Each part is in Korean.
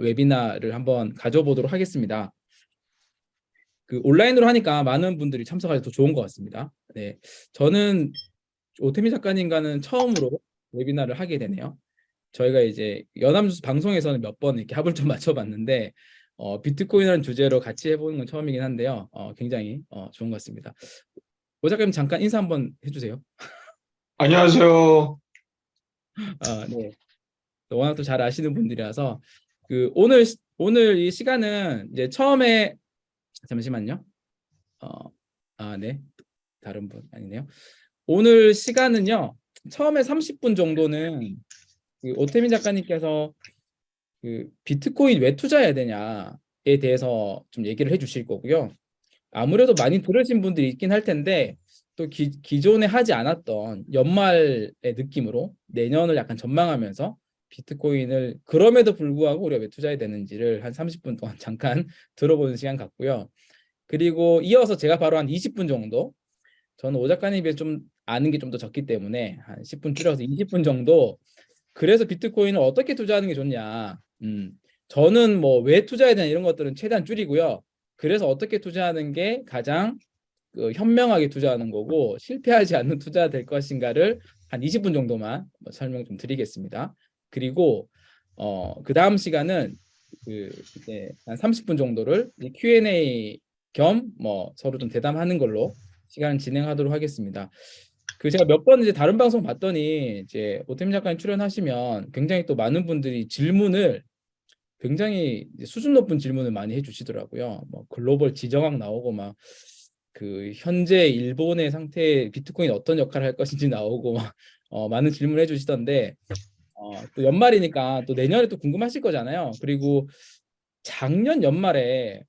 웨비나를 한번 가져보도록 하겠습니다. 그 온라인으로 하니까 많은 분들이 참석하셔서 더 좋은 것 같습니다. 네, 저는 오태미 작가님과는 처음으로 웨비나를 하게 되네요. 저희가 이제 연합뉴스 방송에서는 몇 번 이렇게 합을 좀 맞춰봤는데 비트코인이라는 주제로 같이 해보는 건 처음이긴 한데요. 굉장히 좋은 것 같습니다. 오 작가님 잠깐 인사 한번 해주세요. 안녕하세요. 네. 워낙 또 잘 아시는 분들이라서 그 오늘 이 시간은 이제 처음에 잠시만요. 네. 다른 분 아니네요. 오늘 시간은요. 처음에 30분 정도는 그 오태민 작가님께서 그 비트코인 왜 투자해야 되냐에 대해서 좀 얘기를 해주실 거고요. 아무래도 많이 들으신 분들이 있긴 할 텐데 또 기존에 하지 않았던 연말의 느낌으로 내년을 약간 전망하면서 비트코인을 그럼에도 불구하고 우리가 왜 투자해야 되는지를 한 30분 동안 잠깐 들어보는 시간 같고요. 그리고 이어서 제가 바로 한 20분 정도, 저는 오 작가님에 비해 좀 아는 게 좀 더 적기 때문에 한 10분 줄여서 20분 정도, 그래서 비트코인을 어떻게 투자하는 게 좋냐, 저는 뭐 왜 투자해야 되나 이런 것들은 최대한 줄이고요. 그래서 어떻게 투자하는 게 가장 그 현명하게 투자하는 거고 실패하지 않는 투자가 될 것인가를 한 20분 정도만 설명 좀 드리겠습니다. 그리고 그 다음 시간은 그 이제 한 30분 정도를 Q&A 겸 뭐 서로 좀 대담하는 걸로 시간을 진행하도록 하겠습니다. 그 제가 몇 번 이제 다른 방송 봤더니 이제 오태민 작가님 출연하시면 굉장히 또 많은 분들이 질문을 굉장히 이제 수준 높은 질문을 많이 해주시더라고요. 뭐 글로벌 지정학 나오고 막 그 현재 일본의 상태에 비트코인 어떤 역할을 할 것인지 나오고 막 많은 질문을 해주시던데 또 연말이니까 또 내년에 또 궁금하실 거잖아요. 그리고 작년 연말에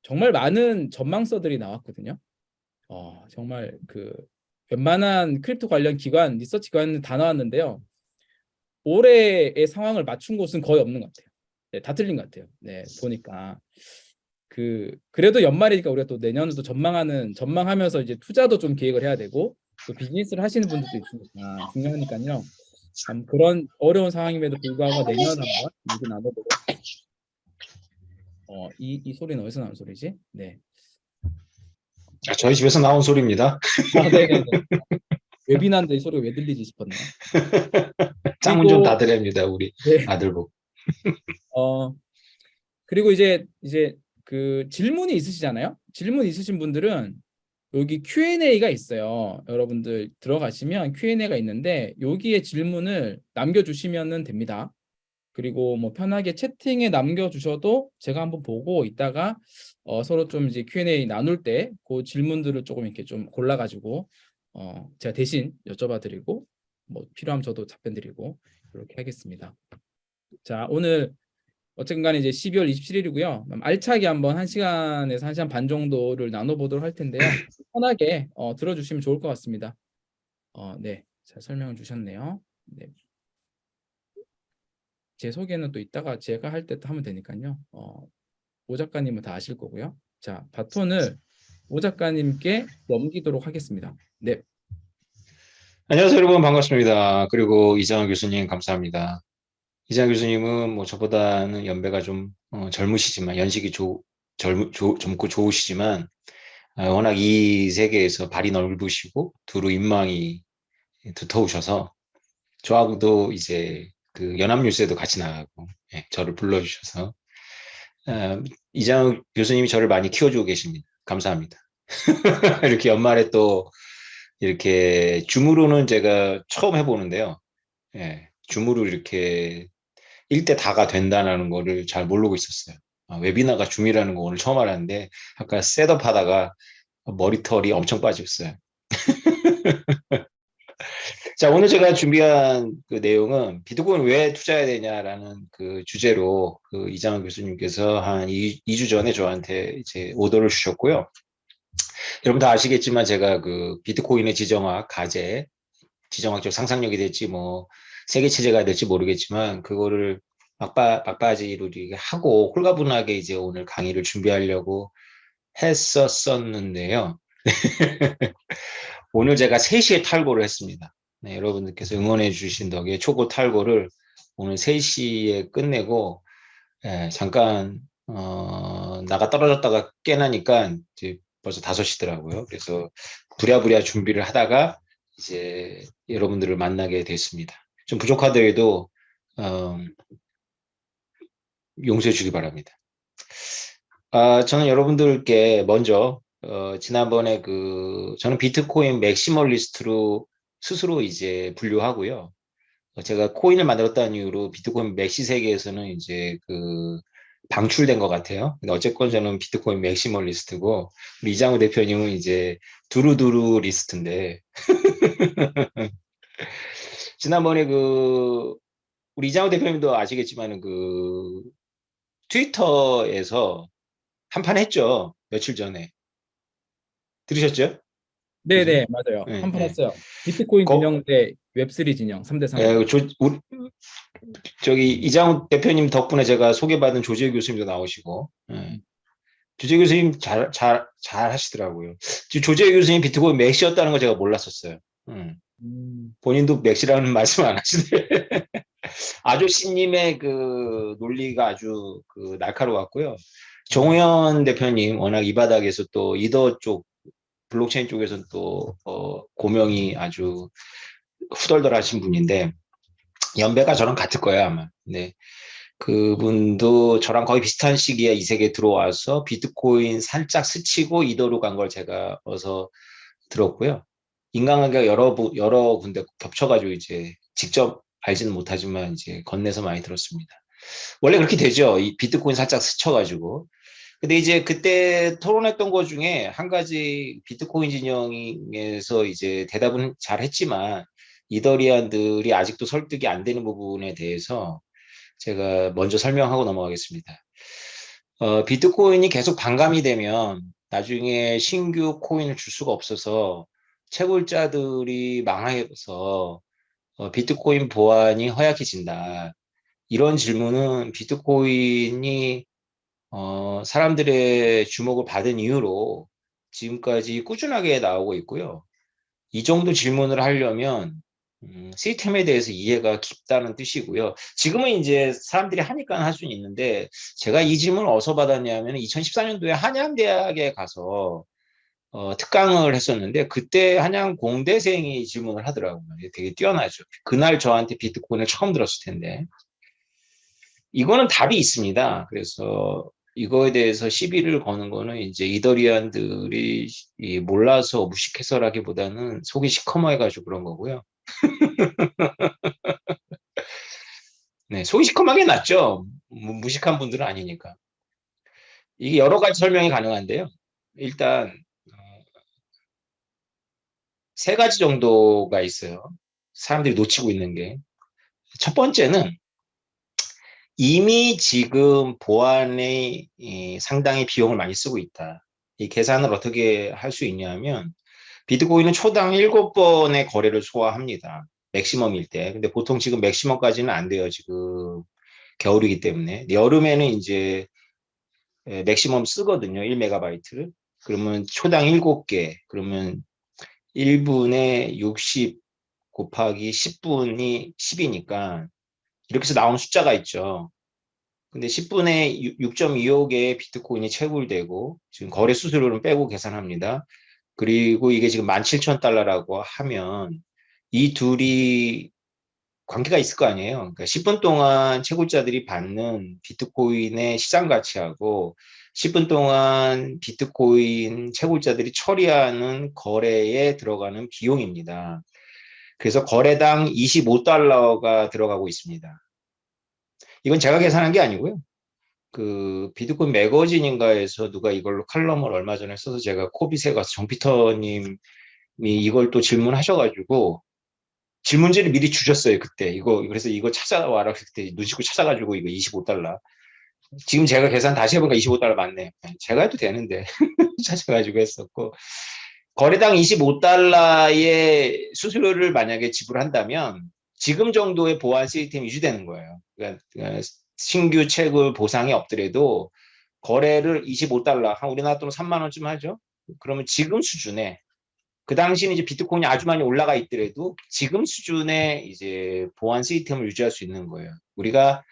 정말 많은 전망서들이 나왔거든요. 정말 그 웬만한 크립토 관련 기관, 리서치 기관은 다 나왔는데요. 올해의 상황을 맞춘 곳은 거의 없는 것 같아요. 네, 다 틀린 것 같아요. 네, 보니까 그래도 연말이니까 우리가 또 내년을 또 전망하면서 이제 투자도 좀 계획을 해야 되고 또 비즈니스를 하시는 분들도 있으니까 중요하니까요. 그런 어려운 상황임에도 불구하고 내년을 한번 얘기 나눠보도록 하겠습니다. 이 소리는 어디서 나는 소리지? 네. 저희 집에서 나온 소리입니다. 네네네. 웨비나인데 이 소리가 왜 들리지 싶었네요. 창문 좀 그리고 닫으랍니다, 우리 네. 아들 보고. 어, 그리고 이제 그 질문이 있으시잖아요. 질문 있으신 분들은 여기 Q&A가 있어요. 여러분들 들어가시면 Q&A가 있는데 여기에 질문을 남겨주시면 됩니다. 그리고 뭐 편하게 채팅에 남겨주셔도 제가 한번 보고 이따가 서로 좀 이제 Q&A 나눌 때 그 질문들을 조금 이렇게 좀 골라가지고 제가 대신 여쭤봐 드리고 뭐 필요하면 저도 답변 드리고 이렇게 하겠습니다. 자, 오늘 어쨌든 간에 이제 12월 27일이고요. 알차게 한번 1시간에서 1시간 반 정도를 나눠보도록 할 텐데요. 편하게 들어주시면 좋을 것 같습니다. 네, 자, 설명을 주셨네요. 네. 제 소개는 또 이따가 제가 할 때 또 하면 되니까요. 오 작가님은 다 아실 거고요. 자, 바톤을 오 작가님께 넘기도록 하겠습니다. 네. 안녕하세요, 여러분. 반갑습니다. 그리고 이장학 교수님, 감사합니다. 이장학 교수님은 뭐 저보다는 연배가 좀 젊으시지만, 젊고 좋으시지만, 워낙 이 세계에서 발이 넓으시고, 두루 인망이 두터우셔서, 저하고도 이제 그 연합뉴스에도 같이 나가고, 저를 불러주셔서, 이장학 교수님이 저를 많이 키워주고 계십니다. 감사합니다. 이렇게 연말에 또 이렇게 줌으로는 제가 처음 해보는데요. 줌으로 이렇게 1대 다가 된다는 거를 잘 모르고 있었어요. 웨비나가 줌이라는 거 오늘 처음 알았는데 아까 셋업 하다가 머리털이 엄청 빠졌어요. 자, 오늘 제가 준비한 그 내용은 비트코인 왜 투자해야 되냐라는 그 주제로 그 이장원 교수님께서 한 2주 전에 저한테 이제 오더를 주셨고요. 여러분 다 아시겠지만 제가 그 비트코인의 지정학, 가제, 지정학적 상상력이 될지 뭐 세계 체제가 될지 모르겠지만 그거를 막바지로 이렇게 하고 홀가분하게 이제 오늘 강의를 준비하려고 했었었는데요. 오늘 제가 3시에 탈고를 했습니다. 네, 여러분들께서 응원해 주신 덕에 초고 탈고를 오늘 3시에 끝내고 잠깐 나가 떨어졌다가 깨나니까 이제 벌써 5시더라고요. 그래서 부랴부랴 준비를 하다가 이제 여러분들을 만나게 됐습니다. 좀 부족하더라도 어, 용서해 주기 바랍니다. 저는 여러분들께 먼저 지난번에 저는 비트코인 맥시멀리스트로 스스로 이제 분류하고요. 제가 코인을 만들었다는 이유로 비트코인 맥시 세계에서는 이제 방출된 것 같아요. 근데 어쨌건 저는 비트코인 맥시멀리스트고 우리 이장우 대표님은 이제 두루두루 리스트인데 지난번에 우리 이장우 대표님도 아시겠지만은 트위터에서 한판 했죠. 며칠 전에 들으셨죠, 교수님? 네네, 맞아요. 예, 한 판 예. 했어요. 비트코인 거, 진영 대 웹3 진영 3대 3으로. 예, 저기 이장우 대표님 덕분에 제가 소개받은 조지혜 교수님도 나오시고, 예. 조재 교수님 잘 하시더라고요. 조재 교수님 비트코인 맥시였다는 거 제가 몰랐었어요. 본인도 맥시라는 말씀 안 하시네. 아저씨님의 논리가 아주 날카로웠고요. 정우현 대표님 워낙 이 바닥에서 또 이더 쪽 블록체인 쪽에서는 또 고명이 아주 후덜덜하신 분인데 연배가 저랑 같을 거예요 아마. 네. 그분도 저랑 거의 비슷한 시기에 이 세계에 들어와서 비트코인 살짝 스치고 이더로 간 걸 제가 어서 들었고요. 인간관계가 여러 군데 겹쳐가지고 이제 직접 알지는 못하지만 이제 건네서 많이 들었습니다. 원래 그렇게 되죠. 이 비트코인 살짝 스쳐가지고. 근데 이제 그때 토론했던 것 중에 한 가지 비트코인 진영에서 이제 대답은 잘 했지만 이더리안들이 아직도 설득이 안 되는 부분에 대해서 제가 먼저 설명하고 넘어가겠습니다. 비트코인이 계속 반감이 되면 나중에 신규 코인을 줄 수가 없어서 채굴자들이 망해서 비트코인 보안이 허약해진다. 이런 질문은 비트코인이 사람들의 주목을 받은 이유로 지금까지 꾸준하게 나오고 있고요. 이 정도 질문을 하려면 시스템에 대해서 이해가 깊다는 뜻이고요. 지금은 이제 사람들이 하니까 할 수는 있는데 제가 이 질문을 어디서 받았냐면 2014년도에 한양대학에 가서 특강을 했었는데 그때 한양 공대생이 질문을 하더라고요. 되게 뛰어나죠. 그날 저한테 비트코인을 처음 들었을 텐데 이거는 답이 있습니다. 그래서 이거에 대해서 시비를 거는 거는 이제 이더리안들이 몰라서 무식해서라기보다는 속이 시커머해가지고 그런 거고요. 네, 속이 시커멓게 낫죠. 무식한 분들은 아니니까. 이게 여러 가지 설명이 가능한데요. 일단 세 가지 정도가 있어요. 사람들이 놓치고 있는 게. 첫 번째는 이미 지금 보안에 상당히 비용을 많이 쓰고 있다. 이 계산을 어떻게 할 수 있냐면 비트코인은 초당 7번의 거래를 소화합니다. 맥시멈일 때. 근데 보통 지금 맥시멈까지는 안 돼요. 지금 겨울이기 때문에. 여름에는 이제 맥시멈 쓰거든요. 1메가바이트를. 그러면 초당 7개. 그러면 1분에 60 곱하기 10분이 10이니까 이렇게 해서 나오는 숫자가 있죠. 근데 10분에 6.25개의 비트코인이 채굴되고 지금 거래 수수료는 빼고 계산합니다. 그리고 이게 지금 17,000달러라고 하면 이 둘이 관계가 있을 거 아니에요. 그러니까 10분 동안 채굴자들이 받는 비트코인의 시장 가치하고 10분 동안 비트코인 채굴자들이 처리하는 거래에 들어가는 비용입니다. 그래서 거래당 25달러가 들어가고 있습니다. 이건 제가 계산한 게 아니고요. 비트코인 매거진인가에서 누가 이걸로 칼럼을 얼마 전에 써서 제가 코빗에 가서 정피터님이 이걸 또 질문하셔가지고 질문지를 미리 주셨어요 그때 그래서 이거 찾아와라 그때 눈 씻고 찾아가지고 이거 25달러 지금 제가 계산 다시 해보니까 25달러 맞네 제가 해도 되는데 찾아가지고 했었고 거래당 25달러의 수수료를 만약에 지불한다면 지금 정도의 보안 시스템이 유지되는 거예요. 그러니까 신규 채굴 보상이 없더라도 거래를 25달러, 한 우리나라 돈으로 3만 원쯤 하죠. 그러면 지금 수준에 그 당시는 이제 비트코인이 아주 많이 올라가 있더라도 지금 수준의 이제 보안 시스템을 유지할 수 있는 거예요. 우리가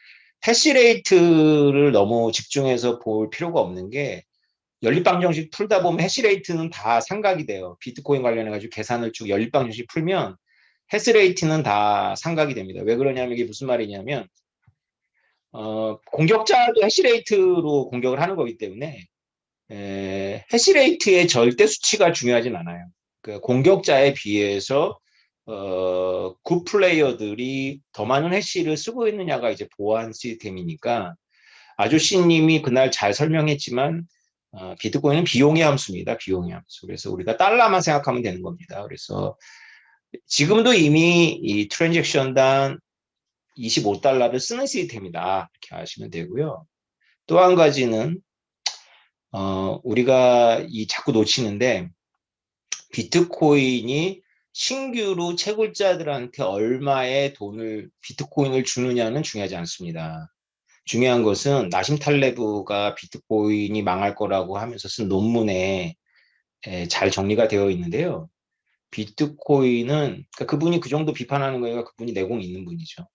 해시레이트를 너무 집중해서 볼 필요가 없는 게 연립방정식 풀다 보면 해시레이트는 다 삼각이 돼요. 비트코인 관련해가지고 계산을 쭉 연립방정식 풀면 해시레이트는 다 삼각이 됩니다. 왜 그러냐면 이게 무슨 말이냐면 공격자도 해시레이트로 공격을 하는 거기 때문에 해시레이트의 절대 수치가 중요하진 않아요. 그 공격자에 비해서 굿 플레이어들이 더 많은 해시를 쓰고 있느냐가 이제 보안 시스템이니까 아저씨님이 그날 잘 설명했지만 비트코인은 비용의 함수입니다. 비용의 함수. 그래서 우리가 달러만 생각하면 되는 겁니다. 그래서 지금도 이미 이 트랜잭션당 25달러를 쓰는 시스템이다. 이렇게 아시면 되고요. 또 한 가지는 우리가 자꾸 놓치는데 비트코인이 신규로 채굴자들한테 얼마의 비트코인을 주느냐는 중요하지 않습니다. 중요한 것은 나심 탈레브가 비트코인이 망할 거라고 하면서 쓴 논문에 잘 정리가 되어 있는데요. 비트코인은 그러니까 그분이 그 정도 비판하는 거니까 그분이 내공이 있는 분이죠.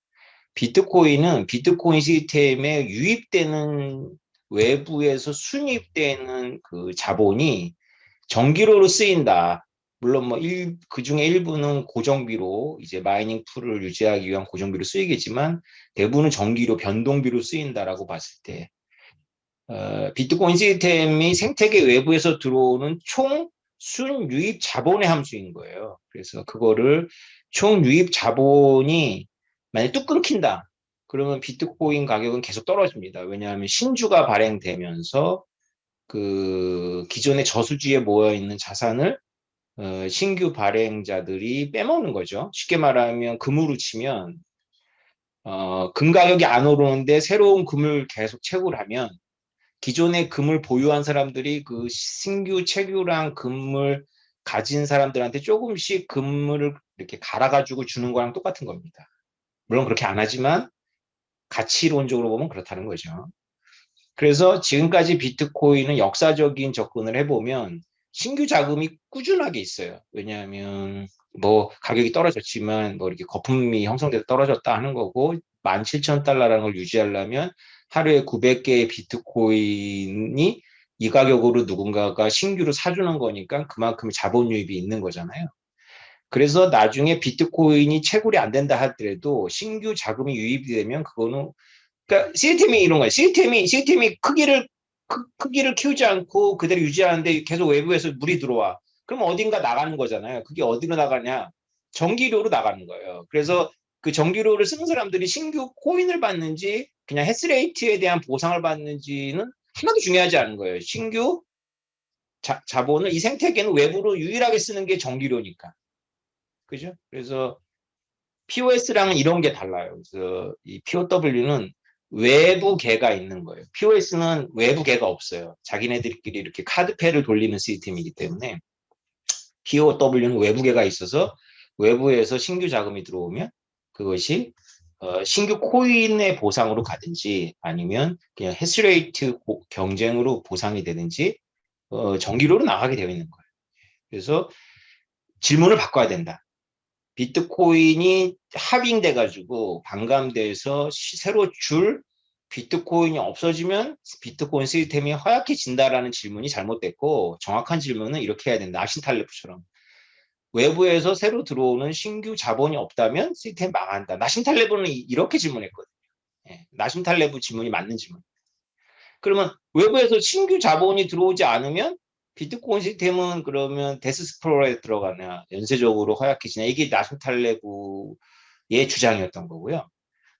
비트코인은 비트코인 시스템에 유입되는 외부에서 순입되는 그 자본이 정기로로 쓰인다. 물론 그 중에 일부는 고정비로 이제 마이닝 풀을 유지하기 위한 고정비로 쓰이겠지만 대부분은 정기로 변동비로 쓰인다라고 봤을 때 비트코인 시스템이 생태계 외부에서 들어오는 총 순유입 자본의 함수인 거예요. 그래서 그거를 총 유입 자본이 만약 뚝 끊긴다. 그러면 비트코인 가격은 계속 떨어집니다. 왜냐하면 신주가 발행되면서 그 기존의 저수지에 모여 있는 자산을 신규 발행자들이 빼먹는 거죠. 쉽게 말하면 금으로 치면 금 가격이 안 오르는데 새로운 금을 계속 채굴하면 기존의 금을 보유한 사람들이 그 신규 채굴한 금을 가진 사람들한테 조금씩 금을 이렇게 갈아가지고 주는 거랑 똑같은 겁니다. 물론 그렇게 안 하지만 가치론적으로 보면 그렇다는 거죠. 그래서 지금까지 비트코인은 역사적인 접근을 해보면 신규 자금이 꾸준하게 있어요. 왜냐하면 가격이 떨어졌지만 이렇게 거품이 형성돼서 떨어졌다 하는 거고 17,000달러라는 걸 유지하려면 하루에 900개의 비트코인이 이 가격으로 누군가가 신규로 사주는 거니까 그만큼 자본 유입이 있는 거잖아요. 그래서 나중에 비트코인이 채굴이 안 된다 하더라도 신규 자금이 유입이 되면 그거는 그러니까 시스템이 이런 거예요. 시스템이 크기를 키우지 않고 그대로 유지하는데 계속 외부에서 물이 들어와. 그럼 어딘가 나가는 거잖아요. 그게 어디로 나가냐? 전기료로 나가는 거예요. 그래서 그 전기료를 쓰는 사람들이 신규 코인을 받는지 그냥 해스레이트에 대한 보상을 받는지는 하나도 중요하지 않은 거예요. 신규 자본을 이 생태계는 외부로 유일하게 쓰는 게 전기료니까. 그죠? 그래서 POS랑은 이런 게 달라요. 그래서 이 POW는 외부 개가 있는 거예요. POS는 외부 개가 없어요. 자기네들끼리 이렇게 카드패를 돌리는 시스템이기 때문에 POW는 외부 개가 있어서 외부에서 신규 자금이 들어오면 그것이 신규 코인의 보상으로 가든지 아니면 그냥 해시레이트 경쟁으로 보상이 되든지 정기료로 나가게 되어 있는 거예요. 그래서 질문을 바꿔야 된다. 비트코인이 할빙돼가지고 반감돼서 새로 줄 비트코인이 없어지면 비트코인 시스템이 허약해진다라는 질문이 잘못됐고 정확한 질문은 이렇게 해야 된다. 나신탈레프처럼 외부에서 새로 들어오는 신규 자본이 없다면 시스템 망한다. 나신탈레프는 이렇게 질문했거든요. 나신탈레프 질문이 맞는 질문. 그러면 외부에서 신규 자본이 들어오지 않으면 비트코인 시스템은 그러면 데스스프로에 들어가냐 연쇄적으로 허약해지냐 이게 나신탈레브의 주장이었던 거고요.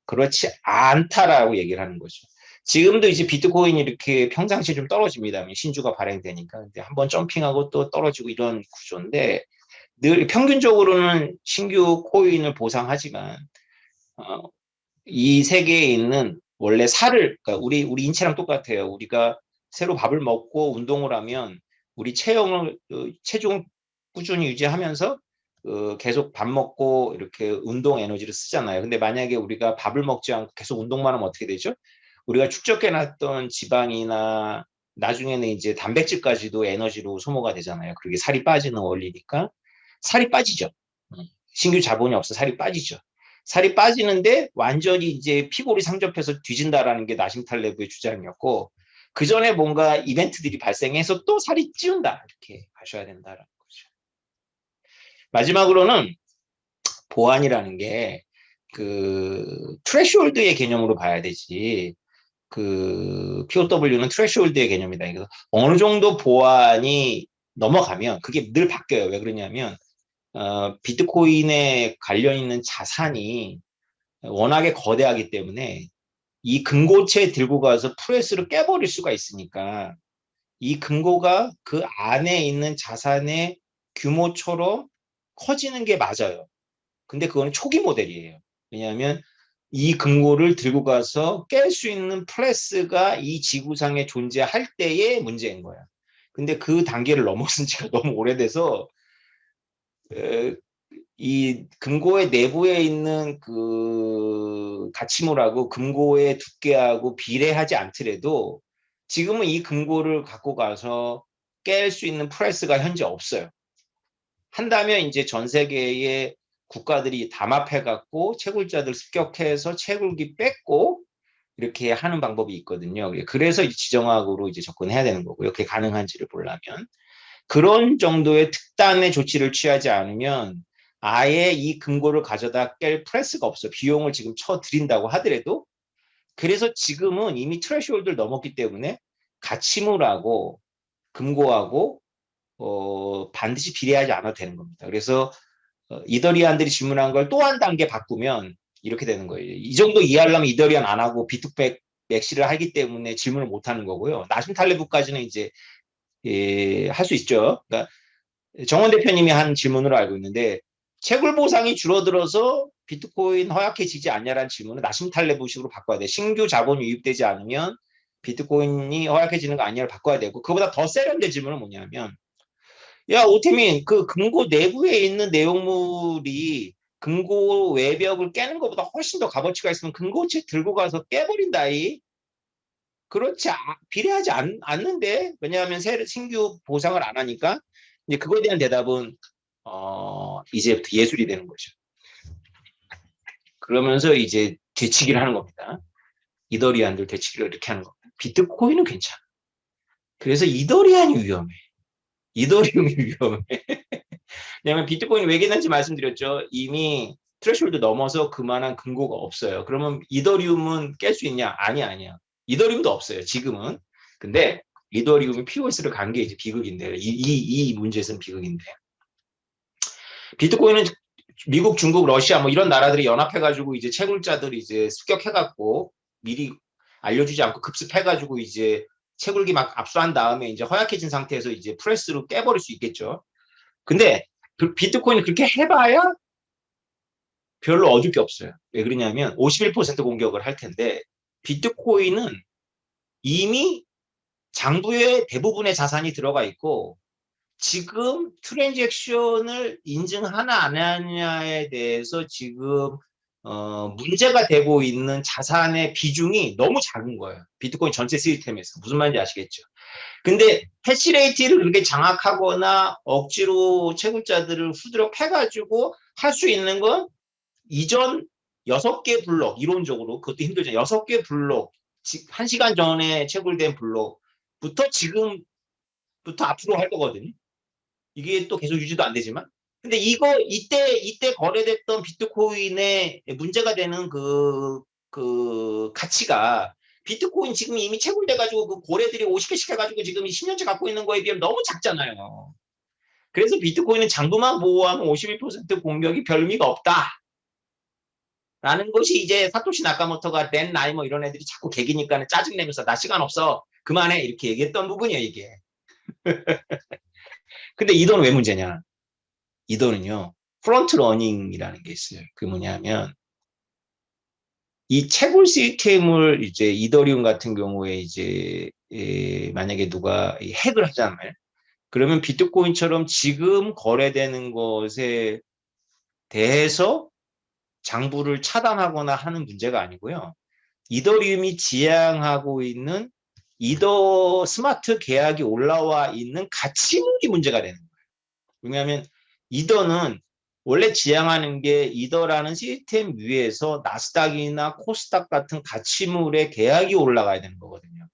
그렇지 않다라고 얘기를 하는 거죠. 지금도 이제 비트코인이 이렇게 평상시에 좀 떨어집니다. 신주가 발행되니까. 근데 한번 점핑하고 또 떨어지고 이런 구조인데 늘 평균적으로는 신규 코인을 보상하지만 이 세계에 있는 원래 그러니까 우리 인체랑 똑같아요. 우리가 새로 밥을 먹고 운동을 하면 우리 체중 꾸준히 유지하면서 계속 밥 먹고 이렇게 운동 에너지를 쓰잖아요. 근데 만약에 우리가 밥을 먹지 않고 계속 운동만 하면 어떻게 되죠? 우리가 축적해놨던 지방이나 나중에는 이제 단백질까지도 에너지로 소모가 되잖아요. 그게 살이 빠지는 원리니까 살이 빠지죠. 신규 자본이 없어 살이 빠지죠. 살이 빠지는데 완전히 이제 피골이 상접해서 뒤진다라는 게 나심 탈레브의 주장이었고, 그 전에 뭔가 이벤트들이 발생해서 또 살이 찌운다, 이렇게 가셔야 된다라는 거죠. 마지막으로는 보완이라는 게 그 트레시홀드의 개념으로 봐야 되지, 그 POW는 트레시홀드의 개념이다. 그래서 어느 정도 보완이 넘어가면 그게 늘 바뀌어요. 왜 그러냐면 비트코인에 관련 있는 자산이 워낙에 거대하기 때문에 이 금고채 들고 가서 프레스로 깨버릴 수가 있으니까, 이 금고가 그 안에 있는 자산의 규모처럼 커지는 게 맞아요. 근데 그거는 초기 모델이에요. 왜냐하면 이 금고를 들고 가서 깰 수 있는 프레스가 이 지구상에 존재할 때의 문제인 거야. 근데 그 단계를 넘어선 지가 너무 오래돼서 이 금고의 내부에 있는 그 가치물하고 금고의 두께하고 비례하지 않더라도 지금은 이 금고를 갖고 가서 깰 수 있는 프레스가 현재 없어요. 한다면 이제 전 세계의 국가들이 담합해갖고 채굴자들 습격해서 채굴기 뺏고 이렇게 하는 방법이 있거든요. 그래서 지정학으로 이제 접근해야 되는 거고요. 그게 가능한지를 보려면. 그런 정도의 특단의 조치를 취하지 않으면 아예 이 금고를 가져다 깰 프레스가 없어. 비용을 지금 쳐드린다고 하더라도. 그래서 지금은 이미 트레시홀드를 넘었기 때문에 가치물하고 금고하고 반드시 비례하지 않아도 되는 겁니다. 그래서 이더리안들이 질문한 걸 또 한 단계 바꾸면 이렇게 되는 거예요. 이 정도 이해하려면 이더리안 안 하고 비트백 맥시를 하기 때문에 질문을 못 하는 거고요. 나심 탈레브까지는 이제 할 수 있죠. 그러니까 정원 대표님이 한 질문으로 알고 있는데, 채굴 보상이 줄어들어서 비트코인 허약해지지 않냐라는 질문을 나심 탈레브식으로 바꿔야 돼. 신규 자본이 유입되지 않으면 비트코인이 허약해지는 거 아니냐를 바꿔야 되고, 그보다 더 세련된 질문은 뭐냐면, 야, 오태민, 그 금고 내부에 있는 내용물이 금고 외벽을 깨는 것보다 훨씬 더 값어치가 있으면 금고채 들고 가서 깨버린다이. 그렇지, 비례하지 않는데? 왜냐하면 신규 보상을 안 하니까. 이제 그거에 대한 대답은, 이제부터 예술이 되는 거죠. 그러면서 이제 되치기를 하는 겁니다. 이더리안들 되치기를 이렇게 하는 겁니다. 비트코인은 괜찮아. 그래서 이더리안이 위험해. 이더리움이 위험해. 왜냐하면 비트코인이 왜 괜찮은지 말씀드렸죠. 이미 트레시홀드 넘어서 그만한 금고가 없어요. 그러면 이더리움은 깰 수 있냐? 아니야. 이더리움도 없어요. 지금은. 근데 이더리움이 POS를 간 게 이제 비극인데, 이 문제에서는 비극인데. 비트코인은 미국, 중국, 러시아 뭐 이런 나라들이 연합해가지고 이제 채굴자들이 이제 습격해갖고 미리 알려주지 않고 급습해가지고 이제 채굴기 막 압수한 다음에 이제 허약해진 상태에서 이제 프레스로 깨버릴 수 있겠죠. 근데 비트코인이 그렇게 해봐야 별로 얻을 게 없어요. 왜 그러냐면 51% 공격을 할 텐데, 비트코인은 이미 장부에 대부분의 자산이 들어가 있고, 지금 트랜잭션을 인증하나 안 하냐에 대해서 지금 문제가 되고 있는 자산의 비중이 너무 작은 거예요. 비트코인 전체 시스템에서. 무슨 말인지 아시겠죠? 근데 해시레이트를 그렇게 장악하거나 억지로 채굴자들을 후드려 패가지고 할 수 있는 건 이전 6개 블록, 이론적으로 그것도 힘들죠. 6개 블록, 1시간 전에 채굴된 블록부터 지금부터 앞으로 할 거거든요. 이게 또 계속 유지도 안 되지만. 근데 이때 거래됐던 비트코인의 문제가 되는 그 가치가, 비트코인 지금 이미 채굴돼가지고 그 고래들이 50개씩 해가지고 지금 10년째 갖고 있는 거에 비하면 너무 작잖아요. 그래서 비트코인은 장부만 보호하면 51% 공격이 별 의미가 없다. 라는 것이 이제 사토시 나카모토가 댄 라이머 이런 애들이 자꾸 개기니까 짜증내면서 나 시간 없어. 그만해. 이렇게 얘기했던 부분이에요, 이게. 근데 이 돈은 왜 문제냐? 이 돈은요, 프론트 러닝이라는 게 있어요. 그 뭐냐면, 이 채굴 시스템을 이제 이더리움 같은 경우에 이제 만약에 누가 핵을 하잖아요. 그러면 비트코인처럼 지금 거래되는 것에 대해서 장부를 차단하거나 하는 문제가 아니고요. 이더리움이 지향하고 있는 이더 스마트 계약이 올라와 있는 가치물이 문제가 되는 거예요. 왜냐하면 이더는 원래 지향하는 게 이더라는 시스템 위에서 나스닥이나 코스닥 같은 가치물의 계약이 올라가야 되는 거거든요.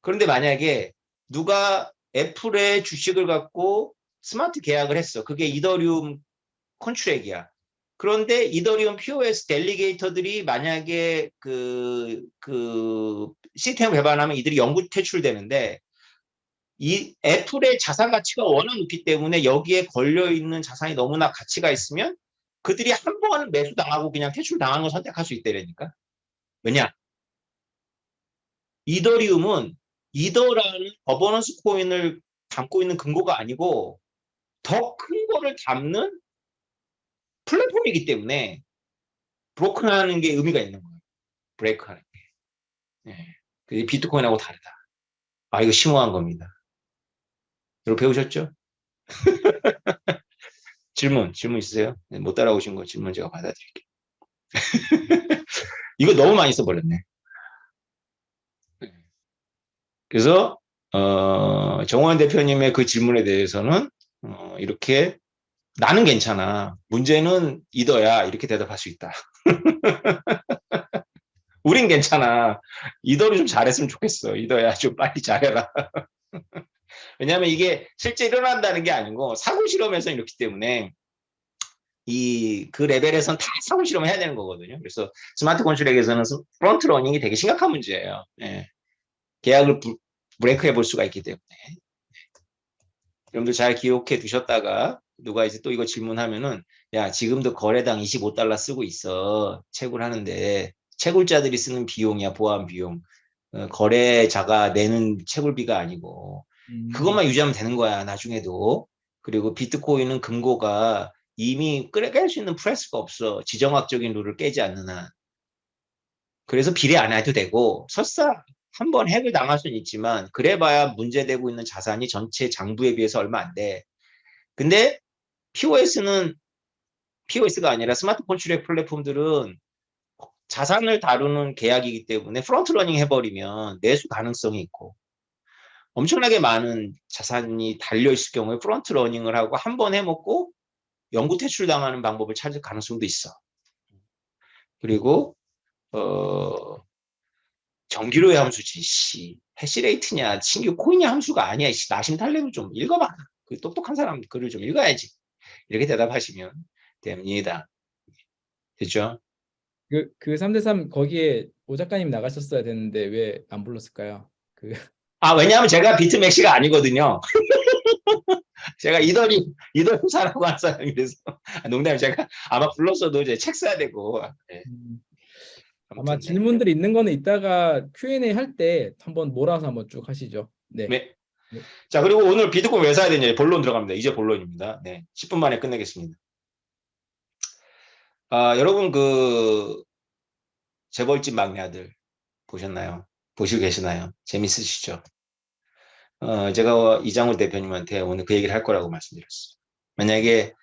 그런데 만약에 누가 애플의 주식을 갖고 스마트 계약을 했어. 그게 이더리움 컨트랙이야. 그런데 이더리움 POS 델리게이터들이 만약에 그 시스템을 배반하면 이들이 영구 퇴출되는데 이 애플의 자산 가치가 워낙 높기 때문에 여기에 걸려있는 자산이 너무나 가치가 있으면 그들이 한 번 매수당하고 그냥 퇴출당하는 걸 선택할 수 있다니까. 왜냐? 이더리움은 이더라는 거버넌스 코인을 담고 있는 금고가 아니고 더 큰 거를 담는 플랫폼이기 때문에 브로크하는 게 의미가 있는 거예요. 브레이크하는 게. 네. 그게 비트코인하고 다르다. 아, 이거 심오한 겁니다. 여러분 배우셨죠? 질문 있으세요? 네, 못 따라오신 거 질문 제가 받아드릴게요. 이거 너무 많이 써버렸네. 그래서 정호환 대표님의 그 질문에 대해서는 이렇게 나는 괜찮아. 문제는 이더야. 이렇게 대답할 수 있다. 우린 괜찮아. 이더를 좀 잘했으면 좋겠어. 이더야 좀 빨리 잘해라. 왜냐하면 이게 실제 일어난다는 게 아니고 사고 실험에서 이렇기 때문에 그 레벨에서는 다 사고 실험을 해야 되는 거거든요. 그래서 스마트 컨트랙에서는 프론트 러닝이 되게 심각한 문제예요. 예. 계약을 브레이크 해볼 수가 있기 때문에. 여러분들 잘 기억해 두셨다가 누가 이제 또 이거 질문하면은 야 지금도 거래당 25달러 쓰고 있어. 채굴하는데 채굴자들이 쓰는 비용이야. 보안 비용. 거래자가 내는 채굴비가 아니고 그것만 유지하면 되는 거야. 나중에도. 그리고 비트코인은 금고가 이미 깰 수 있는 프레스가 없어. 지정학적인 룰을 깨지 않는 한. 그래서 비례 안 해도 되고 설사 한 번 핵을 당할 수는 있지만 그래봐야 문제되고 있는 자산이 전체 장부에 비해서 얼마 안 돼. 근데 POS가 아니라 스마트 컨트랙 플랫폼들은 자산을 다루는 계약이기 때문에 프론트 러닝 해버리면 내수 가능성이 있고 엄청나게 많은 자산이 달려있을 경우에 프론트 러닝을 하고 한 번 해먹고 영구 퇴출당하는 방법을 찾을 가능성도 있어. 그리고 정기로의 함수지. 해시레이트냐 신규 코인의 함수가 아니야. 나심 탈래면 좀 읽어봐. 그 똑똑한 사람 글을 좀 읽어야지. 이렇게 대답하시면 됩니다. 됐죠? 그 3대3 거기에 오 작가님 나가셨어야 되는데 왜 안 불렀을까요? 왜냐하면 제가 비트맥시가 아니거든요. 제가 이더리사라고 하는 사람이라서 농담이 제가 아마 불렀어도 이제 책 써야 되고 네. 아마 아무튼 네. 질문들이 있는 거는 이따가 Q&A 할 때 한번 몰아서 한번 쭉 하시죠. 네. 네. 네. 자 그리고 오늘 비트코인 왜 사야 되냐 본론 들어갑니다. 이제 본론입니다. 네. 10분 만에 끝내겠습니다. 여러분 재벌집 막내 아들 보셨나요? 보시고 계시나요? 재밌으시죠? 제가 이장훈 대표님한테 오늘 그 얘기를 할 거라고 말씀드렸어요. 만약에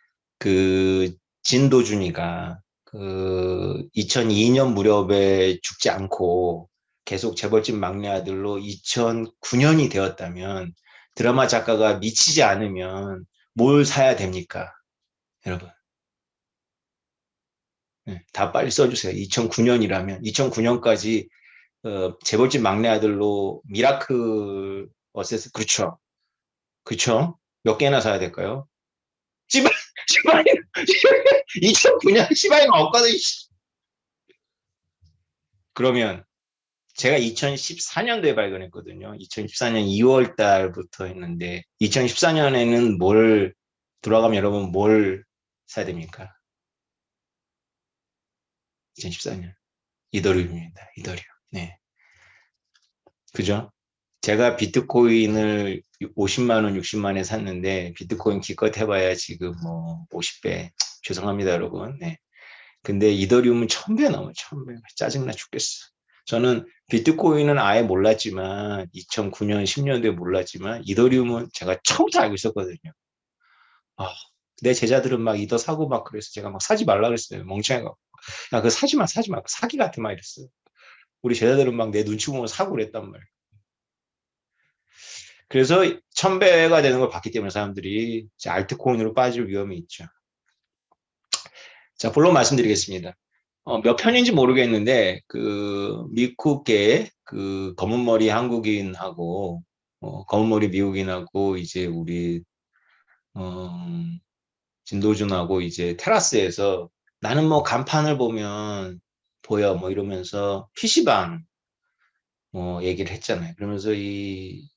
진도준이가 2002년 무렵에 죽지 않고 계속 재벌집 막내 아들로 2009년이 되었다면 드라마 작가가 미치지 않으면 뭘 사야 됩니까? 여러분. 네, 다 빨리 써주세요. 2009년이라면 2009년까지 재벌집 막내 아들로 미라클 어세스 그렇죠. 그렇죠. 몇 개나 사야 될까요? 시바이 2009년 시바이는 없거든. 그러면 제가 2014년도에 발견했거든요. 2014년 2월 달부터 했는데 2014년에는 돌아가면 여러분 뭘 사야 됩니까? 2014년 이더리움입니다. 이더리움. 네. 그죠? 제가 비트코인을 50만 원, 60만 원에 샀는데 비트코인 기껏 해봐야 지금 뭐 50배. 죄송합니다, 여러분. 네. 근데 이더리움은 1000배 넘어, 1000배. 짜증나 죽겠어. 저는 비트코인은 아예 몰랐지만 2009년, 10년도에 몰랐지만 이더리움은 제가 처음부터 알고 있었거든요. 내 제자들은 막 이더 사고 막 그래서 제가 막 사지 말라 그랬어요. 멍청해가. 야, 그거 사지 마, 사지 마. 사기 같아 막 이랬어요. 우리 제자들은 막 내 눈치 보면 사고 그랬단 말이에요. 그래서 1000배가 되는 걸 봤기 때문에 사람들이 알트코인으로 빠질 위험이 있죠. 자, 본론 말씀드리겠습니다. 몇 편인지 모르겠는데, 그, 미국계, 그, 검은머리 한국인하고, 검은머리 미국인하고, 이제 우리, 어, 진도준하고 이제 테라스에서 나는 뭐 간판을 보면 보여, 뭐 이러면서 PC방, 뭐 얘기를 했잖아요. 그러면서 이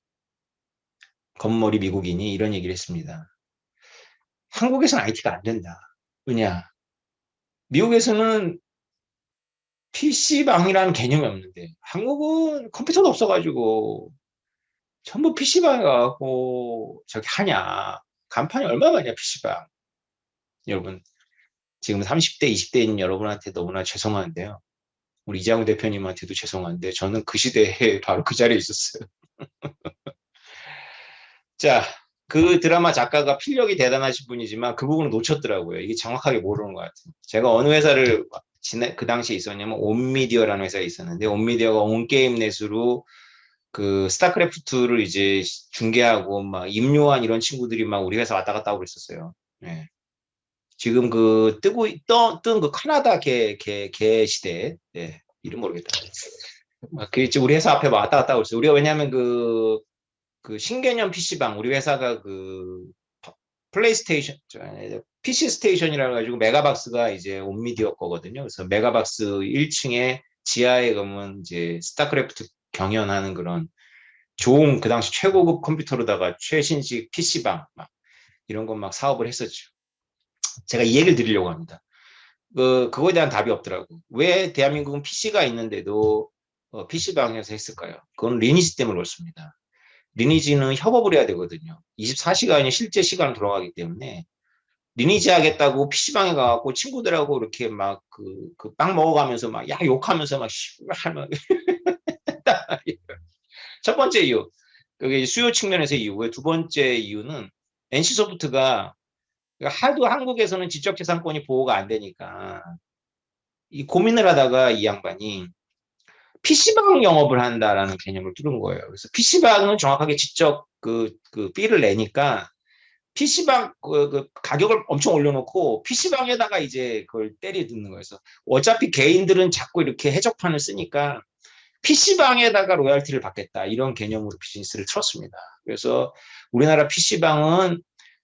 검은머리 미국인이 이런 얘기를 했습니다. 한국에서는 IT가 안 된다. 왜냐? 미국에서는 PC방이라는 개념이 없는데, 한국은 컴퓨터도 없어가지고, 전부 PC방에 가고, 저기 하냐. 간판이 얼마 많냐, PC방. 여러분, 지금 30대, 20대인 여러분한테 너무나 죄송한데요. 우리 이장우 대표님한테도 죄송한데, 저는 그 시대에 바로 그 자리에 있었어요. 자, 그 드라마 작가가 필력이 대단하신 분이지만 그 부분을 놓쳤더라고요. 이게 정확하게 모르는 것 같아요. 제가 어느 회사를 그 당시에 있었냐면 온미디어라는 회사에 있었는데 온미디어가 온게임넷으로 그 스타크래프트를 이제 중계하고 막 임요한 이런 친구들이 막 우리 회사 왔다 갔다 하고 그랬었어요. 예. 지금 그 뜬 그 카나다 개 시대, 예. 이름 모르겠다. 그 이제 우리 회사 앞에 왔다 갔다 하고 있어요. 우리가 왜냐하면 그 신개념 PC방, 우리 회사가 그 플레이스테이션, PC 스테이션이라 가지고 메가박스가 이제 온미디어 거거든요. 그래서 메가박스 1층에 지하에 가면 이제 스타크래프트 경연하는 그런 좋은 그 당시 최고급 컴퓨터로다가 최신식 PC방 막 이런 것 막 사업을 했었죠. 제가 이 얘기를 드리려고 합니다. 그거에 대한 답이 없더라고. 왜 대한민국은 PC가 있는데도 PC방에서 했을까요? 그건 리니지 때문에 그렇습니다. 리니지는 협업을 해야 되거든요. 24시간이 실제 시간으로 돌아가기 때문에 리니지 하겠다고 PC방에 가갖고 친구들하고 이렇게 막 그 빵 먹어가면서 막 야 욕하면서 막 씨발 막 첫 번째 이유 그게 수요 측면에서 이유고요. 두 번째 이유는 NC소프트가 하도 한국에서는 지적재산권이 보호가 안 되니까 이 고민을 하다가 이 양반이 PC방 영업을 한다라는 개념을 뚫은 거예요. 그래서 PC방은 정확하게 지적 그 비를 내니까 PC방 그 가격을 엄청 올려놓고 PC방에다가 이제 그걸 때려 듣는 거예요. 그래서 어차피 개인들은 자꾸 이렇게 해적판을 쓰니까 PC방에다가 로열티를 받겠다 이런 개념으로 비즈니스를 틀었습니다. 그래서 우리나라 PC방은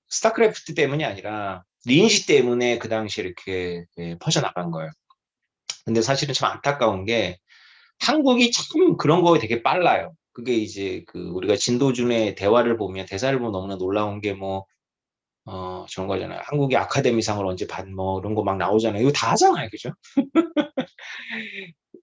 스타크래프트 때문이 아니라 리니지 때문에 그 당시에 이렇게 퍼져나간 거예요. 근데 사실은 참 안타까운 게 한국이 참 그런 거에 되게 빨라요. 그게 이제 그 우리가 진도준의 대화를 보면 대사를 보면 너무나 놀라운 게 뭐 저런 거잖아요. 한국이 아카데미상을 언제 뭐 이런 거 막 나오잖아요. 이거 다 하잖아요. 그죠?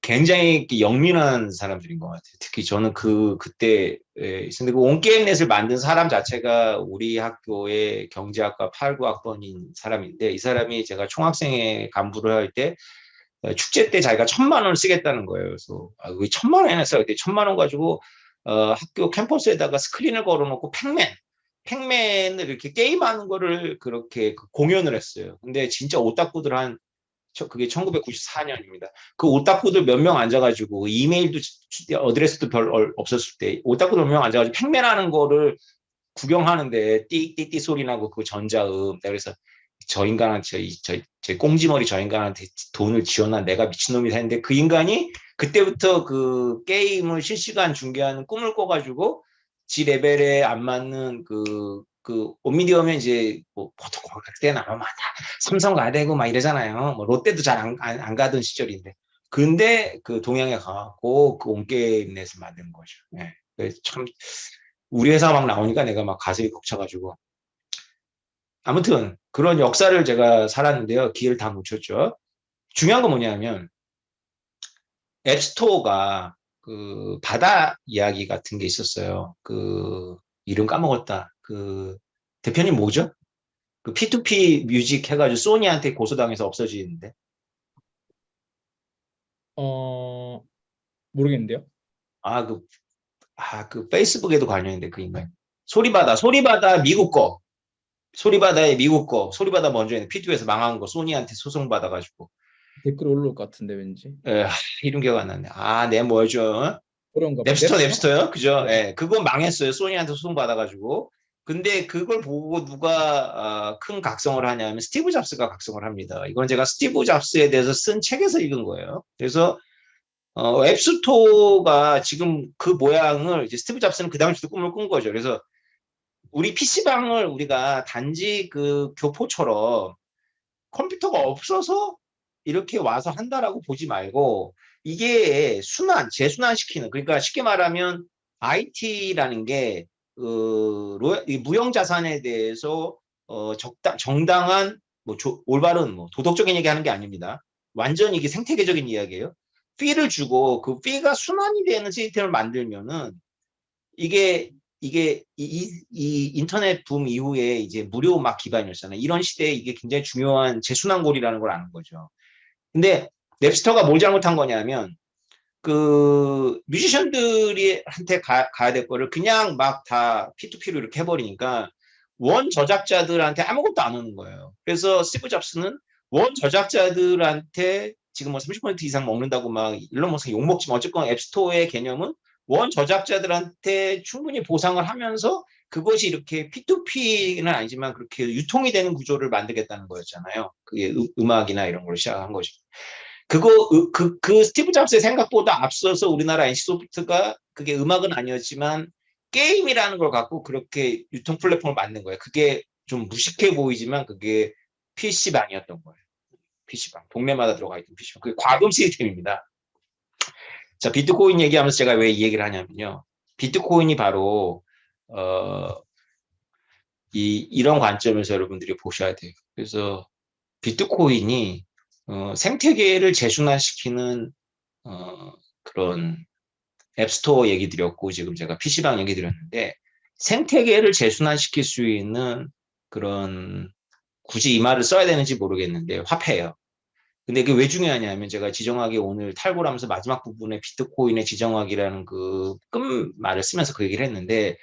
굉장히 영민한 사람들인 것 같아요. 특히 저는 그때 근데 그 온게임넷을 만든 사람 자체가 우리 학교의 경제학과 89학번인 사람인데 이 사람이 제가 총학생회 간부를 할 때 축제 때 자기가 1,000만 원을 쓰겠다는 거예요. 그래서 왜 1,000만 원이나 써요? 1,000만 원 가지고 학교 캠퍼스에다가 스크린을 걸어놓고 팩맨을 이렇게 게임하는 거를 그렇게 공연을 했어요. 근데 진짜 오타쿠들 그게 1994년입니다. 그 오타쿠들 몇 명 앉아가지고 이메일도 어드레스도 별 없었을 때 오타쿠들 몇 명 앉아가지고 팩맨 하는 거를 구경하는데 띠띠띠 소리 나고 그 전자음. 그래서 저 인간한테 저 꽁지머리 저 인간한테 돈을 지원한 내가 미친놈이 했는데 그 인간이 그때부터 그 게임을 실시간 중계하는 꿈을 꿔가지고 지 레벨에 안 맞는 그 온미디어면 이제 뭐 보통 그때는 아마 다 삼성 가야 되고 막 이러잖아요. 뭐 롯데도 잘 안 가던 시절인데. 근데 그 동양에 가갖고 그 온게임넷을 만든 거죠. 네. 참 우리 회사 막 나오니까 내가 막 가슴이 벅차가지고 아무튼 그런 역사를 제가 살았는데요. 기회를 다 놓쳤죠. 중요한 건 뭐냐면 앱스토어가 그 바다 이야기 같은 게 있었어요. 그 이름 까먹었다. 그 대표님 뭐죠? 그 P2P 뮤직 해가지고 소니한테 고소당해서 없어지는데. 어, 모르겠는데요. 그 페이스북에도 관련인데 그 인간. 소리바다 미국 거. 소리바다의 미국 거. 소리바다 먼저 했는데 P2에서 망한 거 소니한테 소송받아가지고. 댓글 올라올 것 같은데 왠지. 이름 기억 안 나네. 내 뭐죠? 어려운가 봐요. 넵스터, 넵스터? 넵스터요? 그죠? 네. 예, 그거 망했어요. 소니한테 소송받아가지고. 근데 그걸 보고 누가 큰 각성을 하냐면 스티브 잡스가 각성을 합니다. 이건 제가 스티브 잡스에 대해서 쓴 책에서 읽은 거예요. 그래서 앱스토어가 지금 그 모양을 이제 스티브 잡스는 그 당시도 꿈을 꾼 거죠. 그래서 우리 PC방을 우리가 단지 그 교포처럼 컴퓨터가 없어서 이렇게 와서 한다라고 보지 말고 이게 재순환시키는, 그러니까 쉽게 말하면 IT라는 게 이 무형자산에 대해서 정당한 올바른 도덕적인 얘기하는 게 아닙니다. 완전히 이게 생태계적인 이야기예요. 피를 주고 그 피가 순환이 되는 시스템을 만들면은 이게 이 인터넷 붐 이후에 이제 무료 막 기반이었잖아요. 이런 시대에 이게 굉장히 중요한 재순환골이라는 걸 아는 거죠. 근데 넵스터가 뭘 잘못한 거냐면 그 뮤지션들이 한테 가야 될 거를 그냥 막 다 P2P로 이렇게 해버리니까 원 저작자들한테 아무것도 안 오는 거예요. 그래서 스티브 잡스는 원 저작자들한테 지금 뭐 30% 이상 먹는다고 막 일론 머스크 욕먹지만 어쨌건 앱스토어의 개념은 원 저작자들한테 충분히 보상을 하면서 그것이 이렇게 P2P는 아니지만 그렇게 유통이 되는 구조를 만들겠다는 거였잖아요. 그게 음악이나 이런 걸 시작한 거죠. 그 스티브 잡스의 생각보다 앞서서 우리나라 NC소프트가 그게 음악은 아니었지만 게임이라는 걸 갖고 그렇게 유통 플랫폼을 만든 거예요. 그게 좀 무식해 보이지만 그게 PC방이었던 거예요. PC방. 동네마다 들어가 있던 PC방. 그게 과금 시스템입니다. 자, 비트코인 얘기하면서 제가 왜 이 얘기를 하냐면요. 비트코인이 바로 이런 관점에서 여러분들이 보셔야 돼요. 그래서 비트코인이 생태계를 재순환시키는 그런 앱스토어 얘기 드렸고 지금 제가 PC방 얘기 드렸는데 생태계를 재순환시킬 수 있는 그런, 굳이 이 말을 써야 되는지 모르겠는데 화폐예요. 근데 그게 왜 중요하냐면 제가 지정학에 오늘 탈고를 하면서 마지막 부분에 비트코인의 지정학이라는 그 끝말을 쓰면서 그 얘기를 했는데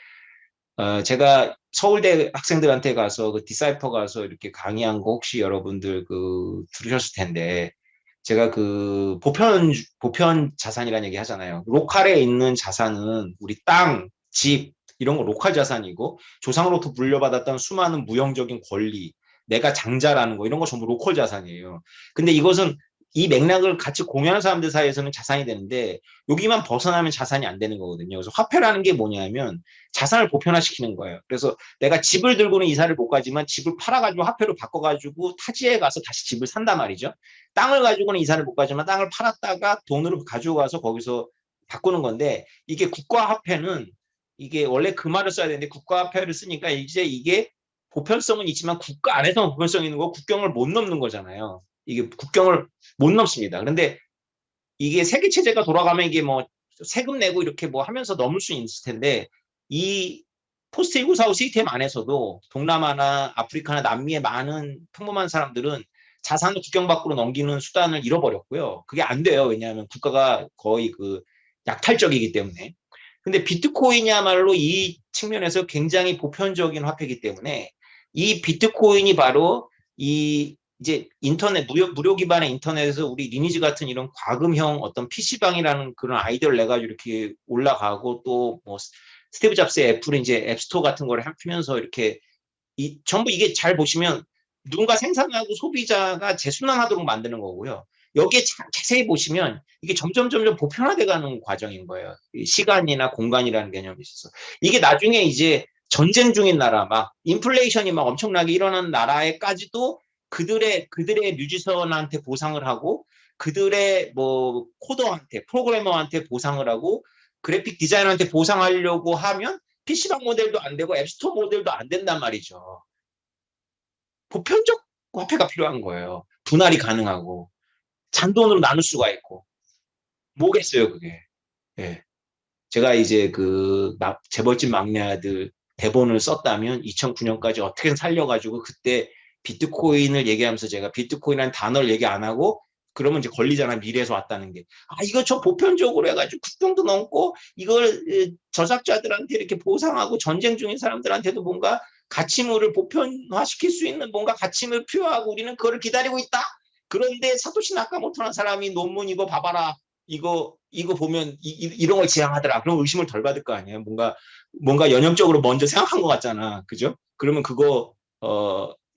제가 서울대 학생들한테 가서 그 디사이퍼 가서 이렇게 강의한 거 혹시 여러분들 그 들으셨을 텐데 제가 그 보편 자산이라는 얘기 하잖아요. 로컬에 있는 자산은 우리 땅, 집 이런 거 로컬 자산이고 조상으로부터 물려받았던 수많은 무형적인 권리, 내가 장자라는 거 이런 거 전부 로컬 자산이에요. 근데 이것은 이 맥락을 같이 공유하는 사람들 사이에서는 자산이 되는데 여기만 벗어나면 자산이 안 되는 거거든요. 그래서 화폐라는 게 뭐냐면 자산을 보편화시키는 거예요. 그래서 내가 집을 들고는 이사를 못 가지만 집을 팔아가지고 화폐로 바꿔가지고 타지에 가서 다시 집을 산단 말이죠. 땅을 가지고는 이사를 못 가지만 땅을 팔았다가 돈으로 가지고 가서 거기서 바꾸는 건데 이게 국가화폐는 이게 원래 그 말을 써야 되는데 국가화폐를 쓰니까 이제 이게 보편성은 있지만 국가 안에서만 보편성이 있는 거 국경을 못 넘는 거잖아요. 이게 국경을 못 넘습니다. 그런데 이게 세계 체제가 돌아가면 이게 뭐 세금 내고 이렇게 뭐 하면서 넘을 수 있을 텐데 이 포스트 1945 시스템 안에서도 동남아나 아프리카나 남미의 많은 평범한 사람들은 자산을 국경 밖으로 넘기는 수단을 잃어버렸고요. 그게 안 돼요. 왜냐하면 국가가 거의 그 약탈적이기 때문에. 근데 비트코인이야말로 이 측면에서 굉장히 보편적인 화폐이기 때문에 이 비트코인이 바로 이 이제 인터넷 무료 기반의 인터넷에서 우리 리니지 같은 이런 과금형 어떤 PC방이라는 그런 아이디어를 내가지고 이렇게 올라가고 또 뭐 스티브 잡스의 애플은 이제 앱스토어 같은 걸 하면서 이렇게 전부 이게 잘 보시면 누군가 생산하고 소비자가 재순환하도록 만드는 거고요. 여기에 자세히 보시면 이게 점점 보편화돼가는 과정인 거예요. 시간이나 공간이라는 개념이 있어서 이게 나중에 이제 전쟁 중인 나라, 막 인플레이션이 막 엄청나게 일어난 나라에까지도 그들의 뮤지션한테 보상을 하고 그들의 뭐 코더한테 프로그래머한테 보상을 하고 그래픽 디자이너한테 보상하려고 하면 PC방 모델도 안 되고 앱스토어 모델도 안 된단 말이죠. 보편적 화폐가 필요한 거예요. 분할이 가능하고 잔돈으로 나눌 수가 있고 뭐겠어요 그게. 예. 제가 이제 그 재벌집 막내 아들 대본을 썼다면 2009년까지 어떻게든 살려가지고 그때 비트코인을 얘기하면서 제가 비트코인이라는 단어를 얘기 안 하고 그러면 이제 걸리잖아. 미래에서 왔다는 게. 이거 저 보편적으로 해가지고 국경도 넘고 이걸 저작자들한테 이렇게 보상하고 전쟁 중인 사람들한테도 뭔가 가치물을 보편화시킬 수 있는 뭔가 가치물 필요하고 우리는 그걸 기다리고 있다. 그런데 사토시 나카모토라는 사람이 논문 이거 봐봐라. 이거 보면 이런 걸 지향하더라. 그럼 의심을 덜 받을 거 아니에요. 뭔가 연역적으로 먼저 생각한 것 같잖아. 그죠? 그러면 그거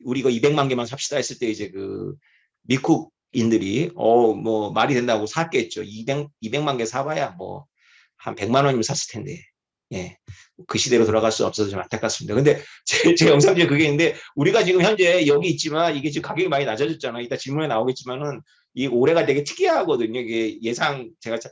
우리 이거 200만 개만 삽시다 했을 때 이제 그 미국인들이 뭐 말이 된다고 샀겠죠. 200만 개 사봐야 뭐 한 100만 원이면 샀을 텐데. 예. 그 시대로 돌아갈 수 없어서 좀 안타깝습니다. 근데 제 영상 중에 그게 있는데 우리가 지금 현재 여기 있지만 이게 지금 가격이 많이 낮아졌잖아. 이따 질문에 나오겠지만은 이 올해가 되게 특이하거든요. 이게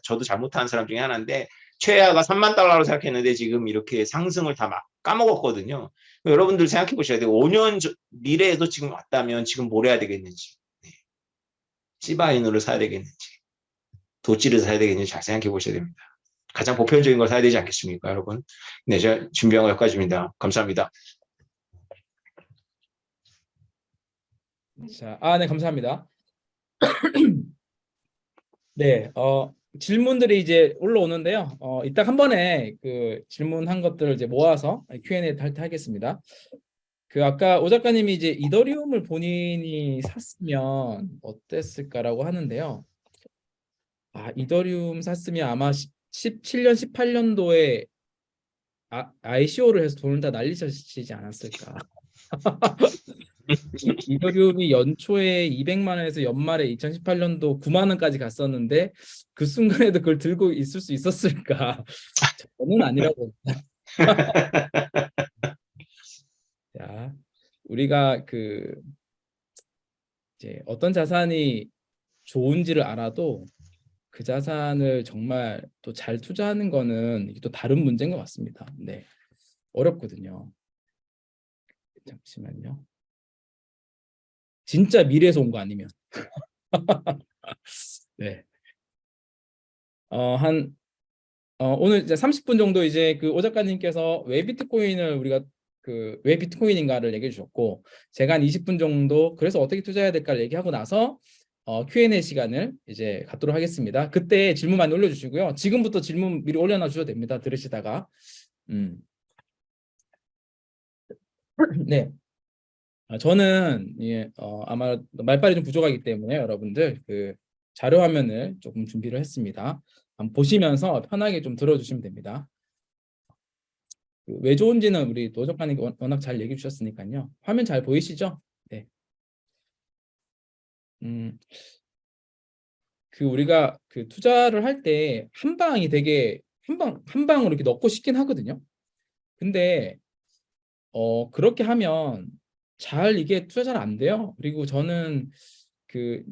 저도 잘못한 사람 중에 하나인데 최하가 3만 달러로 생각했는데 지금 이렇게 상승을 다 막 까먹었거든요. 여러분들 생각해 보셔야 돼요. 5년 미래에도 지금 왔다면 지금 뭘 해야 되겠는지, 네. 시바이누를 사야 되겠는지, 도찌를 사야 되겠는지 잘 생각해 보셔야 됩니다. 가장 보편적인 걸 사야 되지 않겠습니까, 여러분? 네, 제가 준비한 거 여기까지입니다. 감사합니다. 자, 네, 감사합니다. 네, 질문들이 이제 올라오는데요. 이따 한 번에 그 질문한 것들을 이제 모아서 Q&A 하겠습니다. 그 아까 오 작가님이 이제 이더리움을 본인이 샀으면 어땠을까라고 하는데요. 이더리움 샀으면 아마 17년, 18년도에 ICO를 해서 돈을 다 날리시지 않았을까. 이더리움이 연초에 200만 원에서 연말에 2018년도 9만 원까지 갔었는데 그 순간에도 그걸 들고 있을 수 있었을까? 저는 아니라고. 자, 우리가 그 이제 어떤 자산이 좋은지를 알아도 그 자산을 정말 또 잘 투자하는 거는 이게 또 다른 문제인 것 같습니다. 네, 어렵거든요. 잠시만요. 진짜 미래에서 온 거 아니면. 네. 오늘 이제 30분 정도 이제 그 오 작가님께서 왜 비트코인을 우리가 그 왜 비트코인인가를 얘기해 주셨고 제가 한 20분 정도 그래서 어떻게 투자해야 될까를 얘기하고 나서 Q&A 시간을 이제 갖도록 하겠습니다. 그때 질문 많이 올려주시고요. 지금부터 질문 미리 올려놔 주셔도 됩니다. 들으시다가. 네. 저는 아마 말빨이 좀 부족하기 때문에 여러분들 그 자료 화면을 조금 준비를 했습니다. 한번 보시면서 편하게 좀 들어주시면 됩니다. 왜 좋은지는 우리 노 작가님이 워낙 잘 얘기해 주셨으니까요. 화면 잘 보이시죠? 네. 그 우리가 그 투자를 할 때 한 방이 되게 한 방으로 이렇게 넣고 싶긴 하거든요. 근데 그렇게 하면 잘 이게 투자 잘 안 돼요. 그리고 저는 그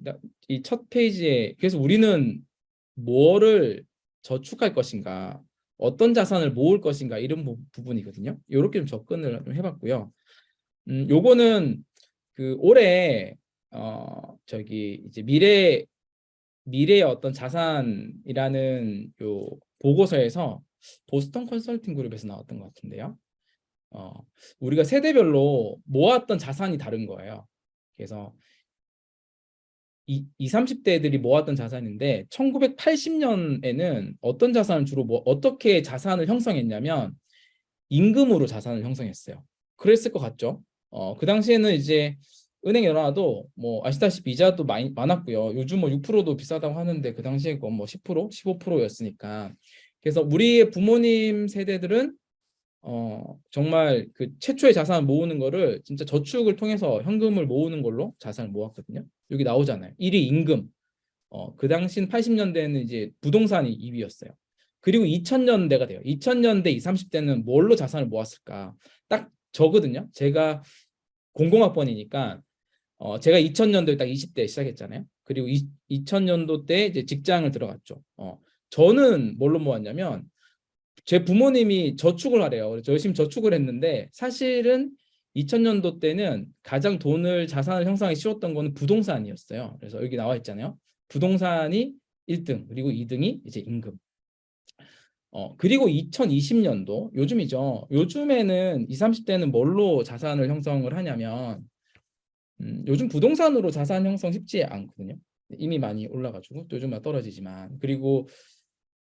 이 첫 페이지에 그래서 우리는 뭐를 저축할 것인가, 어떤 자산을 모을 것인가 이런 부분이거든요. 이렇게 좀 접근을 좀 해봤고요. 요거는 그 올해 저기 이제 미래의 어떤 자산이라는 요 보고서에서 보스턴 컨설팅 그룹에서 나왔던 것 같은데요. 우리가 세대별로 모았던 자산이 다른 거예요. 그래서 20, 30대들이 모았던 자산인데 1980년에는 어떤 자산을 주로 어떻게 자산을 형성했냐면 임금으로 자산을 형성했어요. 그랬을 것 같죠? 그 당시에는 이제 은행에 넣어놔도 뭐 아시다시피 이자도 많았고요. 요즘 뭐 6%도 비싸다고 하는데 그 당시에 뭐 10%, 15%였으니까. 그래서 우리의 부모님 세대들은 정말 그 최초의 자산을 모으는 거를 진짜 저축을 통해서 현금을 모으는 걸로 자산을 모았거든요. 여기 나오잖아요. 1위 임금. 그 당시 80년대에는 이제 부동산이 2위였어요. 그리고 2000년대가 돼요. 2000년대 20, 30대는 뭘로 자산을 모았을까? 딱 저거든요. 제가 00학번이니까 제가 2000년도에 딱 20대 시작했잖아요. 그리고 2000년도 때 이제 직장을 들어갔죠. 저는 뭘로 모았냐면 제 부모님이 저축을 하래요. 그래서 열심히 저축을 했는데 사실은 2000년도 때는 가장 자산을 형성하기 쉬웠던 거는 부동산이었어요. 그래서 여기 나와 있잖아요. 부동산이 1등, 그리고 2등이 이제 임금. 그리고 2020년도, 요즘이죠. 요즘에는 20, 30대는 뭘로 자산을 형성을 하냐면, 요즘 부동산으로 자산 형성 쉽지 않거든요. 이미 많이 올라가지고, 또 요즘은 떨어지지만. 그리고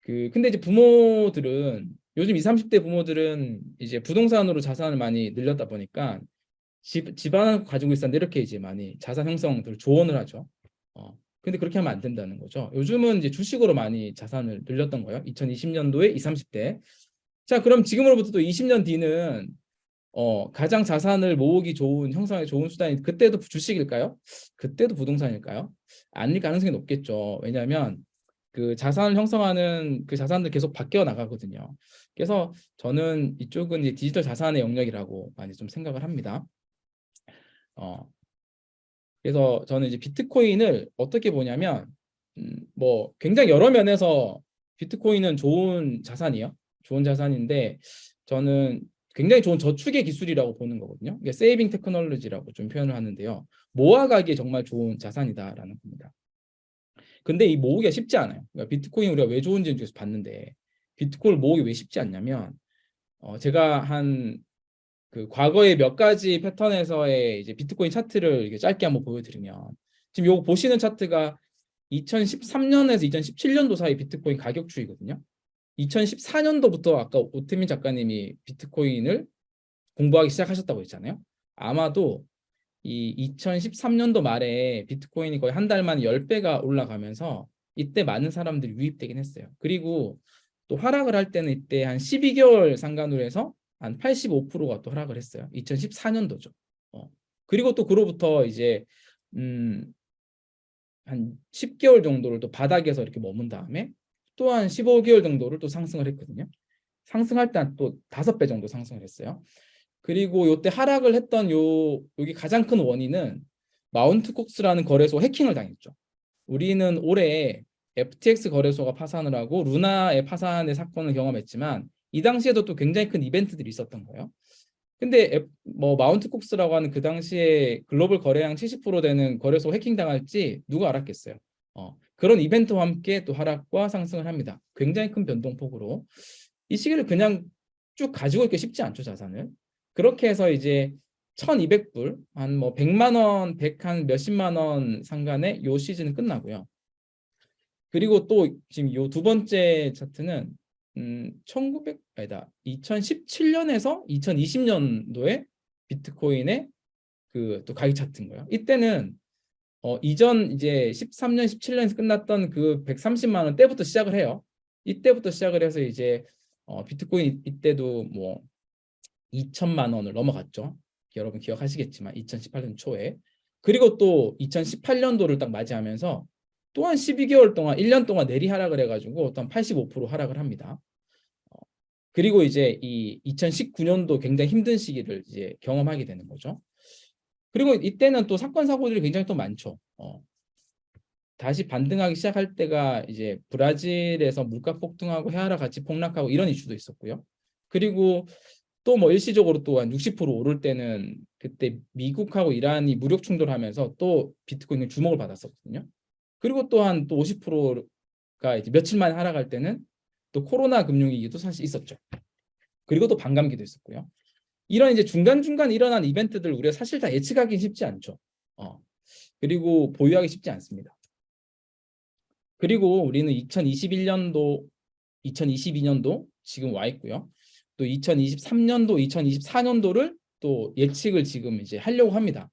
근데 이제 부모들은, 요즘 20, 30대 부모들은 이제 부동산으로 자산을 많이 늘렸다 보니까, 집 하나 가지고 있었는데 이렇게 이제 많이 자산 형성들 조언을 하죠. 근데 그렇게 하면 안 된다는 거죠. 요즘은 이제 주식으로 많이 자산을 늘렸던 거예요. 2020년도에 20, 30대. 자, 그럼 지금으로부터 또 20년 뒤는 가장 자산을 모으기 좋은 형성하기 좋은 수단이 그때도 주식일까요? 그때도 부동산일까요? 아닐 가능성이 높겠죠. 왜냐하면 그 자산을 형성하는 그 자산들 계속 바뀌어 나가거든요. 그래서 저는 이쪽은 이제 디지털 자산의 영역이라고 많이 좀 생각을 합니다. 어, 그래서 저는 이제 비트코인을 어떻게 보냐면 뭐 굉장히 여러 면에서 비트코인은 좋은 자산이에요. 좋은 자산인데 저는 굉장히 좋은 저축의 기술이라고 보는 거거든요. 이게 세이빙 테크놀로지라고 좀 표현을 하는데요. 모아가기에 정말 좋은 자산이다라는 겁니다. 근데 이 모으기가 쉽지 않아요. 그러니까 비트코인 우리가 왜 좋은지는 계속 봤는데 비트코인을 모으기 왜 쉽지 않냐면 제가 한 그 과거의 몇 가지 패턴에서의 이제 비트코인 차트를 이렇게 짧게 한번 보여드리면 지금 요거 보시는 차트가 2013년에서 2017년도 사이 비트코인 가격 추이거든요. 2014년도부터 아까 오태민 작가님이 비트코인을 공부하기 시작하셨다고 했잖아요. 아마도 이 2013년도 말에 비트코인이 거의 한 달 만에 10배가 올라가면서 이때 많은 사람들이 유입되긴 했어요. 그리고 또 하락을 할 때는 이때 한 12개월 상간으로 해서 한 85%가 또 하락을 했어요. 2014년도죠. 그리고 또 그로부터 이제 한 10개월 정도를 또 바닥에서 이렇게 머문 다음에 또 한 15개월 정도를 또 상승을 했거든요. 상승할 때 또 5배 정도 상승을 했어요. 그리고 요때 하락을 했던 여기 가장 큰 원인은 마운트 콕스라는 거래소 해킹을 당했죠. 우리는 올해 FTX 거래소가 파산을 하고 루나의 파산의 사건을 경험했지만 이 당시에도 또 굉장히 큰 이벤트들이 있었던 거예요. 근데 뭐 마운트 콕스라고 하는 그 당시에 글로벌 거래량 70% 되는 거래소 해킹 당할지 누가 알았겠어요. 그런 이벤트와 함께 또 하락과 상승을 합니다. 굉장히 큰 변동폭으로. 이 시기를 그냥 쭉 가지고 있기 쉽지 않죠, 자산을. 그렇게 해서 이제 1200불, 한 뭐 100만 원, 100한 몇십만 원 상간에 요 시즌은 끝나고요. 그리고 또 지금 요 두 번째 차트는 1900 아니다. 2017년에서 2020년도에 비트코인의 그 또 가격 차트인 거예요. 이때는 이전 이제 13년, 17년에서 끝났던 그 130만 원 때부터 시작을 해요. 이때부터 시작을 해서 이제 비트코인 이때도 뭐 2천만 원을 넘어갔죠. 여러분 기억하시겠지만 2018년 초에. 그리고 또 2018년도를 딱 맞이하면서 또한 12개월 동안 1년 동안 내리 하락을 해가지고 또한 85% 하락을 합니다. 그리고 이제 이 2019년도 굉장히 힘든 시기를 이제 경험하게 되는 거죠. 그리고 이때는 또 사건 사고들이 굉장히 또 많죠. 다시 반등하기 시작할 때가 이제 브라질에서 물가 폭등하고 헤아라 같이 폭락하고 이런 이슈도 있었고요. 그리고 또 뭐 일시적으로 또 한 60% 오를 때는 그때 미국하고 이란이 무력 충돌하면서 또 비트코인이 주목을 받았었거든요. 그리고 또한 또 50%가 이제 며칠 만에 하락할 때는 또 코로나 금융위기도 사실 있었죠. 그리고 또 반감기도 있었고요. 이런 이제 중간중간 일어난 이벤트들 우리가 사실 다 예측하기 쉽지 않죠. 그리고 보유하기 쉽지 않습니다. 그리고 우리는 2021년도, 2022년도 지금 와 있고요. 또 2023년도, 2024년도를 또 예측을 지금 이제 하려고 합니다.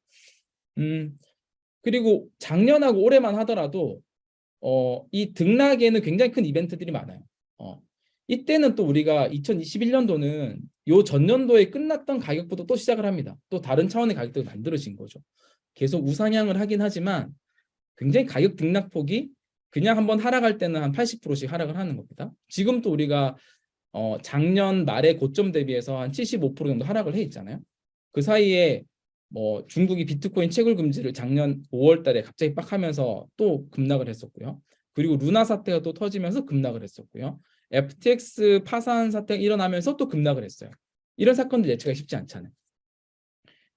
그리고 작년하고 올해만 하더라도 이 등락에는 굉장히 큰 이벤트들이 많아요. 이때는 또 우리가 2021년도는 요 전년도에 끝났던 가격부터 또 시작을 합니다. 또 다른 차원의 가격들이 만들어진 거죠. 계속 우상향을 하긴 하지만 굉장히 가격 등락폭이 그냥 한번 하락할 때는 한 80%씩 하락을 하는 겁니다. 지금 또 우리가 작년 말의 고점 대비해서 한 75% 정도 하락을 해 있잖아요. 그 사이에 뭐 중국이 비트코인 채굴 금지를 작년 5월 달에 갑자기 빡 하면서 또 급락을 했었고요. 그리고 루나 사태가 또 터지면서 급락을 했었고요. FTX 파산 사태가 일어나면서 또 급락을 했어요. 이런 사건들 예측하기 쉽지 않잖아요.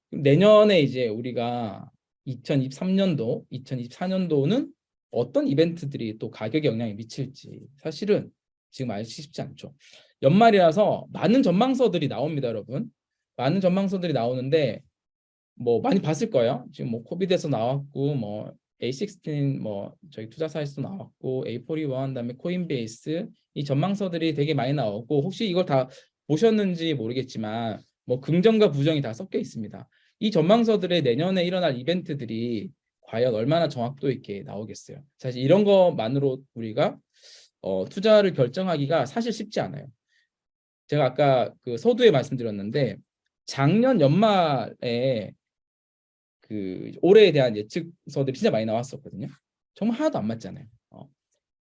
내년에 이제 우리가 2023년도, 2024년도는 어떤 이벤트들이 또 가격에 영향을 미칠지 사실은 지금 알기 쉽지 않죠. 연말이라서 많은 전망서들이 나옵니다, 여러분. 많은 전망서들이 나오는데 뭐 많이 봤을 거예요. 지금 뭐 코비드에서 나왔고 뭐 A16 뭐 저희 투자사에서도 나왔고 A41 그다음에 코인베이스 이 전망서들이 되게 많이 나오고 혹시 이걸 다 보셨는지 모르겠지만 뭐 긍정과 부정이 다 섞여 있습니다. 이 전망서들의 내년에 일어날 이벤트들이 과연 얼마나 정확도 있게 나오겠어요. 사실 이런 것만으로 우리가 투자를 결정하기가 사실 쉽지 않아요. 제가 아까 그 서두에 말씀드렸는데 작년 연말에 그 올해에 대한 예측서들이 진짜 많이 나왔었거든요. 정말 하나도 안 맞잖아요.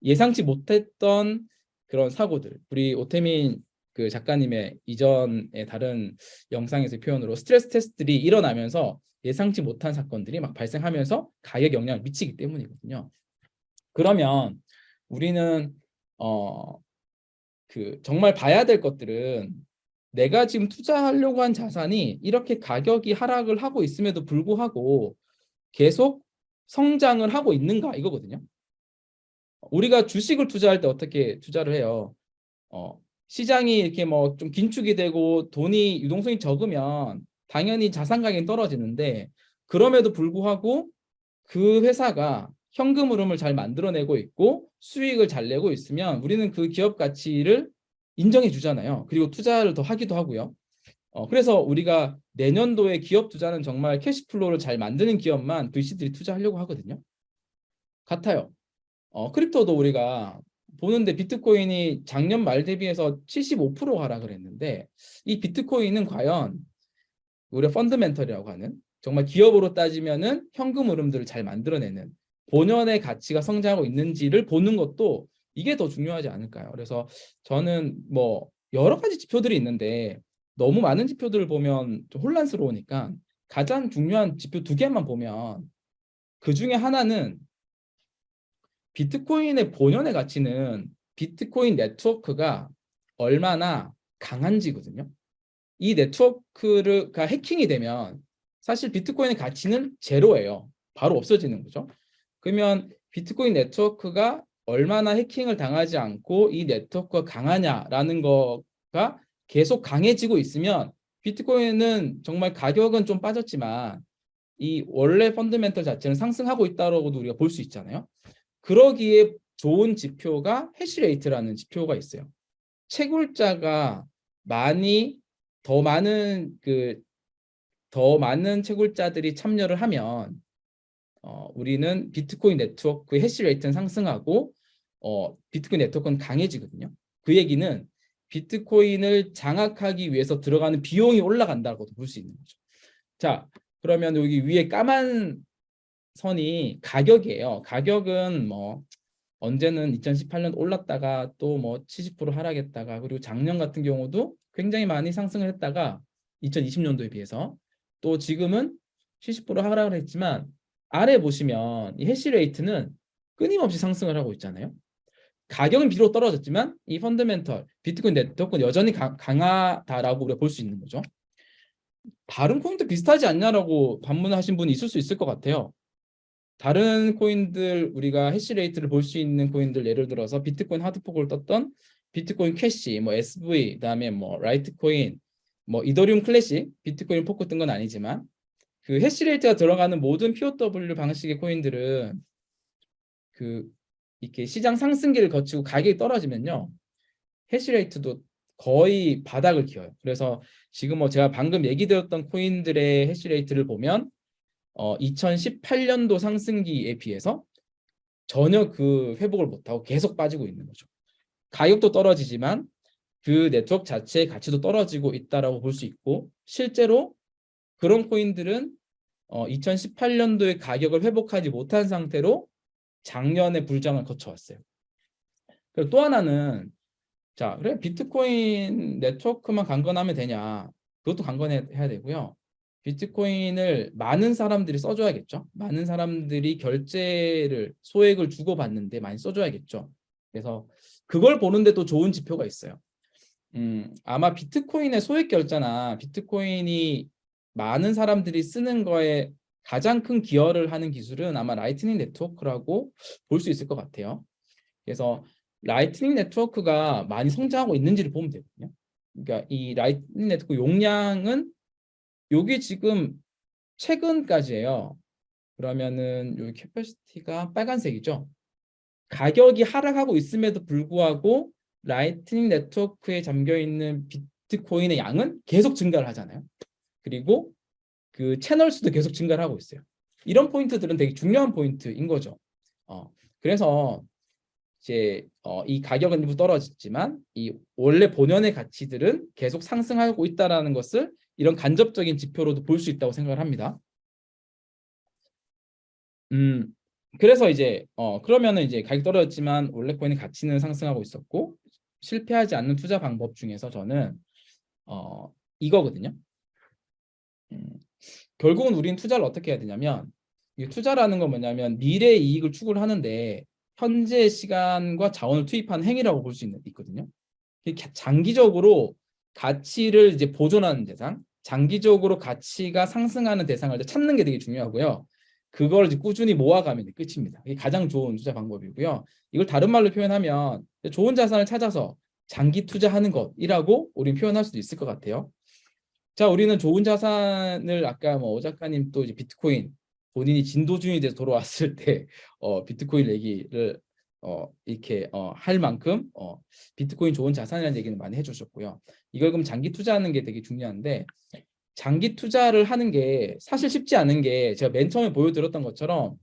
예상치 못했던 그런 사고들. 우리 오태민 그 작가님의 이전의 다른 영상에서 표현으로 스트레스 테스트들이 일어나면서 예상치 못한 사건들이 막 발생하면서 가격에 영향을 미치기 때문이거든요. 그러면 우리는 그 정말 봐야 될 것들은 내가 지금 투자하려고 한 자산이 이렇게 가격이 하락을 하고 있음에도 불구하고 계속 성장을 하고 있는가 이거거든요. 우리가 주식을 투자할 때 어떻게 투자를 해요? 시장이 이렇게 뭐 좀 긴축이 되고 돈이 유동성이 적으면 당연히 자산 가격이 떨어지는데 그럼에도 불구하고 그 회사가 현금 흐름을 잘 만들어내고 있고 수익을 잘 내고 있으면 우리는 그 기업 가치를 인정해 주잖아요. 그리고 투자를 더 하기도 하고요. 그래서 우리가 내년도에 기업 투자는 정말 캐시플로우를 잘 만드는 기업만 VC들이 투자하려고 하거든요. 같아요. 크립토도 우리가 보는데 비트코인이 작년 말 대비해서 75% 하락을 했는데 이 비트코인은 과연 우리가 펀더멘털이라고 하는 정말 기업으로 따지면은 현금 흐름들을 잘 만들어내는 본연의 가치가 성장하고 있는지를 보는 것도 이게 더 중요하지 않을까요? 그래서 저는 뭐 여러 가지 지표들이 있는데 너무 많은 지표들을 보면 좀 혼란스러우니까 가장 중요한 지표 두 개만 보면 그 중에 하나는 비트코인의 본연의 가치는 비트코인 네트워크가 얼마나 강한지거든요. 이 네트워크가 해킹이 되면 사실 비트코인의 가치는 제로예요. 바로 없어지는 거죠. 그러면 비트코인 네트워크가 얼마나 해킹을 당하지 않고 이 네트워크가 강하냐라는 거가 계속 강해지고 있으면 비트코인은 정말 가격은 좀 빠졌지만 이 원래 펀더멘털 자체는 상승하고 있다고도 우리가 볼 수 있잖아요. 그러기에 좋은 지표가 해시레이트라는 지표가 있어요. 채굴자가 많이 더 많은 채굴자들이 참여를 하면 우리는 비트코인 네트워크의 해시레이트는 상승하고 비트코인 네트워크는 강해지거든요. 그 얘기는 비트코인을 장악하기 위해서 들어가는 비용이 올라간다고도 볼 수 있는 거죠. 자, 그러면 여기 위에 까만 선이 가격이에요. 가격은 뭐 언제는 2018년 올랐다가 또 뭐 70% 하락했다가 그리고 작년 같은 경우도 굉장히 많이 상승을 했다가 2020년도에 비해서 또 지금은 70% 하락을 했지만 아래 보시면 이 해시레이트는 끊임없이 상승을 하고 있잖아요. 가격은 비록 떨어졌지만 이 펀더멘털 비트코인 네트워크는 여전히 강하다라고 우리가 볼 수 있는 거죠. 다른 코인도 비슷하지 않냐라고 반문하신 분이 있을 수 있을 것 같아요. 다른 코인들 우리가 해시레이트를 볼 수 있는 코인들 예를 들어서 비트코인 하드포크를 떴던 비트코인 캐시, 뭐 SV, 그다음에 뭐 라이트코인, 뭐 이더리움 클래식, 비트코인 포크 뜬 건 아니지만 그 해시레이트가 들어가는 모든 POW 방식의 코인들은 그 이렇게 시장 상승기를 거치고 가격이 떨어지면요 해시레이트도 거의 바닥을 기어요. 그래서 지금 뭐 제가 방금 얘기 드렸던 코인들의 해시레이트를 보면 2018년도 상승기에 비해서 전혀 그 회복을 못하고 계속 빠지고 있는 거죠. 가격도 떨어지지만 그 네트워크 자체의 가치도 떨어지고 있다라고 볼 수 있고 실제로 그런 코인들은 2018년도의 가격을 회복하지 못한 상태로 작년에 불장을 거쳐왔어요. 그리고 또 하나는 자, 그래 비트코인 네트워크만 강건하면 되냐? 그것도 강건해야 되고요. 비트코인을 많은 사람들이 써줘야겠죠. 많은 사람들이 결제를 소액을 주고받는데 많이 써줘야겠죠. 그래서 그걸 보는데 또 좋은 지표가 있어요. 아마 비트코인의 소액 결제나 비트코인이 많은 사람들이 쓰는 거에 가장 큰 기여를 하는 기술은 아마 라이트닝 네트워크라고 볼 수 있을 것 같아요. 그래서 라이트닝 네트워크가 많이 성장하고 있는지를 보면 되거든요. 그러니까 이 라이트닝 네트워크 용량은 여기 지금 최근까지예요. 그러면은 여기 캐퍼시티가 빨간색이죠. 가격이 하락하고 있음에도 불구하고 라이트닝 네트워크에 잠겨 있는 비트코인의 양은 계속 증가를 하잖아요. 그리고 그 채널 수도 계속 증가를 하고 있어요. 이런 포인트들은 되게 중요한 포인트인 거죠. 그래서 이제 이 가격은 일부 떨어졌지만 이 원래 본연의 가치들은 계속 상승하고 있다라는 것을 이런 간접적인 지표로도 볼 수 있다고 생각을 합니다. 그래서 이제 그러면은 이제 가격 떨어졌지만 원래 코인의 가치는 상승하고 있었고 실패하지 않는 투자 방법 중에서 저는 이거거든요. 결국은 우리는 투자를 어떻게 해야 되냐면 이 투자라는 건 뭐냐면 미래 이익을 추구를 하는데 현재 시간과 자원을 투입하는 행위라고 볼 수 있거든요. 장기적으로 가치를 이제 보존하는 대상, 장기적으로 가치가 상승하는 대상을 찾는 게 되게 중요하고요. 그걸 이제 꾸준히 모아가면 끝입니다. 이게 가장 좋은 투자 방법이고요. 이걸 다른 말로 표현하면 좋은 자산을 찾아서 장기 투자하는 것이라고 우리는 표현할 수도 있을 것 같아요. 자, 우리는 좋은 자산을 아까 뭐 오 작가님 또 이제 비트코인 본인이 진도주의에 대해서 돌아왔을 때 비트코인 얘기를 이렇게 할 만큼 비트코인 좋은 자산이라는 얘기는 많이 해주셨고요. 이걸 그럼 장기 투자하는 게 되게 중요한데 장기 투자를 하는 게 사실 쉽지 않은 게 제가 맨 처음에 보여드렸던 것처럼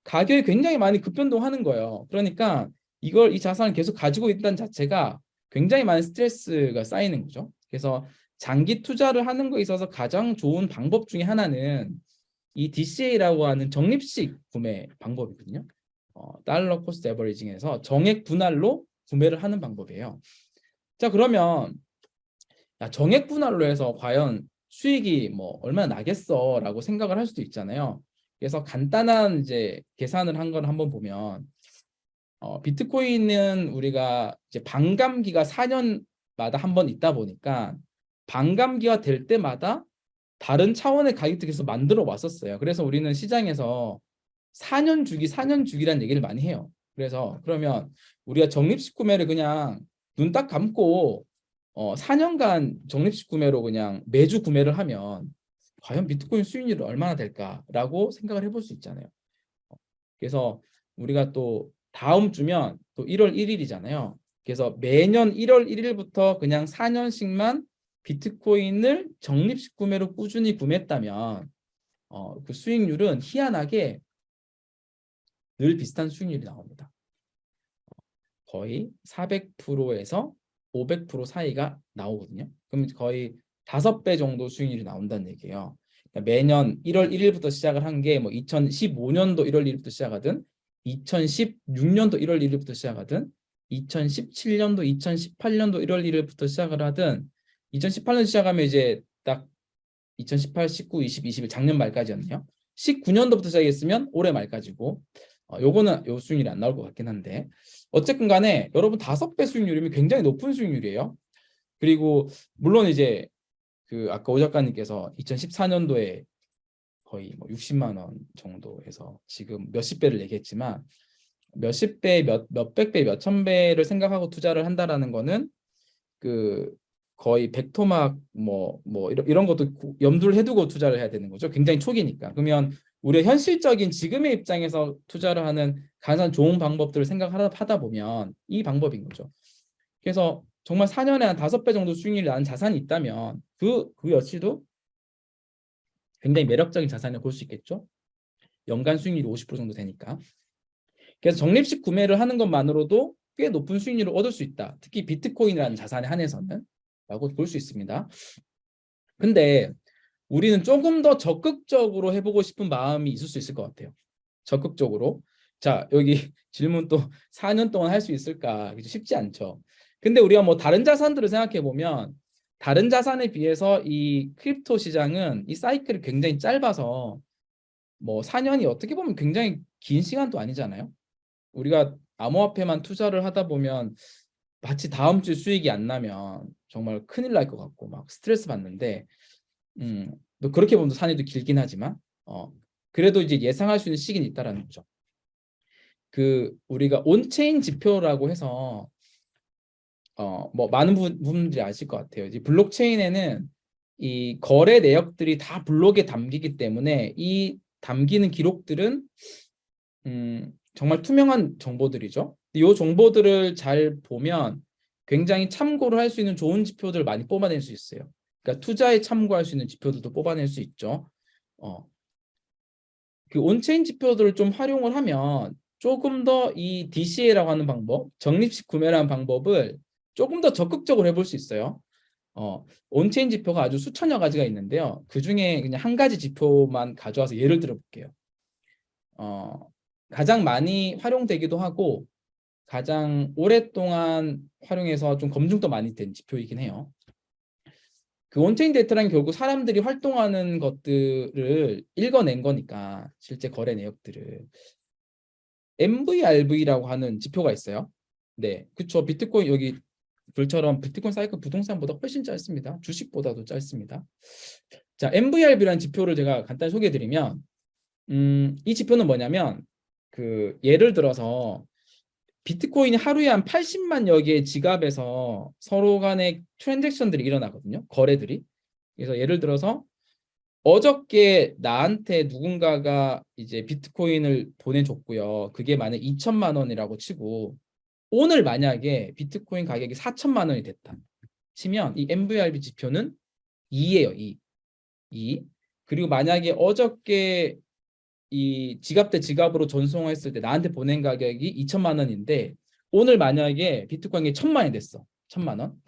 가격이 굉장히 많이 급변동하는 거예요. 그러니까 이 자산을 계속 가지고 있다는 자체가 굉장히 많은 스트레스가 쌓이는 거죠. 그래서 장기 투자를 하는 거에 있어서 가장 좋은 방법 중에 하나는 이 DCA라고 하는 적립식 구매 방법이거든요. 달러 코스트 에버리징에서 정액 분할로 구매를 하는 방법이에요. 자, 그러면 정액 분할로 해서 과연 수익이 뭐 얼마나 나겠어라고 생각을 할 수도 있잖아요. 그래서 간단한 이제 계산을 한 걸 한번 보면 비트코인은 우리가 이제 반감기가 4년마다 한 번 있다 보니까 반감기가 될 때마다 다른 차원의 가격도 계속 만들어 왔었어요. 그래서 우리는 시장에서 4년 주기, 4년 주기라는 얘기를 많이 해요. 그래서 그러면 우리가 적립식 구매를 그냥 눈 딱 감고 4년간 적립식 구매로 그냥 매주 구매를 하면 과연 비트코인 수익률이 얼마나 될까라고 생각을 해볼 수 있잖아요. 그래서 우리가 또 다음 주면 또 1월 1일이잖아요. 그래서 매년 1월 1일부터 그냥 4년씩만 비트코인을 적립식 구매로 꾸준히 구매했다면 그 수익률은 희한하게 늘 비슷한 수익률이 나옵니다. 거의 400%에서 500% 사이가 나오거든요. 그럼 거의 5배 정도 수익률이 나온다는 얘기예요. 그러니까 매년 1월 1일부터 시작을 한 게 뭐 2015년도 1월 1일부터 시작하든 2016년도 1월 1일부터 시작하든 2017년도 2018년도 1월 1일부터 시작을 하든 2018년 시작하면 이제 딱 2018, 19, 20, 21 작년 말까지였네요. 19년도부터 시작했으면 올해 말까지고 요거는 요 수익률이 안 나올 것 같긴 한데 어쨌든 간에 여러분 5배 수익률이면 굉장히 높은 수익률이에요. 그리고 물론 이제 그 아까 오 작가님께서 2014년도에 거의 뭐 60만 원 정도 해서 지금 몇십 배를 얘기했지만 몇십 배, 몇백 배, 몇천 배를 생각하고 투자를 한다라는 거는 그 거의 백토막 뭐 이런 것도 염두를 해두고 투자를 해야 되는 거죠. 굉장히 초기니까. 그러면 우리가 현실적인 지금의 입장에서 투자를 하는 가장 좋은 방법들을 생각하다 보면 이 방법인 거죠. 그래서 정말 4년에 한 5배 정도 수익률이 나는 자산이 있다면 그 여치도 굉장히 매력적인 자산을 볼 수 있겠죠. 연간 수익률이 50% 정도 되니까. 그래서 적립식 구매를 하는 것만으로도 꽤 높은 수익률을 얻을 수 있다. 특히 비트코인이라는 자산에 한해서는 라고 볼 수 있습니다. 근데 우리는 조금 더 적극적으로 해보고 싶은 마음이 있을 수 있을 것 같아요. 적극적으로. 자, 여기 질문 또 4년 동안 할 수 있을까? 쉽지 않죠. 근데 우리가 뭐 다른 자산들을 생각해 보면 다른 자산에 비해서 이 크립토 시장은 이 사이클이 굉장히 짧아서 뭐 4년이 어떻게 보면 굉장히 긴 시간도 아니잖아요. 우리가 암호화폐만 투자를 하다 보면 마치 다음 주 수익이 안 나면 정말 큰일 날 것 같고 막 스트레스 받는데 또 그렇게 보면 산에도 길긴 하지만 그래도 이제 예상할 수 있는 시기는 있다라는 거죠. 그 우리가 온체인 지표라고 해서 뭐 많은 분들이 아실 것 같아요. 이제 블록체인에는 이 거래 내역들이 다 블록에 담기기 때문에 이 담기는 기록들은 정말 투명한 정보들이죠. 이 정보들을 잘 보면 굉장히 참고를 할 수 있는 좋은 지표들을 많이 뽑아낼 수 있어요. 그러니까 투자에 참고할 수 있는 지표들도 뽑아낼 수 있죠. 그 온체인 지표들을 좀 활용을 하면 조금 더 이 DCA라고 하는 방법, 적립식 구매라는 방법을 조금 더 적극적으로 해볼 수 있어요. 온체인 지표가 아주 수천여 가지가 있는데요. 그 중에 그냥 한 가지 지표만 가져와서 예를 들어 볼게요. 가장 많이 활용되기도 하고 가장 오랫동안 활용해서 좀 검증도 많이 된 지표이긴 해요. 그 온체인 데이터란 결국 사람들이 활동하는 것들을 읽어낸 거니까 실제 거래 내역들을 MVRV라고 하는 지표가 있어요. 네, 그렇죠. 비트코인 여기 글처럼 비트코인 사이클 부동산보다 훨씬 짧습니다. 주식보다도 짧습니다. 자, MVRV라는 지표를 제가 간단히 소개해드리면 이 지표는 뭐냐면 그 예를 들어서 비트코인이 하루에 한 80만여 개의 지갑에서 서로 간의 트랜잭션들이 일어나거든요. 거래들이. 그래서 예를 들어서 어저께 나한테 누군가가 이제 비트코인을 보내줬고요. 그게 만약 2천만 원이라고 치고 오늘 만약에 비트코인 가격이 4천만 원이 됐다 치면 이 MVRV 지표는 2예요. 2. 그리고 만약에 어저께 이 지갑 대 지갑으로 전송했을 때 나한테 보낸 가격이 2천만 원인데 오늘 만약에 비트코인이 1,000만 원이 됐어. 1,000만 원.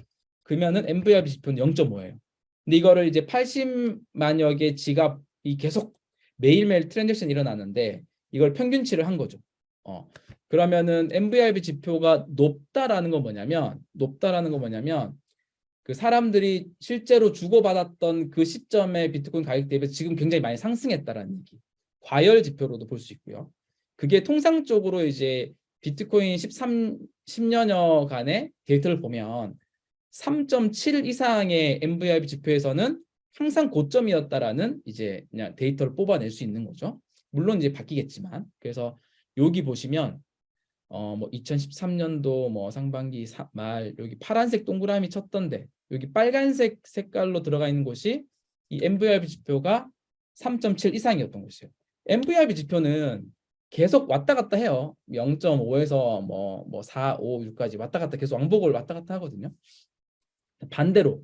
그러면은 MVRV 지표는 0.5예요. 근데 이거를 이제 80만여 개 지갑이 계속 매일매일 트랜잭션이 일어나는데 이걸 평균치를 한 거죠. 그러면은 MVRV 지표가 높다라는 건 뭐냐면 그 사람들이 실제로 주고받았던 그 시점의 비트코인 가격 대비 지금 굉장히 많이 상승했다라는 얘기. 과열 지표로도 볼 수 있고요. 그게 통상적으로 이제 비트코인 10년여간의 데이터를 보면 3.7 이상의 MVRV 지표에서는 항상 고점이었다라는 이제 그냥 데이터를 뽑아낼 수 있는 거죠. 물론 이제 바뀌겠지만 그래서 여기 보시면 뭐 2013년도 뭐 상반기 말 여기 파란색 동그라미 쳤던데 여기 빨간색 색깔로 들어가 있는 곳이 이 MVRV 지표가 3.7 이상이었던 곳이에요. MVRV 지표는 계속 왔다 갔다 해요. 0.5에서 뭐 4, 5, 6까지 왔다 갔다 계속 왕복을 왔다 갔다 하거든요. 반대로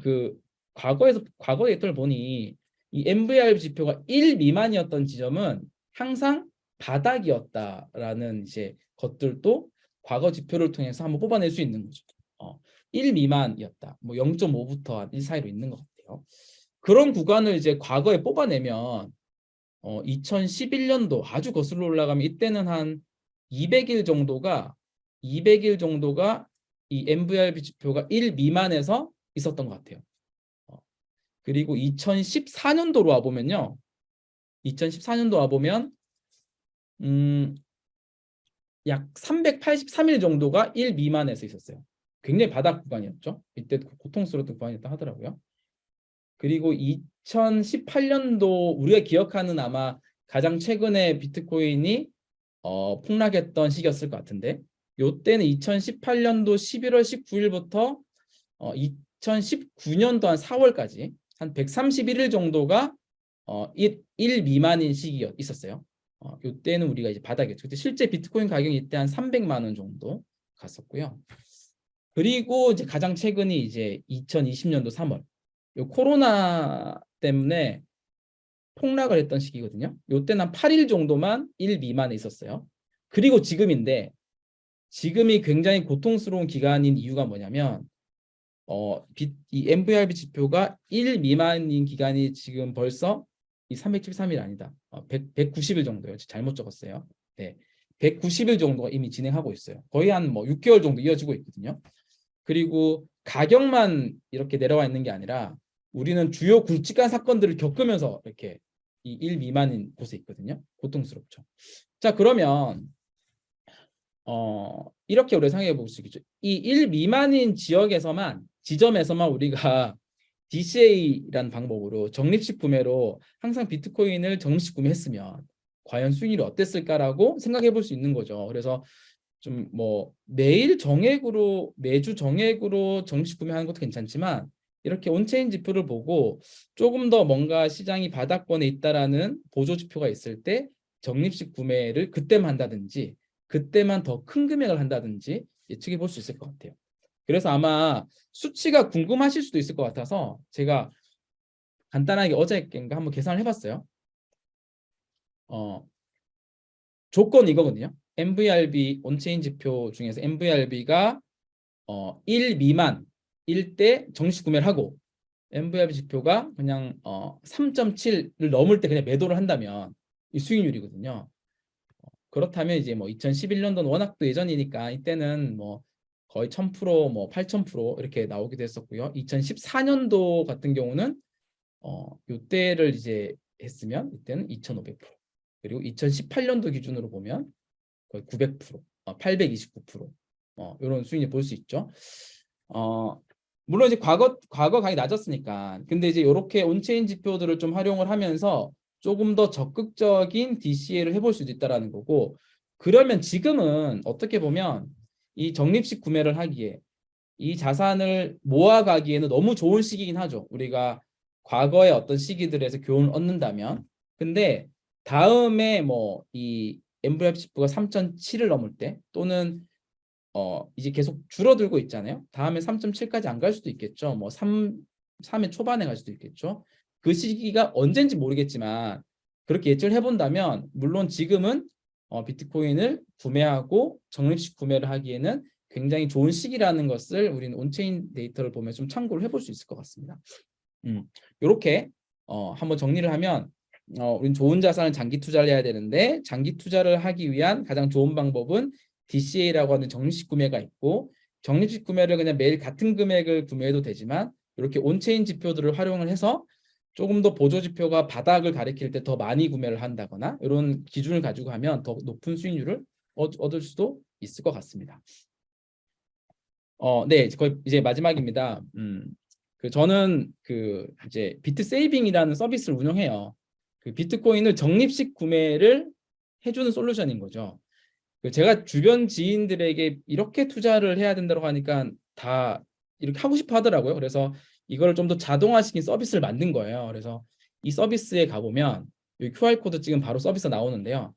그 과거 데이터를 보니 이 MVRV 지표가 1 미만이었던 지점은 항상 바닥이었다라는 이제 것들도 과거 지표를 통해서 한번 뽑아낼 수 있는 거죠. 1 미만이었다. 뭐 0.5부터 1 사이로 있는 것 같아요. 그런 구간을 이제 과거에 뽑아내면 2011년도 아주 거슬러 올라가면 이때는 한 200일 정도가 이 MVRV 지표가 1 미만에서 있었던 것 같아요. 그리고 2014년도로 와보면요. 2014년도 와보면 약 383일 정도가 1 미만에서 있었어요. 굉장히 바닥 구간이었죠. 이때 고통스러웠던 구간이었다 하더라고요. 그리고 2018년도 우리가 기억하는 아마 가장 최근에 비트코인이 폭락했던 시기였을 것 같은데 요때는 2018년도 11월 19일부터 2019년도 한 4월까지 한 131일 정도가 1 미만인 시기가 있었어요. 요때는 우리가 이제 바닥이었죠. 그때 실제 비트코인 가격이 이때 한 300만 원 정도 갔었고요. 그리고 이제 가장 최근이 이제 2020년도 3월. 요 코로나 때문에 폭락을 했던 시기거든요. 요때는 한 8일 정도만 1 미만에 있었어요. 그리고 지금인데 지금이 굉장히 고통스러운 기간인 이유가 뭐냐면 이 MVRV 지표가 1 미만인 기간이 지금 벌써 이 373일 아니다. 190일 정도요. 잘못 적었어요. 네. 190일 정도가 이미 진행하고 있어요. 거의 한 뭐 6개월 정도 이어지고 있거든요. 그리고 가격만 이렇게 내려와 있는 게 아니라 우리는 주요 굵직한 사건들을 겪으면서 이렇게 이 1 미만인 곳에 있거든요. 고통스럽죠. 자, 그러면 이렇게 우리가 생각해 볼 수 있겠죠. 이 1 미만인 지점에서만 우리가 DCA라는 방법으로 적립식 구매로 항상 비트코인을 적립식 구매했으면 과연 수익률이 어땠을까라고 생각해 볼 수 있는 거죠. 그래서 좀 뭐 매주 정액으로 적립식 구매하는 것도 괜찮지만 이렇게 온체인 지표를 보고 조금 더 뭔가 시장이 바닥권에 있다라는 보조 지표가 있을 때 적립식 구매를 그때만 한다든지 그때만 더 큰 금액을 한다든지 예측해 볼 수 있을 것 같아요. 그래서 아마 수치가 궁금하실 수도 있을 것 같아서 제가 간단하게 어저께인가 한번 계산을 해봤어요. 조건 이거거든요. MVRB 온체인 지표 중에서 MVRB가 1 미만일 때 정식 구매를 하고 MVRB 지표가 그냥 3.7을 넘을 때 그냥 매도를 한다면 이 수익률이거든요. 그렇다면 이제 뭐 2011년도는 워낙 또 예전이니까 이때는 뭐 거의 1000%, 뭐 8000% 이렇게 나오기도 했었고요. 2014년도 같은 경우는 요때를 이제 했으면 이때는 2500%. 그리고 2018년도 기준으로 보면 거의 900%, 829%. 이런 수익률 볼 수 있죠. 물론 이제 과거 강이 낮았으니까. 근데 이제 이렇게 온체인 지표들을 좀 활용을 하면서 조금 더 적극적인 DCA를 해볼 수도 있다라는 거고. 그러면 지금은 어떻게 보면 이 적립식 구매를 하기에 이 자산을 모아가기에는 너무 좋은 시기긴 하죠. 우리가 과거의 어떤 시기들에서 교훈을 얻는다면. 근데 다음에 뭐 이 MVRP 지표가 3.7을 넘을 때 또는 이제 계속 줄어들고 있잖아요. 다음에 3.7까지 안 갈 수도 있겠죠. 뭐 3의 초반에 갈 수도 있겠죠. 그 시기가 언젠지 모르겠지만 그렇게 예측을 해본다면 물론 지금은 비트코인을 구매하고 적립식 구매를 하기에는 굉장히 좋은 시기라는 것을 우리는 온체인 데이터를 보면 좀 참고를 해볼 수 있을 것 같습니다. 이렇게 한번 정리를 하면 우리는 좋은 자산을 장기 투자를 해야 되는데 장기 투자를 하기 위한 가장 좋은 방법은 DCA라고 하는 적립식 구매가 있고 적립식 구매를 그냥 매일 같은 금액을 구매해도 되지만 이렇게 온체인 지표들을 활용을 해서 조금 더 보조 지표가 바닥을 가리킬 때 더 많이 구매를 한다거나 이런 기준을 가지고 하면 더 높은 수익률을 얻을 수도 있을 것 같습니다. 네, 거의 이제 마지막입니다. 저는 그 이제 비트 세이빙이라는 서비스를 운영해요. 그 비트코인을 적립식 구매를 해주는 솔루션인 거죠. 제가 주변 지인들에게 이렇게 투자를 해야 된다고 하니까 다 이렇게 하고 싶어 하더라고요. 그래서 이걸 좀 더 자동화시킨 서비스를 만든 거예요. 그래서 이 서비스에 가보면 여기 QR코드 지금 바로 서비스 나오는데요.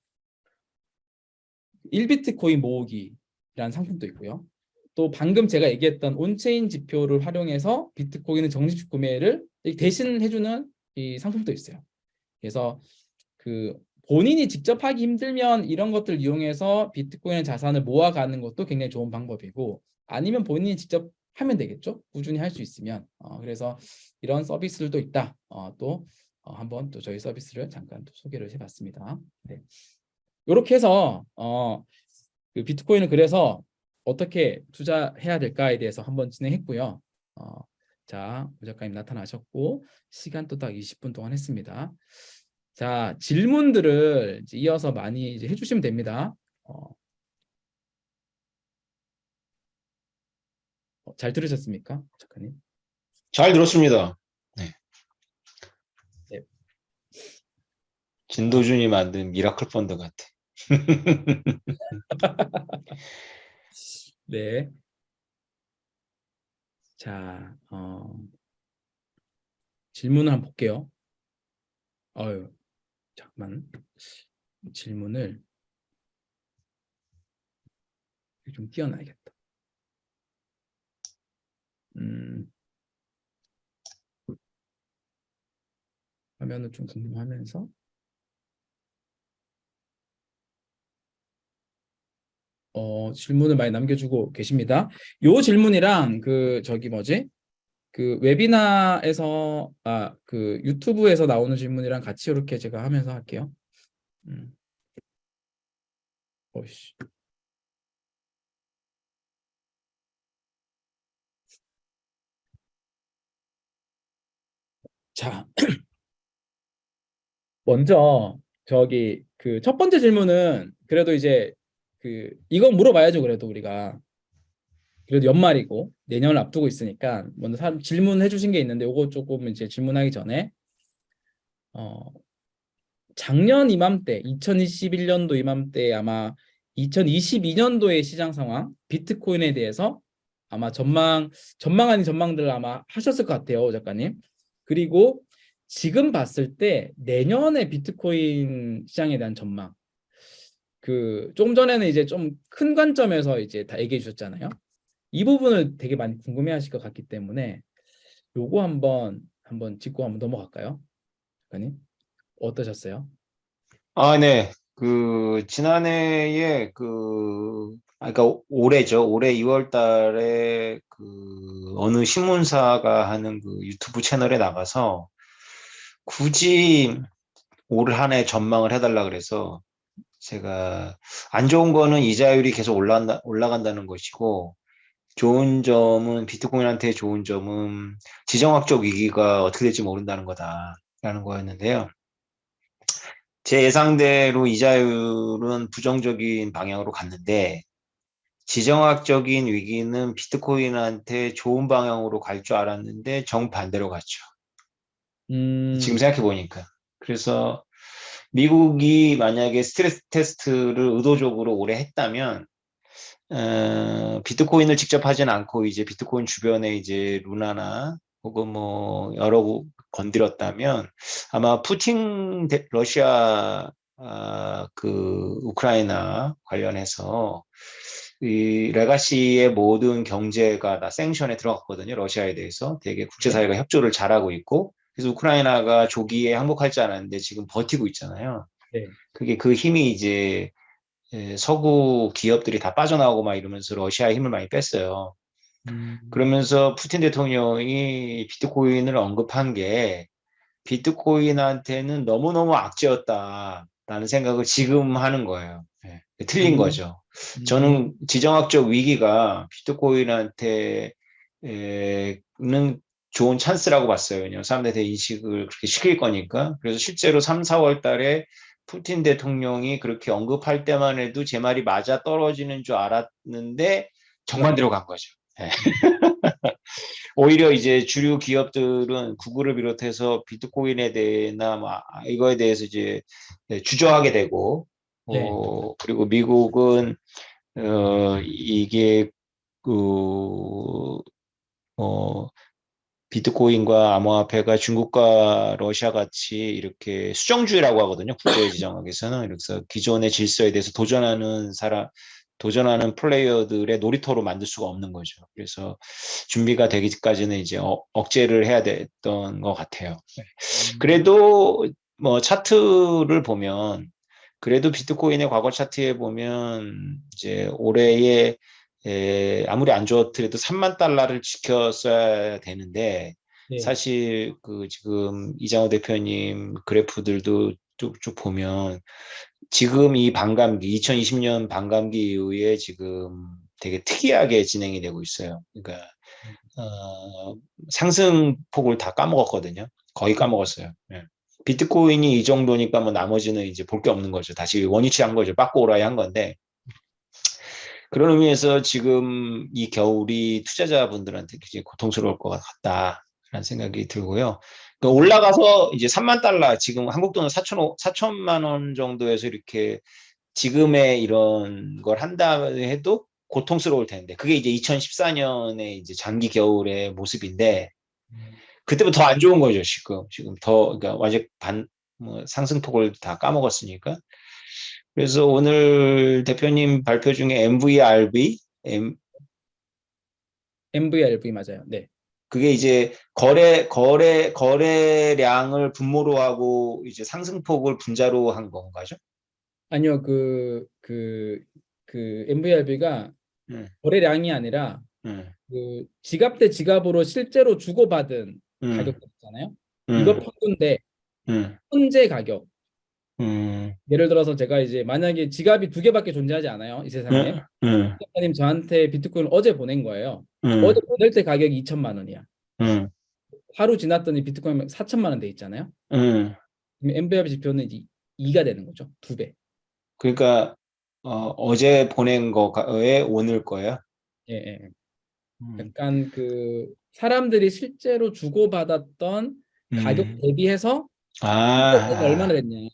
1비트코인 모으기라는 상품도 있고요. 또 방금 제가 얘기했던 온체인 지표를 활용해서 비트코인의 적립식 구매를 대신 해주는 이 상품도 있어요. 그래서 그 본인이 직접 하기 힘들면 이런 것들 이용해서 비트코인의 자산을 모아가는 것도 굉장히 좋은 방법이고 아니면 본인이 직접 하면 되겠죠. 꾸준히 할 수 있으면. 그래서 이런 서비스들도 있다. 또 한번 또 저희 서비스를 잠깐 또 소개를 해봤습니다. 네. 이렇게 해서 그 비트코인을 그래서 어떻게 투자해야 될까에 대해서 한번 진행했고요. 자, 우 작가님 나타나셨고 시간도 딱 20분 동안 했습니다. 자, 질문들을 이제 이어서 많이 이제 해주시면 됩니다. 잘 들으셨습니까, 작가님? 잘 들었습니다. 네. 네. 진도준이 만든 미라클 펀드 같아. 네. 자, 질문을 한번 볼게요. 잠깐만. 질문을 좀 띄워놔야겠다. 화면을 좀 궁금하면서 질문을 많이 남겨주고 계십니다. 요 질문이랑 그 저기 뭐지? 그 웨비나에서 그 유튜브에서 나오는 질문이랑 같이 이렇게 제가 하면서 할게요. 어이씨. 자, 먼저 저기 그 첫 번째 질문은 그래도 이제 그 이건 물어봐야죠. 그래도 우리가 그래도 연말이고 내년을 앞두고 있으니까 먼저 질문해 주신 게 있는데 요거 조금 이제 질문하기 전에 작년 이맘때 2021년도 이맘때 아마 2022년도의 시장 상황 비트코인에 대해서 아마 전망 아닌 전망들 아마 하셨을 것 같아요, 작가님. 그리고 지금 봤을 때 내년의 비트코인 시장에 대한 전망. 그 조금 전에는 이제 좀 큰 관점에서 이제 다 얘기해 주셨잖아요. 이 부분을 되게 많이 궁금해 하실 것 같기 때문에 요거 한번 짚고 한번 넘어갈까요? 작가님. 어떠셨어요? 아, 네. 지난해에 그러니까 올해죠. 올해 2월 달에 어느 신문사가 하는 그 유튜브 채널에 나가서 굳이 올 한 해 전망을 해달라 그래서 제가 안 좋은 거는 이자율이 계속 올라간다는 것이고 좋은 점은 비트코인한테 좋은 점은 지정학적 위기가 어떻게 될지 모른다는 거다라는 거였는데요. 제 예상대로 이자율은 부정적인 방향으로 갔는데 지정학적인 위기는 비트코인한테 좋은 방향으로 갈 줄 알았는데 정반대로 갔죠. 지금 음, 생각해 보니까. 그래서 미국이 만약에 스트레스 테스트를 의도적으로 오래 했다면 비트코인을 직접 하진 않고 이제 비트코인 주변에 이제 루나나 혹은 뭐 여러 건드렸다면 아마 러시아 우크라이나 관련해서 이 레가시의 모든 경제가 다 생션에 들어갔거든요. 러시아에 대해서 되게 네, 국제사회가 협조를 잘하고 있고 그래서 우크라이나가 조기에 항복할 줄 알았는데 지금 버티고 있잖아요. 네. 그게 그 힘이 이제 서구 기업들이 다 빠져나오고 막 이러면서 러시아의 힘을 많이 뺐어요. 음, 그러면서 푸틴 대통령이 비트코인을 언급한 게 비트코인한테는 너무너무 악재였다라는 생각을 지금 하는 거예요. 틀린 음, 거죠. 음, 저는 지정학적 위기가 비트코인한테는 좋은 찬스라고 봤어요. 왜냐하면 사람들한테 인식을 그렇게 시킬 거니까. 그래서 실제로 3, 4월 달에 푸틴 대통령이 그렇게 언급할 때만 해도 제 말이 맞아 떨어지는 줄 알았는데 정반대로 간 거죠. 예. 오히려 이제 주류 기업들은 구글을 비롯해서 비트코인에 대해나 이거에 대해서 이제 주저하게 되고, 네, 그리고 미국은 이게 그 어, 비트코인과 암호화폐가 중국과 러시아 같이 이렇게 수정주의라고 하거든요. 국제지정학에서는. 그래서 기존의 질서에 대해서 도전하는 플레이어들의 놀이터로 만들 수가 없는 거죠. 그래서 준비가 되기까지는 이제 억제를 해야 됐던 것 같아요. 음, 그래도 뭐 차트를 보면 그래도 비트코인의 과거 차트에 보면 이제 올해에 아무리 안 좋더라도 3만 달러를 지켰어야 되는데 네, 사실 지금 이장호 대표님 그래프들도 쭉 보면 지금 이 반감기 2020년 반감기 이후에 지금 되게 특이하게 진행이 되고 있어요. 그러니까 어, 상승폭을 다 까먹었거든요. 거의 까먹었어요. 예. 비트코인이 이 정도니까 뭐 나머지는 이제 볼 게 없는 거죠. 다시 원위치 한 거죠. 빠꾸 오라이 한 건데. 그런 의미에서 지금 이 겨울이 투자자분들한테 굉장히 고통스러울 것 같다라는 생각이 들고요. 그러니까 올라가서 이제 3만 달러, 지금 한국 돈은 4천만 원 정도에서 이렇게 지금의 이런 걸 한다 해도 고통스러울 텐데, 그게 이제 2014년에 이제 장기 겨울의 모습인데, 음, 그때부터 더 안 좋은 거죠, 지금. 지금 그러니까 완전 상승폭을 다 까먹었으니까. 그래서 오늘 대표님 발표 중에 MVRV, MVRV 맞아요. 네. 그게 이제 거래량을 분모로 하고 이제 상승폭을 분자로 한 건가죠? 아니요, MVRV가 응, 거래량이 아니라 응, 그 지갑 대 지갑으로 실제로 주고받은 응, 가격들 있잖아요. 이거 응, 평균대 응, 현재 가격. 응, 예를 들어서 제가 이제 만약에 지갑이 두 개밖에 존재하지 않아요, 이 세상에. 응, 응, 작가님 저한테 비트코인을 어제 보낸 거예요. 어제 응, 보낼 때 가격이 2천만 원이야. 응, 하루 지났더니 비트코인 4천만 원 돼 있잖아요. 응. 그럼 MVRV 지표는 이제 2가 되는 거죠. 두 배. 그러니까 어제 보낸 거에 오늘 거예요? 예, 예. 예. 음, 약간 그 사람들이 실제로 주고받았던 가격 음. 대비해서 현재가 얼마나 아, 됐냐.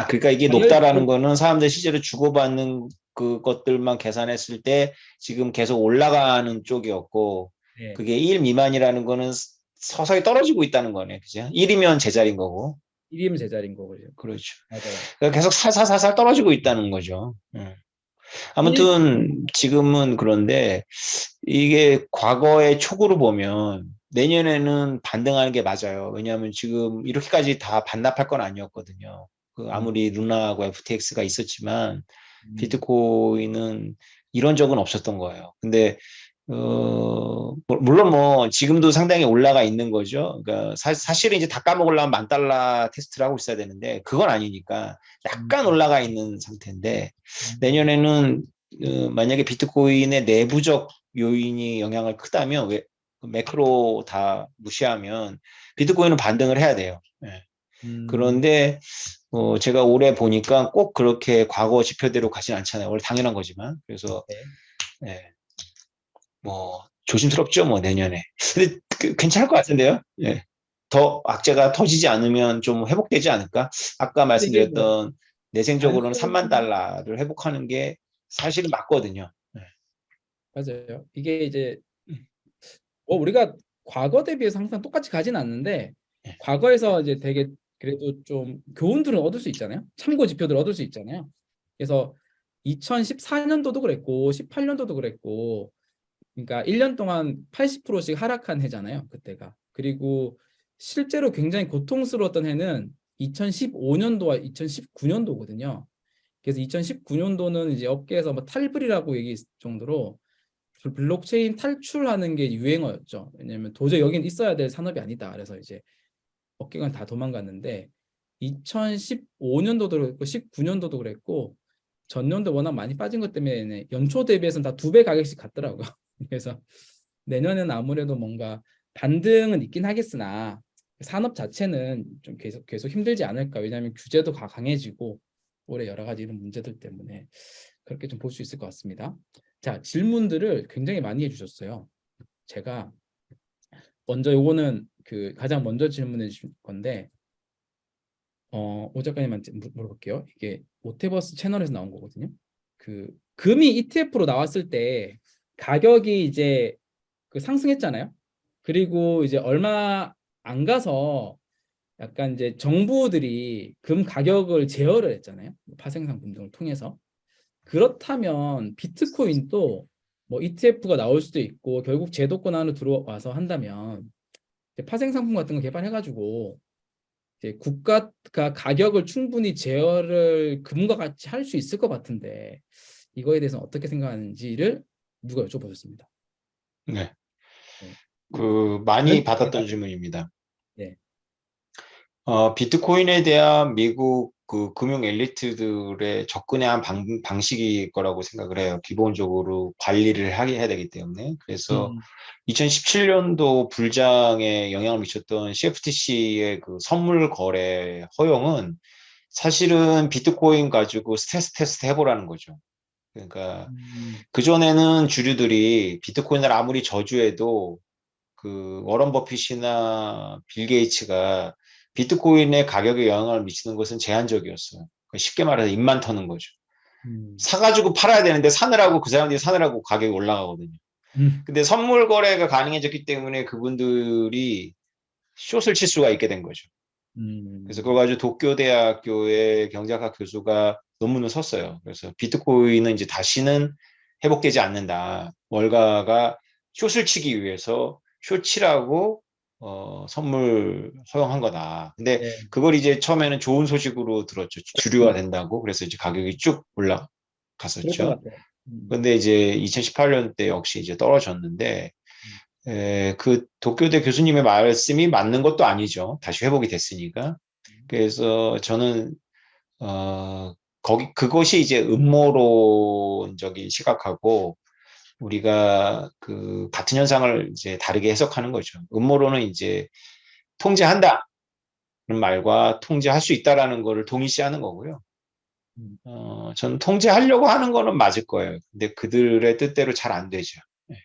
그 그러니까 이게 높다라는 가열 거는 사람들이 실제로 주고받는 그것들만 계산했을 때 지금 계속 올라가는 쪽이었고, 예, 그게 1 미만이라는 거는 서서히 떨어지고 있다는 거네. 그죠? 1이면 제자리인 거고. 1이면 제자리인 거고요. 그렇죠. 맞아요. 그러니까 계속 살살살살 떨어지고 있다는 거죠. 1, 아무튼 지금은 그런데 이게 과거의 촉으로 보면 내년에는 반등하는 게 맞아요. 왜냐하면 지금 이렇게까지 다 반납할 건 아니었거든요. 그 아무리 루나하고 FTX가 있었지만 음, 비트코인은 이런 적은 없었던 거예요. 근데 물론 뭐 지금도 상당히 올라가 있는 거죠. 그러니까 사실은 이제 다 까먹으려면 10,000달러 테스트를 하고 있어야 되는데 그건 아니니까 음, 약간 올라가 있는 상태인데 음, 내년에는 만약에 비트코인의 내부적 요인이 영향을 크다면 왜 매크로 다 무시하면 비트코인은 반등을 해야 돼요. 예. 음, 그런데 제가 올해 보니까 꼭 그렇게 과거 지표대로 가진 않잖아요. 원래 당연한 거지만. 그래서 네. 예, 뭐 조심스럽죠, 뭐 내년에. 근데 괜찮을 것 같은데요. 예. 더 악재가 터지지 않으면 좀 회복되지 않을까? 아까 근데 이게 뭐 말씀드렸던 내생적으로는 3만 단순 달러를 회복하는 게 사실은 맞거든요. 예. 맞아요. 이게 이제 우리가 과거 대비해서 항상 똑같이 가진 않는데 예. 과거에서 이제 되게 그래도 좀 교훈들은 얻을 수 있잖아요. 참고 지표들 얻을 수 있잖아요. 그래서 2014년도도 그랬고 18년도도 그랬고 그러니까 1년 동안 80%씩 하락한 해잖아요. 그때가. 그리고 실제로 굉장히 고통스러웠던 해는 2015년도와 2019년도거든요. 그래서 2019년도는 이제 업계에서 뭐 탈불이라고 얘기했을 정도로 블록체인 탈출하는 게 유행어였죠. 왜냐면 도저히 여긴 있어야 될 산업이 아니다. 그래서 이제 업계가 다 도망갔는데 2015년도도 그랬고 19년도도 그랬고 전년도 워낙 많이 빠진 것 때문에 연초 대비해서는 다 2배 가격씩 갔더라고요. 그래서 내년에는 아무래도 뭔가 반등은 있긴 하겠으나 산업 자체는 좀 계속 힘들지 않을까. 왜냐하면 규제도 강해지고 올해 여러 가지 이런 문제들 때문에 그렇게 좀 볼 수 있을 것 같습니다. 자, 질문들을 굉장히 많이 해주셨어요. 제가 먼저 요거는 그 가장 먼저 질문해 주신 건데 오 작가님한테 물어볼게요. 이게 모테버스 채널에서 나온 거거든요. 그 금이 ETF로 나왔을 때 가격이 이제 그 상승했잖아요. 그리고 이제 얼마 안 가서 약간 이제 정부들이 금 가격을 제어를 했잖아요. 파생 상품 등을 통해서. 그렇다면 비트코인도 뭐 ETF가 나올 수도 있고 결국 제도권 안으로 들어와서 한다면 파생 상품 같은 거 개발해가지고 이제 국가가 가격을 충분히 제어를 금과 같이 할 수 있을 것 같은데 이거에 대해서 어떻게 생각하는지를 누가 여쭤보셨습니다. 네. 네. 많이 연- 받았던 질문입니다. 네. 비트코인에 대한 미국 그 금융 엘리트들의 접근의 한 방식일 거라고 생각을 해요. 기본적으로 관리를 하게 해야 되기 때문에. 그래서 음, 2017년도 불장에 영향을 미쳤던 CFTC의 그 선물 거래 허용은 사실은 비트코인 가지고 스트레스 테스트 해보라는 거죠. 그러니까 음, 그전에는 주류들이 비트코인을 아무리 저주해도 그 워런 버핏이나 빌 게이츠가 비트코인의 가격에 영향을 미치는 것은 제한적이었어요. 그러니까 쉽게 말해서 입만 터는 거죠. 음, 사가지고 팔아야 되는데 사느라고 그 사람들이 사느라고 가격이 올라가거든요. 음, 근데 선물 거래가 가능해졌기 때문에 그분들이 숏을 칠 수가 있게 된 거죠. 그래서 그걸 음, 가지고 도쿄대학교의 경제학과 교수가 논문을 썼어요. 그래서 비트코인은 이제 다시는 회복되지 않는다. 월가가 숏을 치기 위해서 숏 치라고 선물 허용한 거다. 근데 네, 그걸 이제 처음에는 좋은 소식으로 들었죠. 주류화 된다고. 그래서 이제 가격이 쭉 그랬던 것 올라갔었죠. 같아요. 근데 이제 2018년 때 역시 이제 떨어졌는데 그 도쿄대 교수님의 말씀이 맞는 것도 아니죠. 다시 회복이 됐으니까. 그래서 저는 그것이 이제 음모론적인 시각하고 우리가 그 같은 현상을 이제 다르게 해석하는 거죠. 음모론은 이제 통제한다는 말과 통제할 수 있다라는 거를 동일시하는 거고요. 음, 저는 통제하려고 하는 거는 맞을 거예요. 근데 그들의 뜻대로 잘 안 되죠. 네.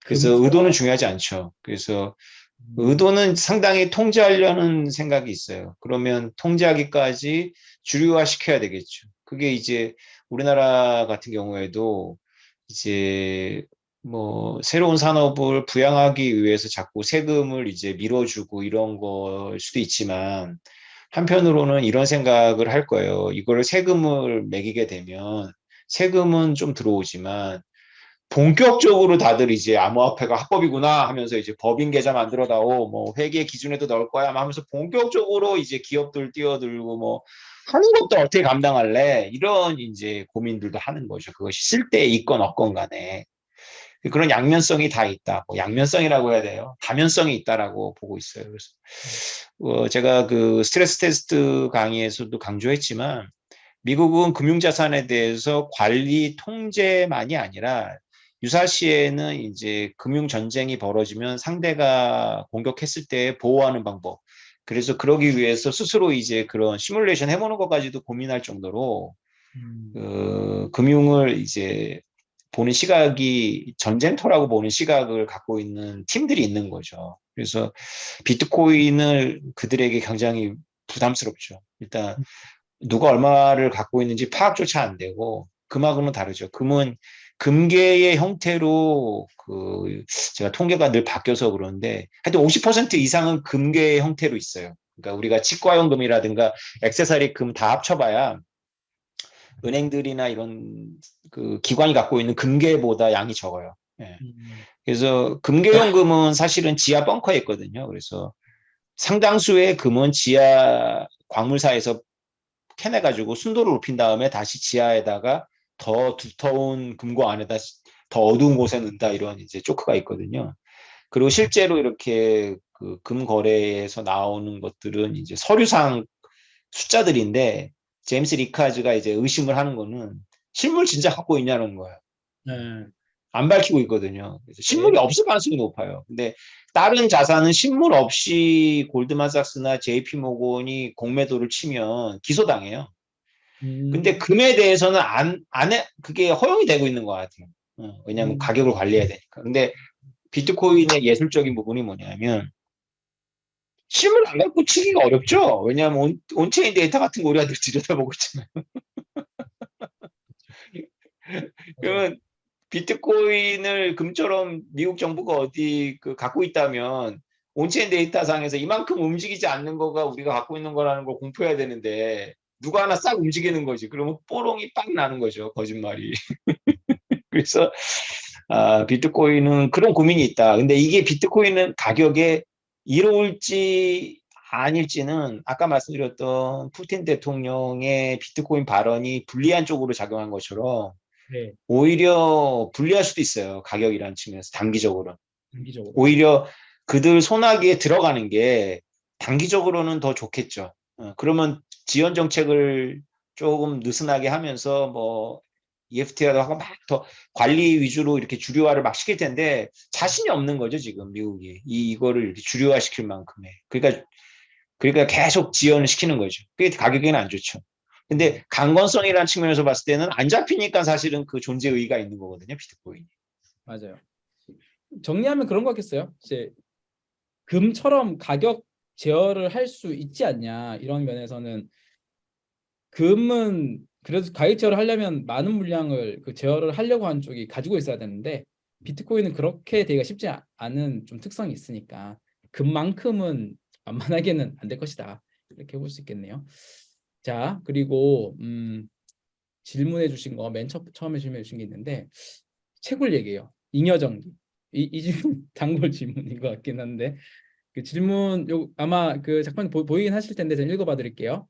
그래서 금처럼 의도는 중요하지 않죠. 그래서 음, 의도는 상당히 통제하려는 생각이 있어요. 그러면 통제하기까지 주류화 시켜야 되겠죠. 그게 이제 우리나라 같은 경우에도 이제 뭐 새로운 산업을 부양하기 위해서 자꾸 세금을 이제 밀어주고 이런 걸 수도 있지만 한편으로는 이런 생각을 할 거예요. 이거를 세금을 매기게 되면 세금은 좀 들어오지만 본격적으로 다들 이제 암호화폐가 합법이구나 하면서 이제 법인 계좌 만들어다오, 뭐 회계 기준에도 넣을 거야 하면서 본격적으로 이제 기업들 뛰어들고 뭐 하는 것도 어떻게 감당할래? 이런 이제 고민들도 하는 거죠. 그것이 쓸데 있건 없건 간에. 그런 양면성이 다 있다. 뭐 양면성이라고 해야 돼요. 다면성이 있다라고 보고 있어요. 그래서 제가 그 스트레스 테스트 강의에서도 강조했지만 미국은 금융자산에 대해서 관리 통제만이 아니라 유사시에는 이제 금융 전쟁이 벌어지면 상대가 공격했을 때 보호하는 방법. 그래서 그러기 위해서 스스로 이제 그런 시뮬레이션 해보는 것까지도 고민할 정도로 금융을 이제 보는 시각이 전쟁터라고 보는 시각을 갖고 있는 팀들이 있는 거죠. 그래서 비트코인을 그들에게 굉장히 부담스럽죠. 일단 누가 얼마를 갖고 있는지 파악조차 안 되고 금하고는 다르죠. 금은 금괴의 형태로 그 제가 통계가 늘 바뀌어서 그러는데 하여튼 50% 이상은 금괴의 형태로 있어요. 그러니까 우리가 치과용 금이라든가 액세서리 금 다 합쳐봐야 은행들이나 이런 그 기관이 갖고 있는 금괴보다 양이 적어요. 예. 그래서 금괴용 금은 사실은 지하 벙커에 있거든요. 그래서 상당수의 금은 지하 광물사에서 캐내가지고 순도를 높인 다음에 다시 지하에다가 더 두터운 금고 안에다 더 어두운 곳에 넣는다 이런 이제 조크가 있거든요. 그리고 실제로 이렇게 그 금 거래에서 나오는 것들은 이제 서류상 숫자들인데 제임스 리카즈가 이제 의심을 하는 거는 실물 진짜 갖고 있냐는 거예요. 네. 안 밝히고 있거든요. 그래서 실물이 네. 없을 가능성이 높아요. 근데 다른 자산은 실물 없이 골드만삭스나 JP 모건이 공매도를 치면 기소당해요. 근데 음, 금에 대해서는 그게 허용이 되고 있는 것 같아요. 왜냐하면 음, 가격을 관리해야 되니까. 근데 비트코인의 예술적인 부분이 뭐냐면 실물 안 갖고 치기가 어렵죠. 왜냐하면 온체인 데이터 같은 거 우리가 늘 들여다보고 있잖아요. 맞아요. 그러면 비트코인을 금처럼 미국 정부가 어디 그 갖고 있다면 온체인 데이터상에서 이만큼 움직이지 않는 거가 우리가 갖고 있는 거라는 걸 공표해야 되는데 누가 하나 싹 움직이는 거지. 그러면 뽀롱이 빡 나는 거죠. 거짓말이. 그래서 비트코인은 그런 고민이 있다. 근데 이게 비트코인은 가격에 이로울지 아닐지는 아까 말씀드렸던 푸틴 대통령의 비트코인 발언이 불리한 쪽으로 작용한 것처럼 네, 오히려 불리할 수도 있어요. 가격이라는 측면에서 단기적으로. 단기적으로. 오히려 그들 손아귀에 들어가는 게 단기적으로는 더 좋겠죠. 그러면 지연 정책을 조금 느슨하게 하면서 뭐 EFT라도 하고 막 더 관리 위주로 이렇게 주류화를 막 시킬 텐데 자신이 없는 거죠, 지금 미국이. 이거를 이렇게 주류화 시킬 만큼의. 그러니까 계속 지연을 시키는 거죠. 그게 가격에는 안 좋죠. 근데 강건성이라는 측면에서 봤을 때는 안 잡히니까 사실은 그 존재 의의가 있는 거거든요, 비트코인이. 맞아요. 정리하면 그런 거 같겠어요. 이제 금처럼 가격 제어를 할 수 있지 않냐 이런 면에서는 금은 그래도 가격 제어를 하려면 많은 물량을 그 제어를 하려고 하는 쪽이 가지고 있어야 되는데 비트코인은 그렇게 되기가 쉽지 않은 좀 특성이 있으니까 금만큼은 만만하게는 안 될 것이다 이렇게 볼 수 있겠네요. 자 그리고 질문해 주신 거 맨 처음에 질문해 주신 게 있는데 채굴 얘기예요. 잉여정기 이 질문 단골 질문인 것 같긴 한데 그 질문 아마 그 작품 보이긴 하실 텐데 제가 읽어봐 드릴게요.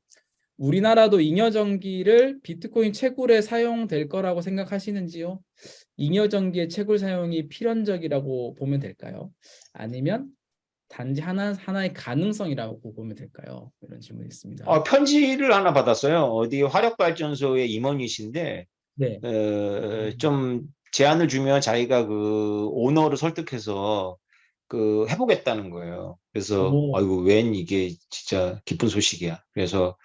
우리나라도 잉여전기를 비트코인 채굴에 사용될 거라고 생각하시는지요? 잉여전기의 채굴 사용이 필연적이라고 보면 될까요? 아니면 단지 하나의 가능성이라고 보면 될까요? 이런 질문이 있습니다. 편지를 하나 받았어요. 어디 화력발전소의 임원이신데, 네. 좀 제안을 주면 자기가 그 오너를 설득해서 그 해보겠다는 거예요. 그래서, 오, 아이고, 웬 이게 진짜 기쁜 소식이야. 그래서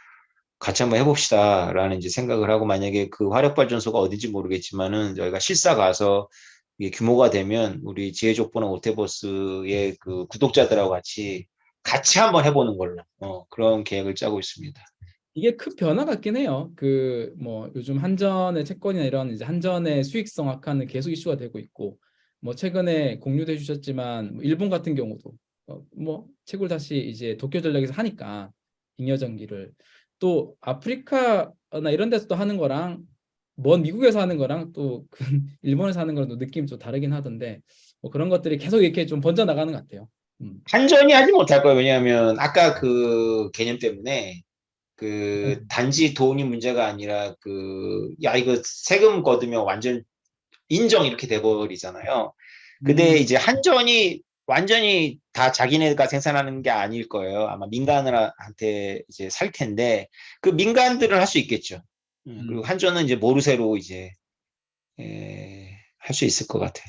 같이 한번 해봅시다라는 이제 생각을 하고 만약에 그 화력발전소가 어딘지 모르겠지만은 저희가 실사 가서 이게 규모가 되면 우리 지혜족보나 오테버스의 그 구독자들하고 같이 한번 해보는 걸로 그런 계획을 짜고 있습니다. 이게 큰 변화 같긴 해요. 그 뭐 요즘 한전의 채권이나 이런 이제 한전의 수익성 악화는 계속 이슈가 되고 있고 뭐 최근에 공유도 해주셨지만 뭐 일본 같은 경우도 뭐 채굴 다시 이제 도쿄전력에서 하니까 잉여전기를 또 아프리카나 이런 데서도 하는 거랑 먼 미국에서 하는 거랑 또 그 일본에서 하는 거랑 또 느낌이 좀 다르긴 하던데 뭐 그런 것들이 계속 이렇게 좀 번져 나가는 것 같아요. 한전이 하지 못할 거예요. 왜냐하면 아까 그 개념 때문에 그 단지 돈이 문제가 아니라 그 야 이거 세금 걷으면 완전 인정 이렇게 돼버리잖아요. 근데 음, 이제 한전이 완전히 다 자기네가 생산하는 게 아닐 거예요. 아마 민간한테 이제 살 텐데 그 민간들은 할 수 있겠죠. 그리고 음, 한전은 이제 모르쇠로 이제 할 수 있을 것 같아요.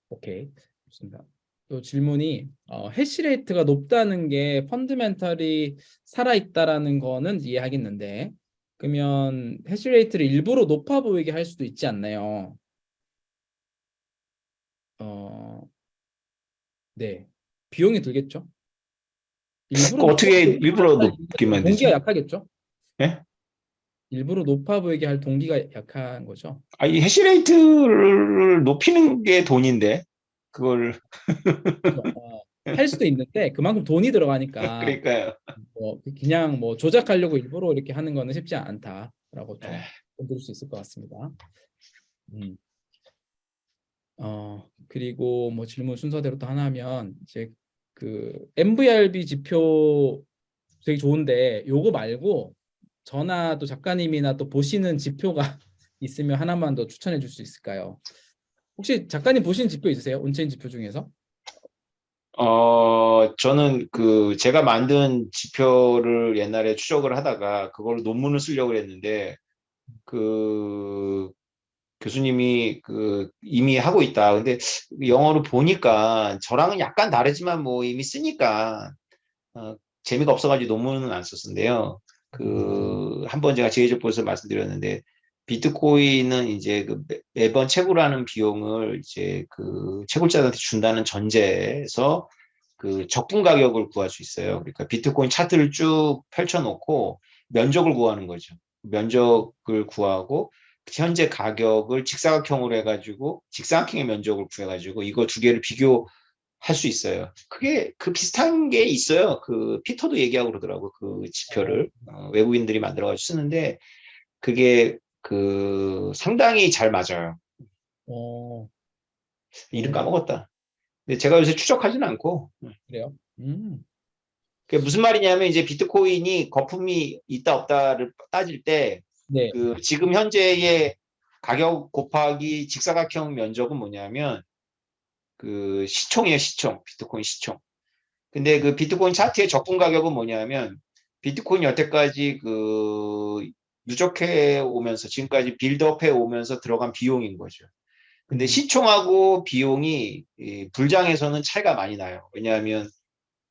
오케이. 좋습니다. 또 질문이 해시레이트가 높다는 게 펀드멘털이 살아있다라는 거는 이해하겠는데 그러면 해시레이트를 일부러 높아 보이게 할 수도 있지 않나요? 어, 네. 비용이 들겠죠? 일부러 그 높아 어떻게 보이게 일부러 할 높기만 동기가 되지? 약하겠죠? 예? 일부러 높아 보이게 할 동기가 약한 거죠. 아, 이 해시레이트를 높이는 게 돈인데 그걸 그래서, 할 수도 있는데 그만큼 돈이 들어가니까 그러니까요. 뭐 그냥 뭐 조작하려고 일부러 이렇게 하는 거는 쉽지 않다라고 좀 볼 수 있을 것 같습니다. 음. 그리고 뭐 질문 순서대로 또 하나 하면 이제 그 MVRB 지표 되게 좋은데 요거 말고 저나 또 작가님이나 또 보시는 지표가 있으면 하나만 더 추천해 줄 수 있을까요? 혹시 작가님 보시는 지표 있으세요? 온체인 지표 중에서? 저는 그 제가 만든 지표를 옛날에 추적을 하다가 그걸 논문을 쓰려고 했는데 그 교수님이 그 이미 하고 있다. 근데 영어로 보니까 저랑은 약간 다르지만 뭐 이미 쓰니까 재미가 없어가지고 논문은 안 썼는데요. 그 한번 제가 제이조포에서 말씀드렸는데 비트코인은 이제 그 매번 채굴하는 비용을 이제 그 채굴자한테 준다는 전제에서 그 적분 가격을 구할 수 있어요. 그러니까 비트코인 차트를 쭉 펼쳐놓고 면적을 구하는 거죠. 면적을 구하고 현재 가격을 직사각형으로 해가지고 직사각형의 면적을 구해가지고 이거 두 개를 비교할 수 있어요. 그게 그 비슷한 게 있어요. 그 피터도 얘기하고 그러더라고 그 어, 지표를 외국인들이 만들어가지고 쓰는데 그게 그 상당히 잘 맞아요. 어, 이름 어, 까먹었다. 근데 제가 요새 추적하지는 않고 그래요? 그게 무슨 말이냐면 이제 비트코인이 거품이 있다 없다를 따질 때 네. 그 지금 현재의 가격 곱하기 직사각형 면적은 뭐냐면 그 시총이에요, 시총. 비트코인 시총. 근데 그 비트코인 차트의 적분 가격은 뭐냐면 비트코인이 여태까지 그 누적해 오면서 지금까지 빌드업해 오면서 들어간 비용인 거죠. 근데 음, 시총하고 비용이 이 불장에서는 차이가 많이 나요. 왜냐하면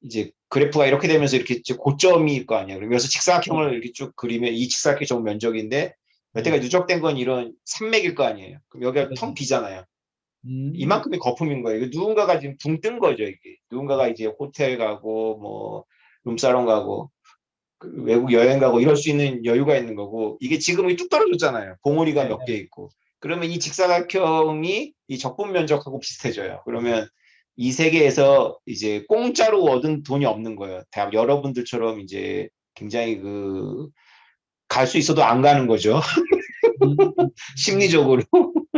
이제 그래프가 이렇게 되면서 이렇게 고점일 거 아니에요. 그러면서 네. 직사각형을 이렇게 쭉 그리면 이 직사각형이 전 면적인데 여태까지 누적된 건 이런 산맥일 거 아니에요. 그럼 여기가 텅 네. 비잖아요. 음, 이만큼이 거품인 거예요. 이거 누군가가 지금 붕 뜬 거죠, 이게. 누군가가 이제 호텔 가고, 뭐, 룸사롱 가고, 그 외국 여행 가고 이럴 수 있는 여유가 있는 거고, 이게 지금이 뚝 떨어졌잖아요. 봉우리가 네. 몇 개 있고. 그러면 이 직사각형이 이 적분 면적하고 비슷해져요. 그러면 이 세계에서 이제 공짜로 얻은 돈이 없는 거예요. 대학 여러분들처럼 이제 굉장히 그, 갈 수 있어도 안 가는 거죠. 음, 심리적으로.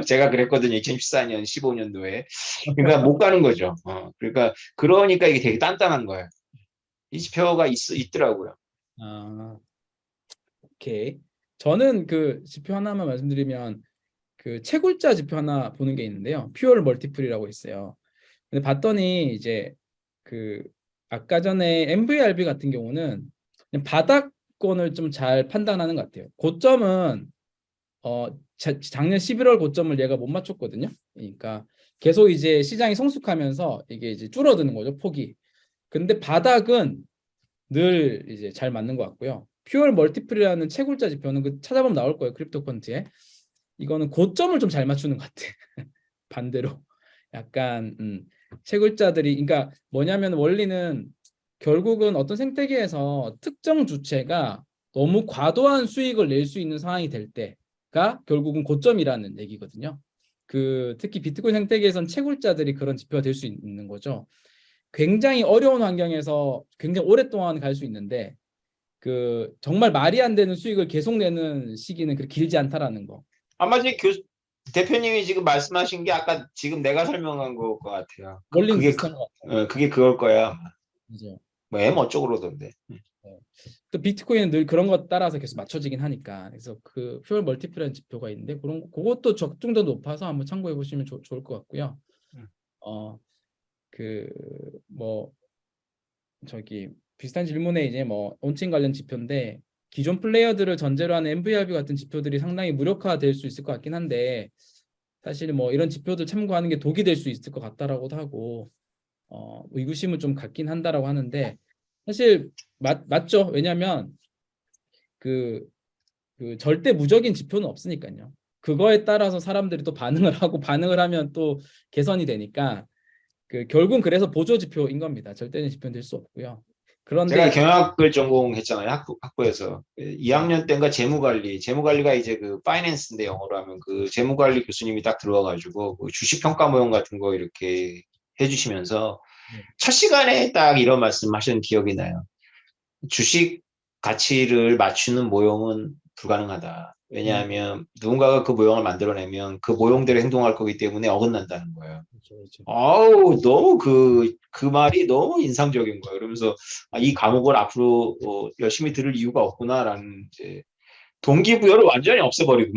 제가 그랬거든요. 2014년, 15년도에. 그러니까 못 가는 거죠. 그러니까 이게 되게 단단한 거예요. 이 지표가 있더라고요. 아, 오케이. 저는 그 지표 하나만 말씀드리면 그 채굴자 지표 하나 보는 게 있는데요. 퓨얼 멀티플이라고 있어요. 근데 봤더니 이제 그 아까 전에 MVRB 같은 경우는 그냥 바닥권을 좀 잘 판단하는 것 같아요. 고점은 작년 11월 고점을 얘가 못 맞췄거든요. 그러니까 계속 이제 시장이 성숙하면서 이게 이제 줄어드는 거죠, 폭이. 근데 바닥은 늘 이제 잘 맞는 것 같고요. 퓨얼 멀티플이라는 채굴자 지표는 그 찾아보면 나올 거예요, 크립토컨트에. 이거는 고점을 좀 잘 맞추는 것 같아. 반대로 약간 채굴자들이 그러니까 뭐냐면 원리는 결국은 어떤 생태계에서 특정 주체가 너무 과도한 수익을 낼 수 있는 상황이 될 때가 결국은 고점이라는 얘기거든요. 그 특히 비트코인 생태계에선 채굴자들이 그런 지표가 될 수 있는 거죠. 굉장히 어려운 환경에서 굉장히 오랫동안 갈 수 있는데 그 정말 말이 안 되는 수익을 계속 내는 시기는 그렇게 길지 않다라는 거. 아마 지금 대표님이 지금 말씀하신 게 아까 지금 내가 설명한 것 같아요. 원리는 그게 비슷한 것 같아요. 그게 그걸 거야. 그죠? 뭐 M 어쩌고 그러던데. 네. 또 비트코인은 늘 그런 것 따라서 계속 맞춰지긴 하니까. 그래서 그 효율 멀티플이라는 지표가 있는데 그것도 적중도 높아서 한번 참고해 보시면 좋을 것 같고요. 음. 그 뭐 저기 비슷한 질문에 이제 뭐 온칭 관련 지표인데 기존 플레이어들을 전제로 하는 MVRV 같은 지표들이 상당히 무력화될 수 있을 것 같긴 한데 사실 뭐 이런 지표들 참고하는 게 독이 될 수 있을 것 같다라고도 하고 의구심을 좀 갖긴 한다라고 하는데 사실 맞죠. 왜냐하면 그, 그 절대 무적인 지표는 없으니까요. 그거에 따라서 사람들이 또 반응을 하고 반응을 하면 또 개선이 되니까 그 결국은 그래서 보조 지표인 겁니다. 절대적인 지표는 될 수 없고요. 그런데 제가 경영학을 전공했잖아요. 학부에서. 네, 2학년 때인가 재무관리가 이제 그 파이낸스인데 영어로 하면 그 재무관리 교수님이 딱 들어와가지고 그 주식 평가 모형 같은 거 이렇게 해주시면서 네, 첫 시간에 딱 이런 말씀하시는 기억이 나요. 주식 가치를 맞추는 모형은 불가능하다. 왜냐하면 누군가가 그 모형을 만들어내면 그 모형대로 행동할 거기 때문에 어긋난다는 거예요. 그렇죠, 그렇죠. 아우, 너무 그 말이 너무 인상적인 거예요. 그러면서 이 과목을 앞으로 열심히 들을 이유가 없구나라는 이제 동기부여를 완전히 없애버리고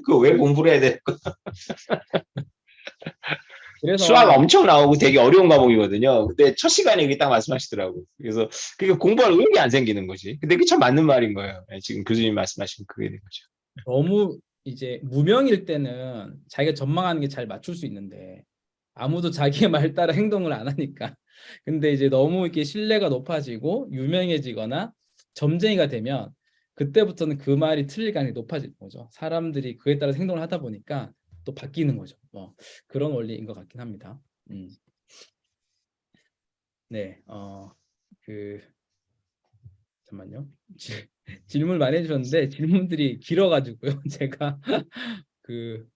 그 왜 공부를 해야 돼? 수학 그래서 엄청 나오고 되게 어려운 과목이거든요. 근데 첫 시간에 이게 딱 말씀하시더라고. 그래서 그게 공부할 의욕이 안 생기는 거지. 근데 그게 참 맞는 말인 거예요. 지금 교수님 말씀하신 그게 된 거죠. 너무 이제 무명일 때는 자기가 전망하는 게 잘 맞출 수 있는데 아무도 자기의 말 따라 행동을 안 하니까. 근데 이제 너무 이렇게 신뢰가 높아지고 유명해지거나 점쟁이가 되면 그때부터는 그 말이 틀릴 가능성이 높아지는 거죠. 사람들이 그에 따라 행동을 하다 보니까 또 바뀌는 거죠. 그런 원리인 것 같긴 합니다. 네, 그 잠깐만요. 질문 많이 해주셨는데 질문들이 길어가지고요. 제가 그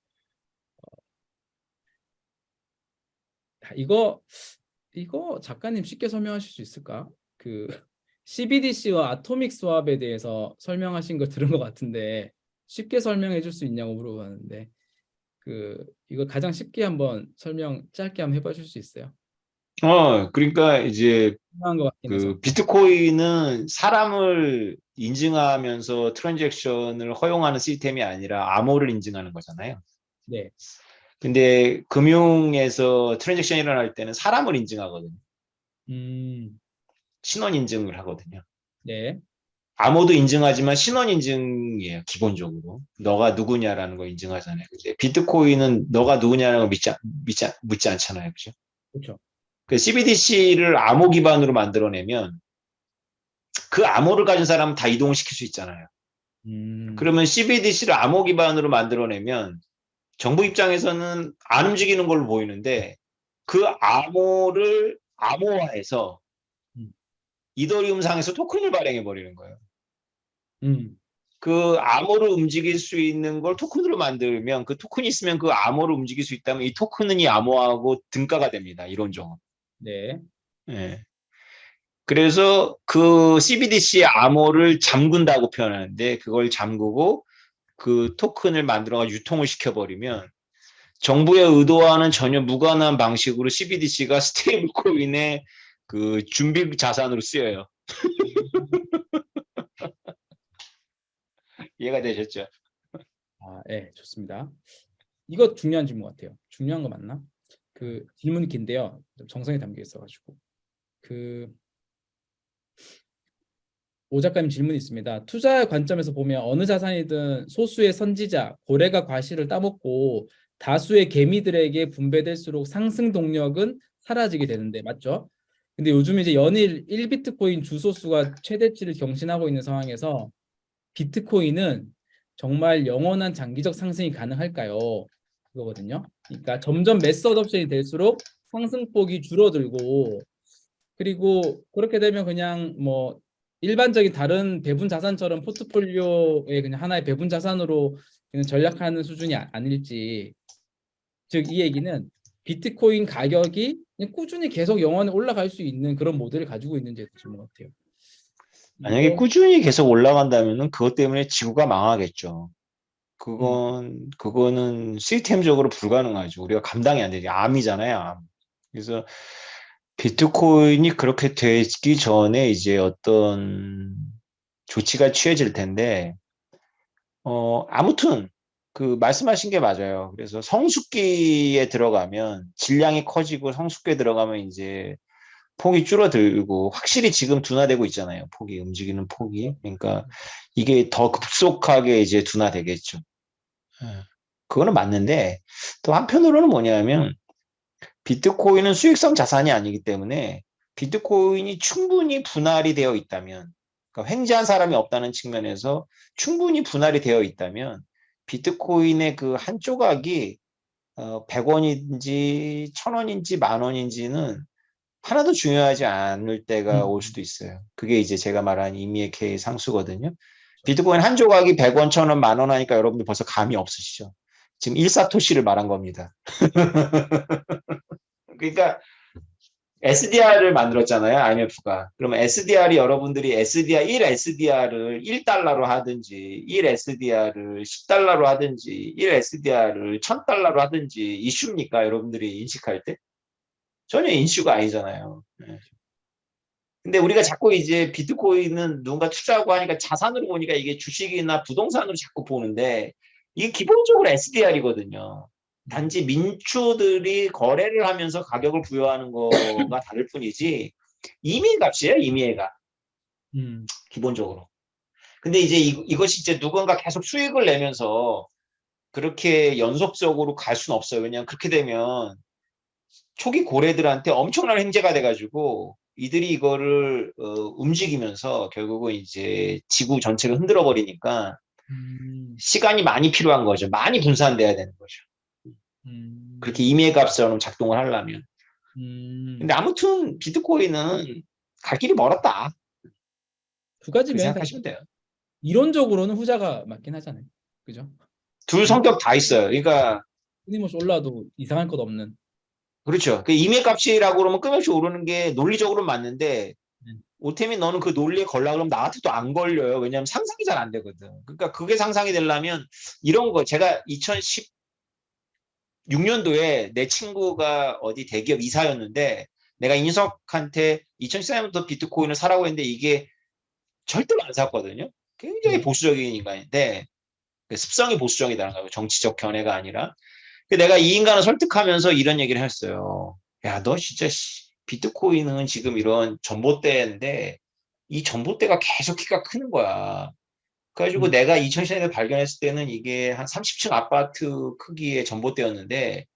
이거 작가님 쉽게 설명하실 수 있을까? 그 CBDC와 아토믹 스왑에 대해서 설명하신 거 들은 것 같은데 쉽게 설명해 줄 수 있냐고 물어봤는데 이거 가장 쉽게 한번 설명 짧게 한번 해봐 줄 수 있어요? 그러니까 이제 중요한 것 같긴 해서. 그 비트코인은 사람을 인증하면서 트랜잭션을 허용하는 시스템이 아니라 암호를 인증하는 거잖아요. 네, 근데 금융에서 트랜잭션이 일어날 때는 사람을 인증하거든요. 음, 신원 인증을 하거든요. 네, 암호도 인증하지만 신원 인증이에요, 기본적으로. 너가 누구냐라는 거 인증하잖아요. 근데 비트코인은 너가 누구냐라는 거 묻지 않잖아요. 그죠? 그렇죠. 그 CBDC를 암호 기반으로 만들어내면 그 암호를 가진 사람은 다 이동을 시킬 수 있잖아요. 음, 그러면 CBDC를 암호 기반으로 만들어내면 정부 입장에서는 안 움직이는 걸로 보이는데 그 암호를 암호화해서 음, 이더리움 상에서 토큰을 발행해 버리는 거예요. 음, 그 암호를 움직일 수 있는 걸 토큰으로 만들면 그 토큰이 있으면 그 암호를 움직일 수 있다면 이 토큰은 이 암호하고 등가가 됩니다. 이론적으로. 네, 예. 그래서 그 CBDC의 암호를 잠근다고 표현하는데 그걸 잠그고 그 토큰을 만들어가 유통을 시켜버리면 정부의 의도와는 전혀 무관한 방식으로 CBDC가 스테이블 코인의 그 준비 자산으로 쓰여요. 이해가 되셨죠? 네, 좋습니다. 이거 중요한 질문 같아요. 중요한 거 맞나? 그 질문이 긴데요. 좀 정성이 담겨 있어가지고 그 오 작가님 질문이 있습니다. 투자 관점에서 보면 어느 자산이든 소수의 선지자, 고래가 과실을 따먹고 다수의 개미들에게 분배될수록 상승 동력은 사라지게 되는데 맞죠? 근데 요즘 이제 연일 1비트코인 주소수가 최대치를 경신하고 있는 상황에서 비트코인은 정말 영원한 장기적 상승이 가능할까요? 그거거든요. 그러니까 점점 매스 어덥션이 될수록 상승폭이 줄어들고 그리고 그렇게 되면 그냥 뭐 일반적인 다른 배분 자산처럼 포트폴리오의 그냥 하나의 배분 자산으로 그냥 전략하는 수준이 아닐지. 즉 이 얘기는 비트코인 가격이 그냥 꾸준히 계속 영원히 올라갈 수 있는 그런 모델을 가지고 있는지 질문 같아요. 만약에 이거 꾸준히 계속 올라간다면은 그것 때문에 지구가 망하겠죠. 음, 그거는 시스템적으로 불가능하죠. 우리가 감당이 안 되지. 암이잖아요, 암. 그래서 비트코인이 그렇게 되기 전에 이제 어떤 조치가 취해질 텐데, 아무튼 그 말씀하신 게 맞아요. 그래서 성숙기에 들어가면 질량이 커지고 성숙기에 들어가면 이제 폭이 줄어들고 확실히 지금 둔화되고 있잖아요. 폭이 움직이는 폭이. 그러니까 이게 더 급속하게 이제 둔화되겠죠. 예. 그거는 맞는데 또 한편으로는 뭐냐면 비트코인은 수익성 자산이 아니기 때문에 비트코인이 충분히 분할이 되어 있다면 그러니까 횡재한 사람이 없다는 측면에서 충분히 분할이 되어 있다면 비트코인의 그 한 조각이 100원인지 1000원인지 10,000원인지는 하나도 중요하지 않을 때가 올 음, 수도 있어요. 그게 이제 제가 말한 이미의 K 상수거든요. 비트코인 한 조각이 100원, 1000원, 10,000원 하니까 여러분들 벌써 감이 없으시죠? 지금 일사토시를 말한 겁니다. 그러니까 SDR을 만들었잖아요, IMF가. 그러면 SDR이 여러분들이 SDR 1 SDR을 1달러로 하든지 1 SDR을 10달러로 하든지 1 SDR을 1000달러로 하든지 이슈입니까? 여러분들이 인식할 때? 전혀 인슈가 아니잖아요. 네. 근데 우리가 자꾸 이제 비트코인은 누군가 투자하고 하니까 자산으로 보니까 이게 주식이나 부동산으로 자꾸 보는데 이게 기본적으로 SDR이거든요. 단지 민주들이 거래를 하면서 가격을 부여하는 거가 다를 뿐이지 임의 값이에요, 임의의 값. 음, 기본적으로. 근데 이제 이것이 이제 누군가 계속 수익을 내면서 그렇게 연속적으로 갈 수는 없어요. 왜냐하면 그렇게 되면 초기 고래들한테 엄청난 횡재가 돼가지고 이들이 이거를 움직이면서 결국은 이제 지구 전체를 흔들어 버리니까 음, 시간이 많이 필요한 거죠. 많이 분산돼야 되는 거죠. 그렇게 음, 임의값처럼 작동을 하려면. 음. 근데 아무튼 비트코인은 갈 길이 멀었다. 두 가지 그렇게 면에서 사실 생각하시면 돼요. 이론적으로는 후자가 맞긴 하잖아요. 그죠? 둘 이론적으로 성격 다 있어요. 그러니까 끊임없이 올라도 이상할 것 없는. 그렇죠. 그 임의값이라고 그러면 끊임없이 오르는 게 논리적으로는 맞는데 네. 오템이 너는 그 논리에 걸라 그러면 나한테 도 안 걸려요. 왜냐하면 상상이 잘 안 되거든. 그러니까 그게 상상이 되려면 이런 거 제가 2016년도에 내 친구가 어디 대기업 이사였는데 내가 인석한테 2014년부터 비트코인을 사라고 했는데 이게 절대로 안 샀거든요. 굉장히 네. 보수적인 인간인데 그 습성이 보수적이다는 거예요. 정치적 견해가 아니라. 내가 이 인간을 설득하면서 이런 얘기를 했어요. 야, 너 진짜 비트코인은 지금 이런 전봇대인데 이 전봇대가 계속 키가 크는 거야. 그래가지고 음, 내가 2000년에 발견했을 때는 이게 한 30층 아파트 크기의 전봇대였는데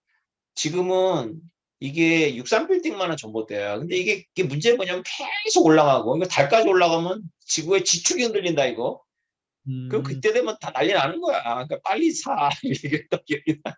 지금은 이게 63빌딩만한 전봇대야. 근데 이게 문제는 뭐냐면 계속 올라가고 이거 달까지 올라가면 지구의 지축이 흔들린다 이거. 그럼 음, 그때 되면 다 난리 나는 거야. 그러니까 빨리 사. 얘기했던 기억이 나.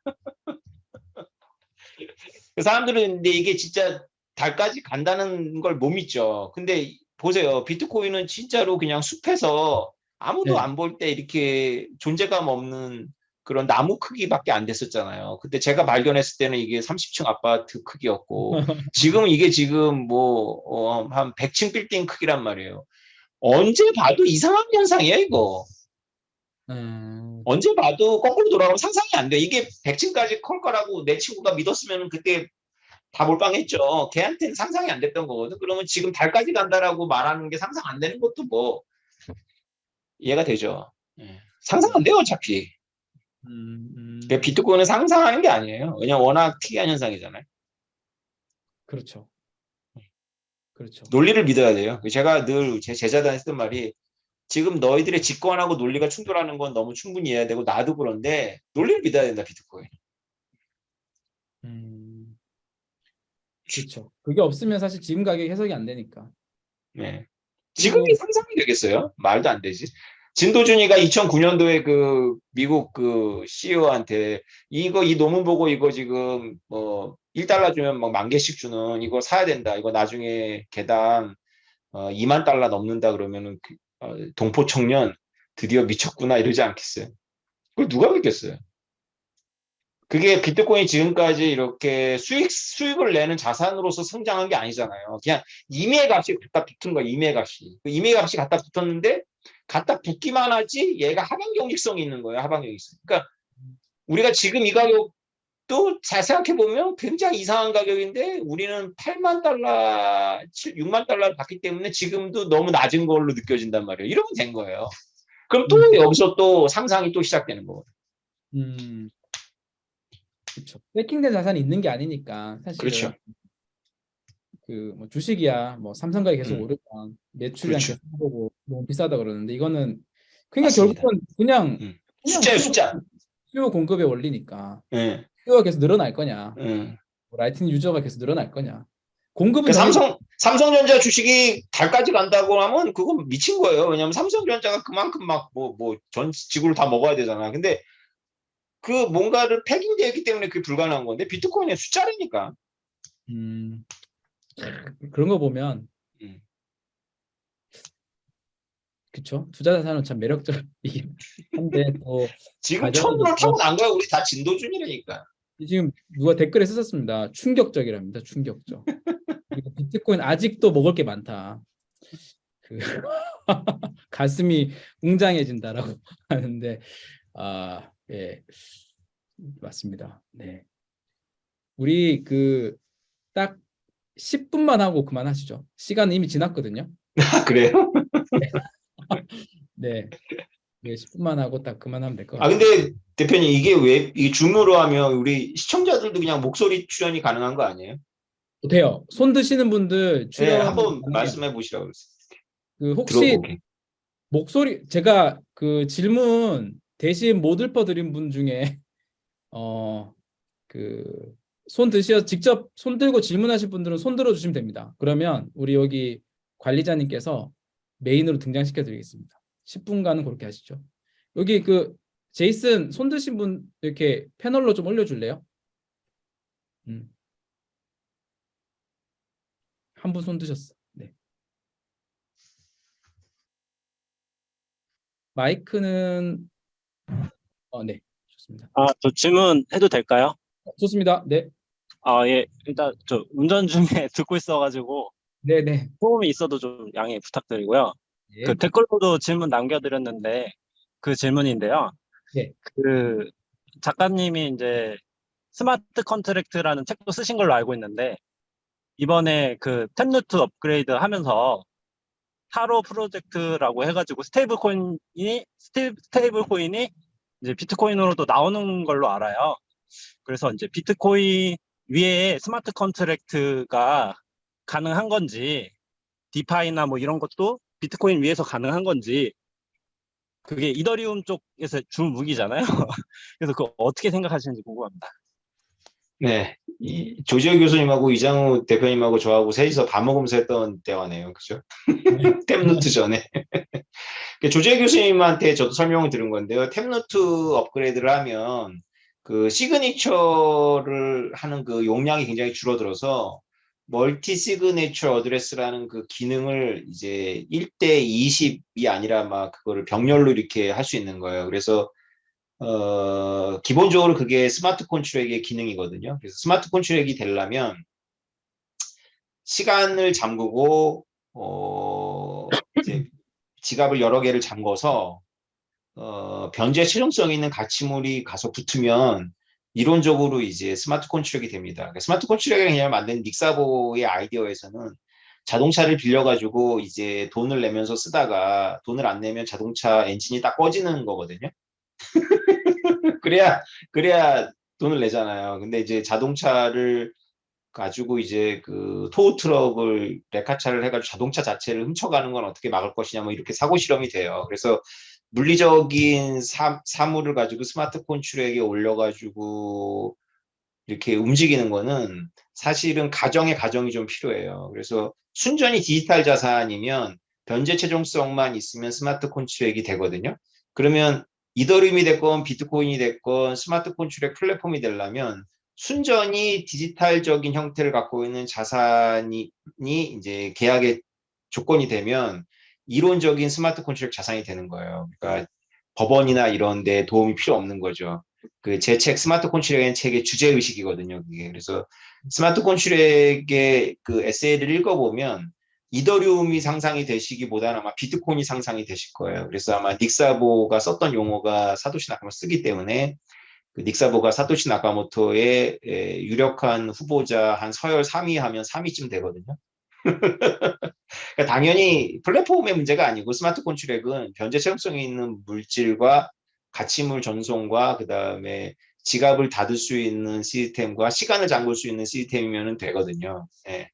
그 사람들은 근데 이게 진짜 달까지 간다는 걸 못 믿죠. 근데 보세요. 비트코인은 진짜로 그냥 숲에서 아무도 네. 안 볼 때 이렇게 존재감 없는 그런 나무 크기밖에 안 됐었잖아요. 그때 제가 발견했을 때는 이게 30층 아파트 크기였고, 지금은 이게 지금 뭐, 한 100층 빌딩 크기란 말이에요. 언제 봐도 이상한 현상이야, 이거. 언제 봐도 거꾸로 돌아가면 상상이 안 돼. 이게 100층까지 클 거라고 내 친구가 믿었으면 그때 다 몰빵했죠. 걔한테는 상상이 안 됐던 거거든. 그러면 지금 달까지 간다라고 말하는 게 상상 안 되는 것도 뭐 이해가 되죠. 예. 상상 안 돼요, 어차피. 음, 음, 비트코인은 상상하는 게 아니에요. 왜냐면 워낙 특이한 현상이잖아요. 그렇죠. 그렇죠. 논리를 믿어야 돼요. 제가 늘 제 제자들한테 했던 말이 지금 너희들의 직관하고 논리가 충돌하는 건 너무 충분히 이해해야 되고 나도 그런데 논리를 믿어야 된다, 비트코인. 음, 그렇죠. 그게 없으면 사실 지금 가격이 해석이 안 되니까. 네. 지금이 그리고 상상이 되겠어요? 말도 안 되지. 진도준이가 2009년도에 그 미국 그 CEO한테 이 논문 보고 이거 지금 뭐 1달러 주면 막 10,000개씩 주는 이거 사야 된다. 이거 나중에 개당 2만 달러 넘는다 그러면은 동포 청년 드디어 미쳤구나 이러지 않겠어요? 그걸 누가 믿겠어요? 그게 비트코인이 지금까지 이렇게 수익을 내는 자산으로서 성장한 게 아니잖아요. 그냥 임의 값이 갖다 붙은 거야, 임의 값이. 그 임의 값이 갖다 붙었는데, 갖다 붙기만 하지, 얘가 하방 경직성이 있는 거예요, 하방 경직성. 그러니까 우리가 지금 이 가격도 잘 생각해보면 굉장히 이상한 가격인데, 우리는 8만 달러, 6만 달러를 받기 때문에 지금도 너무 낮은 걸로 느껴진단 말이에요. 이러면 된 거예요. 그럼 또 여기서 또 상상이 또 시작되는 거예요. 그렇죠. 세킹된 자산이 있는 게 아니니까 사실은 그렇죠. 그 뭐 주식이야 뭐 삼성가에 계속 음, 오르면 매출량 그렇죠. 계속 보고 너무 비싸다 그러는데 이거는 그러니까 맞습니다. 결국은 그냥 숫자예요, 숫자. 수요 공급의 원리니까 예, 수요가 계속 늘어날 거냐 예. 뭐 라이트닝 유저가 계속 늘어날 거냐 공급은 그 정해져. 삼성전자 주식이 달까지 간다고 하면 그건 미친 거예요. 왜냐하면 삼성전자가 그만큼 막 전 지구를 다 먹어야 되잖아. 근데 그 뭔가를 패킹되어 있기 때문에 그게 불가능한 건데 비트코인의 숫자라니까. 음, 그런 거 보면 음. 그쵸 투자 자산은 참 매력적이긴 한데 또 지금 가정이 천으로 타고 난 거야. 우리 다 진도준이라니까. 지금 누가 댓글에 쓰셨습니다. 충격적이랍니다. 충격적. 그리고 비트코인 아직도 먹을 게 많다. 그 가슴이 웅장해진다라고 하는데 예 맞습니다. 네 우리 그 딱 10분만 하고 그만하시죠. 시간은 이미 지났거든요. 아, 그래요? 네, 네 10분만 하고 딱 그만하면 될 것 아, 같습니다. 근데 대표님 이게 왜 이 줌으로 하면 우리 시청자들도 그냥 목소리 출연이 가능한 거 아니에요? 돼요. 손 드시는 분들 예, 출연 한번 가능해요. 말씀해 보시라고 그랬어요. 그 혹시 들어보게. 목소리 제가 그 질문 대신 못 읊어드린 분 중에 그 손 드셔 직접 손 들고 질문하실 분들은 손 들어 주시면 됩니다. 그러면 우리 여기 관리자님께서 메인으로 등장시켜 드리겠습니다. 10분간은 그렇게 하시죠. 여기 그 제이슨 손 드신 분 이렇게 패널로 좀 올려 줄래요? 한 분 손 드셨어. 네. 마이크는 네. 좋습니다. 아, 저 질문해도 될까요? 좋습니다. 네. 아, 예. 일단 저 운전 중에 듣고 있어가지고 네, 네. 소음이 있어도 좀 양해 부탁드리고요. 그 예. 댓글로도 질문 남겨드렸는데 그 질문인데요. 네. 그 작가님이 이제 스마트 컨트랙트라는 책도 쓰신 걸로 알고 있는데 이번에 그 탭루트 업그레이드 하면서 타로 프로젝트라고 해가지고 스테이블 코인이 이제 비트코인으로도 나오는 걸로 알아요. 그래서 이제 비트코인 위에 스마트 컨트랙트가 가능한 건지, 디파이나 뭐 이런 것도 비트코인 위에서 가능한 건지, 그게 이더리움 쪽에서 주 무기잖아요. 그래서 그거 어떻게 생각하시는지 궁금합니다. 네, 이 조지혁 교수님하고 이장우 대표님하고 저하고 셋이서 밥 먹으면서 했던 대화네요. 그죠? 탭노트 전에. 조지혁 교수님한테 저도 설명을 들은 건데요. 탭노트 업그레이드를 하면 그 시그니처를 하는 그 용량이 굉장히 줄어들어서 멀티 시그니처 어드레스라는 그 기능을 이제 1대 20이 아니라 막 그거를 병렬로 이렇게 할 수 있는 거예요. 그래서 기본적으로 그게 스마트 컨트랙의 기능이거든요. 그래서 스마트 컨트랙이 되려면 시간을 잠그고 이제 지갑을 여러 개를 잠궈서 변제 최종성 있는 가치물이 가서 붙으면 이론적으로 이제 스마트 컨트랙이 됩니다. 그러니까 스마트 컨트랙을 그냥 만든 닉사보의 아이디어에서는 자동차를 빌려가지고 이제 돈을 내면서 쓰다가 돈을 안 내면 자동차 엔진이 딱 꺼지는 거거든요. 그래야 돈을 내잖아요. 근데 이제 자동차를 가지고 이제 그 토우 트럭을 레카차를 해가지고 자동차 자체를 훔쳐가는 건 어떻게 막을 것이냐 뭐 이렇게 사고 실험이 돼요. 그래서 물리적인 사물을 가지고 스마트폰 출력에 올려가지고 이렇게 움직이는 거는 사실은 가정이 좀 필요해요. 그래서 순전히 디지털 자산이면 변제 최종성만 있으면 스마트 콘트랙이 되거든요. 그러면 이더리움이 됐건 비트코인이 됐건 스마트 콘트랙 플랫폼이 되려면 순전히 디지털적인 형태를 갖고 있는 자산이 이제 계약의 조건이 되면 이론적인 스마트 콘트랙 자산이 되는 거예요. 그러니까 법원이나 이런 데 도움이 필요 없는 거죠. 그 제 책 스마트 콘치렉이라는 책의 주제 의식이거든요. 그게. 그래서 스마트 콘치렉의 그 에세이를 읽어보면 이더리움이 상상이 되시기보다는 아마 비트코인이 상상이 되실 거예요. 그래서 아마 닉사보가 썼던 용어가 사토시 나카모토가 쓰기 때문에 그 닉사보가 사토시 나카모토의 유력한 후보자 한 서열 3위 하면 3위쯤 되거든요. 그러니까 당연히 플랫폼의 문제가 아니고 스마트 콘트랙은 변제 체감성이 있는 물질과 가치물 전송과 그 다음에 지갑을 닫을 수 있는 시스템과 시간을 잠글 수 있는 시스템이면 되거든요. 예.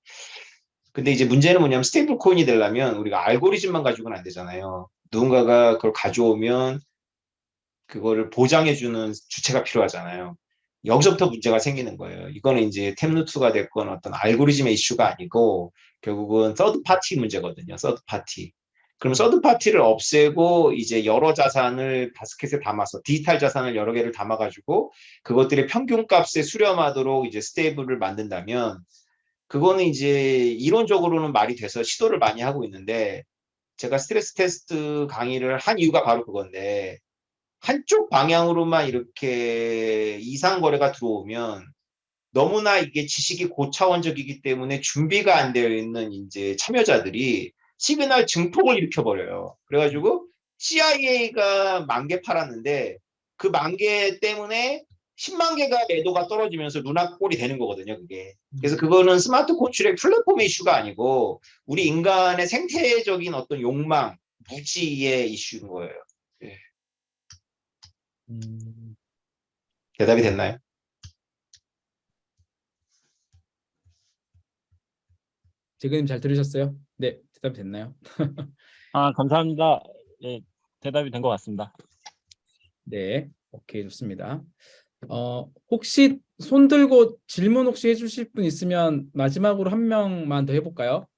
근데 이제 문제는 뭐냐면 스테이블 코인이 되려면 우리가 알고리즘만 가지고는 안 되잖아요. 누군가가 그걸 가져오면 그거를 보장해주는 주체가 필요하잖아요. 여기서부터 문제가 생기는 거예요. 이거는 이제 템루트가 됐건 어떤 알고리즘의 이슈가 아니고 결국은 서드 파티 문제거든요. 서드 파티. 그럼 서드 파티를 없애고 이제 여러 자산을 바스켓에 담아서 디지털 자산을 여러 개를 담아가지고 그것들의 평균값에 수렴하도록 이제 스테이블을 만든다면 그거는 이제 이론적으로는 말이 돼서 시도를 많이 하고 있는데 제가 스트레스 테스트 강의를 한 이유가 바로 그건데 한쪽 방향으로만 이렇게 이상 거래가 들어오면 너무나 이게 지식이 고차원적이기 때문에 준비가 안 되어 있는 이제 참여자들이 시그널 증폭을 일으켜버려요. 그래가지고 CIA가 10,000개 팔았는데 그 10,000개 때문에 10만 개가 매도가 떨어지면서 눈앞골이 되는 거거든요, 그게. 그래서 그거는 스마트 콘트랙 플랫폼의 이슈가 아니고 우리 인간의 생태적인 어떤 욕망, 무지의 이슈인 거예요. 예. 음, 대답이 됐나요? 재근님 잘 들으셨어요? 네, 대답이 됐나요? 아, 감사합니다. 예, 대답이 된 것 같습니다. 네, 오케이, 좋습니다. 혹시 손 들고 질문 혹시 해주실 분 있으면 마지막으로 한 명만 더 해볼까요?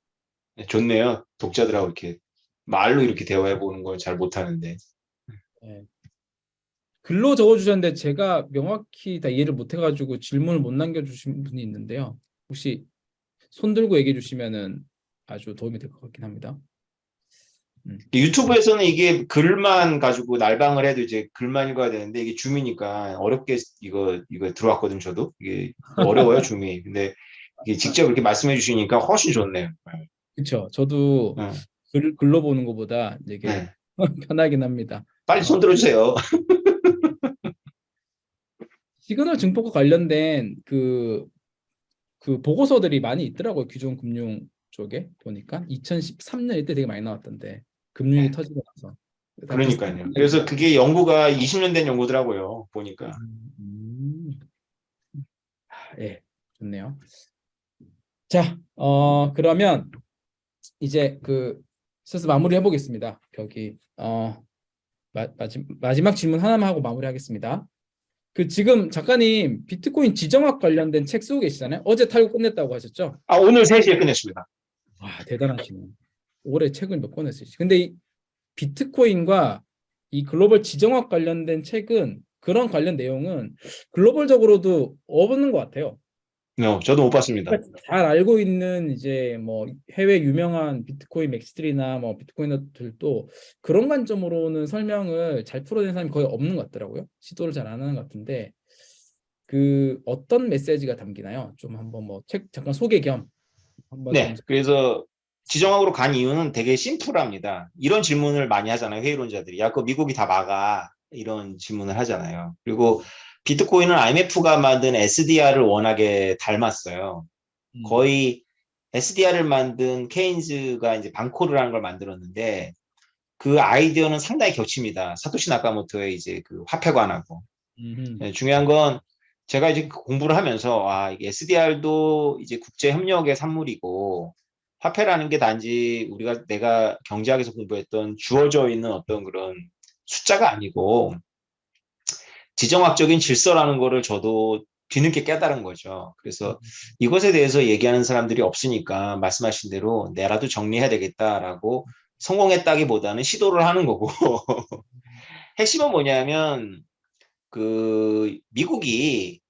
네, 좋네요. 독자들하고 이렇게 말로 이렇게 대화해 보는 걸 잘 못하는데. 네. 글로 적어주셨는데 제가 명확히 다 이해를 못해가지고 질문을 못 남겨주신 분이 있는데요. 혹시 손 들고 얘기해 주시면은 아주 도움이 될 것 같긴 합니다. 유튜브에서는 이게 글만 가지고 날방을 해도 이제 글만 읽어야 되는데 이게 줌이니까 어렵게 이거 들어왔거든 저도. 이게 어려워요 줌이. 근데 이게 직접 이렇게 말씀해 주시니까 훨씬 좋네요. 그렇죠. 저도 네. 글로 보는 것보다 이게 네. 편하긴 합니다. 빨리 손 들어주세요. 시그널 증폭과 관련된 그 보고서들이 많이 있더라고요. 규정 금융 쪽에 보니까 2013년 이때 되게 많이 나왔던데 금융이 네. 터지고 나서 다 비슷한 그러니까요. 그래서 그게 연구가 20년 된 연구더라고요. 보니까. 음, 예, 좋네요. 자, 그러면 이제 그 슬슬 마무리 해보겠습니다. 여기 마지막 질문 하나만 하고 마무리하겠습니다. 그 지금 작가님 비트코인 지정학 관련된 책 쓰고 계시잖아요. 어제 탈고 끝냈다고 하셨죠? 아 오늘 3시에 끝냈습니다. 와, 대단하시네요. 올해 책을 몇 권 했어요. 근데 이 비트코인과 이 글로벌 지정학 관련된 책은 그런 관련 내용은 글로벌적으로도 없는 것 같아요. 저도 못 봤습니다. 잘 알고 있는 이제 뭐 해외 유명한 비트코인 맥스트리나 뭐 비트코이너들도 그런 관점으로는 설명을 잘 풀어낸 사람이 거의 없는 것 같더라고요. 시도를 잘 안 하는 것 같은데 그 어떤 메시지가 담기나요? 좀 한번 뭐 책 잠깐 소개 겸 한번 좀 네. 그래서 지정학으로 간 이유는 되게 심플합니다. 이런 질문을 많이 하잖아요. 회의론자들이. 야, 그 미국이 다 막아. 이런 질문을 하잖아요. 그리고 비트코인은 IMF가 만든 SDR을 워낙에 닮았어요. 거의 SDR을 만든 케인즈가 이제 방코르라는 걸 만들었는데 그 아이디어는 상당히 겹칩니다. 사토시 나카모토의 이제 그 화폐관하고. 네, 중요한 건 제가 이제 공부를 하면서 이게 SDR도 이제 국제 협력의 산물이고 화폐라는 게 단지 내가 경제학에서 공부했던 주어져 있는 어떤 그런 숫자가 아니고 지정학적인 질서라는 거를 저도 뒤늦게 깨달은 거죠. 그래서 이것에 대해서 얘기하는 사람들이 없으니까 말씀하신 대로 내라도 정리해야 되겠다라고 성공했다기보다는 시도를 하는 거고 핵심은 뭐냐면 그 미국이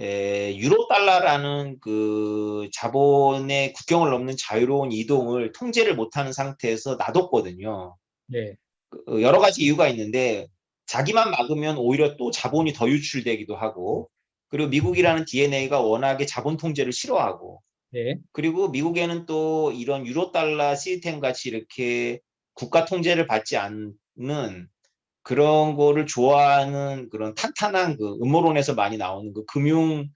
유로 달러라는 그 자본의 국경을 넘는 자유로운 이동을 통제를 못하는 상태에서 놔뒀거든요. 네. 여러 가지 이유가 있는데 자기만 막으면 오히려 또 자본이 더 유출되기도 하고, 그리고 미국이라는 DNA가 워낙에 자본 통제를 싫어하고, 네. 그리고 미국에는 또 이런 유로 달러 시스템 같이 이렇게 국가 통제를 받지 않는 그런 거를 좋아하는 그런 탄탄한 그 음모론에서 많이 나오는 그 금융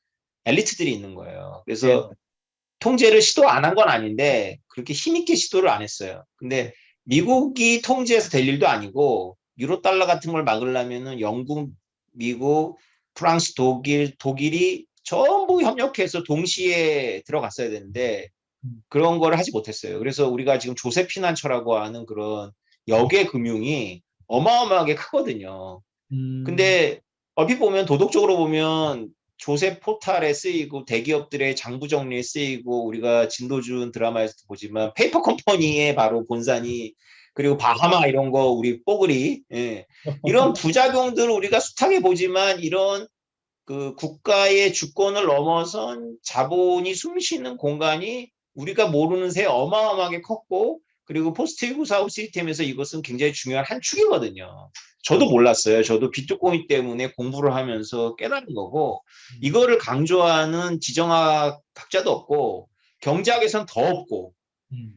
엘리트들이 있는 거예요. 네. 그래서 통제를 시도 안 한 건 아닌데 그렇게 힘있게 시도를 안 했어요. 근데 미국이 통제해서 될 일도 아니고 유로 달러 같은 걸 막으려면은 영국, 미국, 프랑스, 독일이 전부 협력해서 동시에 들어갔어야 되는데 그런 걸 하지 못했어요. 그래서 우리가 지금 조세 피난처라고 하는 그런 역의 금융이 어마어마하게 크거든요. 근데 얼핏 보면 도덕적으로 보면 조세 포탈에 쓰이고 대기업들의 장부 정리에 쓰이고 우리가 진도준 드라마에서 보지만 페이퍼 컴퍼니의 바로 본산이 그리고 바하마 이런 거 우리 뽀글이 예. 이런 부작용들을 우리가 숱하게 보지만 이런 그 국가의 주권을 넘어선 자본이 숨쉬는 공간이 우리가 모르는 새 어마어마하게 컸고 그리고 포스트19 사업 시스템에서 이것은 굉장히 중요한 한 축이거든요. 저도 몰랐어요. 저도 비트코인 때문에 공부를 하면서 깨달은 거고 이거를 강조하는 지정학 학자도 없고 경제학에서는 더 없고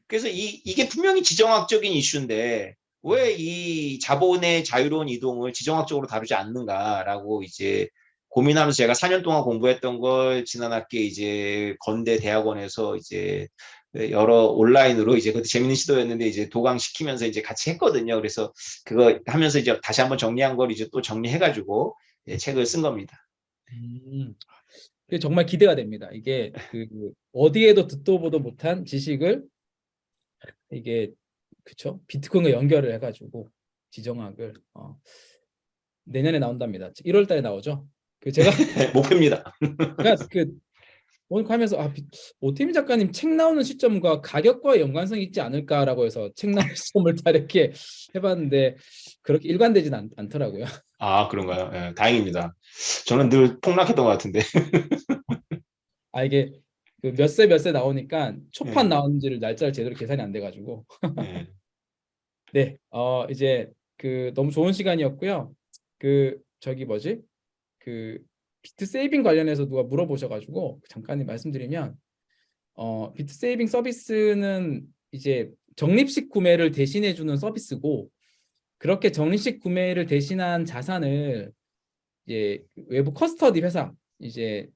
그래서 이게 분명히 지정학적인 이슈인데 왜 이 자본의 자유로운 이동을 지정학적으로 다루지 않는가라고 이제 고민하면서 제가 4년 동안 공부했던 걸 지난 학기에 이제 건대 대학원에서 이제 여러 온라인으로 이제 그것도 재밌는 시도였는데 이제 도강시키면서 이제 같이 했거든요. 그래서 그거 하면서 이제 다시 한번 정리한 걸 이제 또 정리해가지고 책을 쓴 겁니다. 그게 정말 기대가 됩니다. 이게 그 어디에도 듣도 보도 못한 지식을 이게 그쵸? 비트코인과 연결을 해가지고 지정학을 내년에 나온답니다. 1월 달에 나오죠. 그 제가 목표입니다. 그 오늘 하면서 오태민 작가님 책 나오는 시점과 가격과 연관성이 있지 않을까라고 해서 책 나오는 시점을 다 이렇게 해봤는데 그렇게 일관되진 않더라고요. 아, 그런가요? 예, 다행입니다. 저는 늘 폭락했던 것 같은데. 이게 그 몇 세 나오니까 초판 예. 나오는지를 날짜를 제대로 계산이 안 돼가지고 예. 네, 이제 그 너무 좋은 시간이었고요. 그 저기 뭐지? 그 비트 세이빙 관련해서 누가 물어보셔가지고 잠깐 말씀드리면 비트 세이빙 서비스는 이제 적립식 구매를 대신해주는 서비스고 그렇게 적립식 구매를 대신한 자산을 이제 외부 커스터디 회사 이제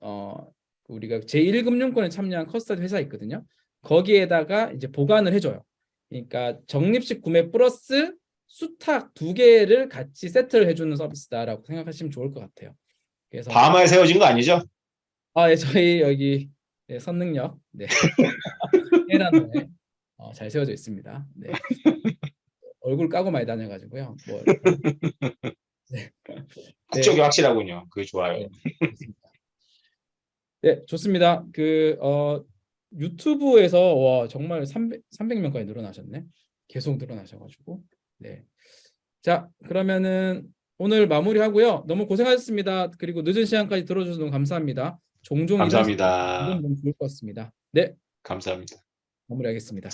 우리가 제1금융권에 참여한 커스터디 회사 있거든요. 거기에다가 이제 보관을 해줘요. 그러니까 적립식 구매 플러스 수탁 두 개를 같이 세트를 해주는 서비스다라고 생각하시면 좋을 것 같아요. 그래서 바하마에 세워진 거 아니죠? 예, 저희 여기 선능력 해란에 잘 세워져 있습니다. 네. 얼굴 까고 많이 다녀가지고요. 뭐 네. 국적이 네. 확실하군요. 그게 좋아요. 네, 좋습니다. 네, 좋습니다. 유튜브에서 와 정말 300명까지 늘어나셨네. 계속 늘어나셔가지고. 네. 자, 그러면은 오늘 마무리하고요. 너무 고생하셨습니다. 그리고 늦은 시간까지 들어주셔서 너무 감사합니다. 종종 이런 감사합니다. 너무 좋을 것 같습니다. 네, 감사합니다. 마무리하겠습니다.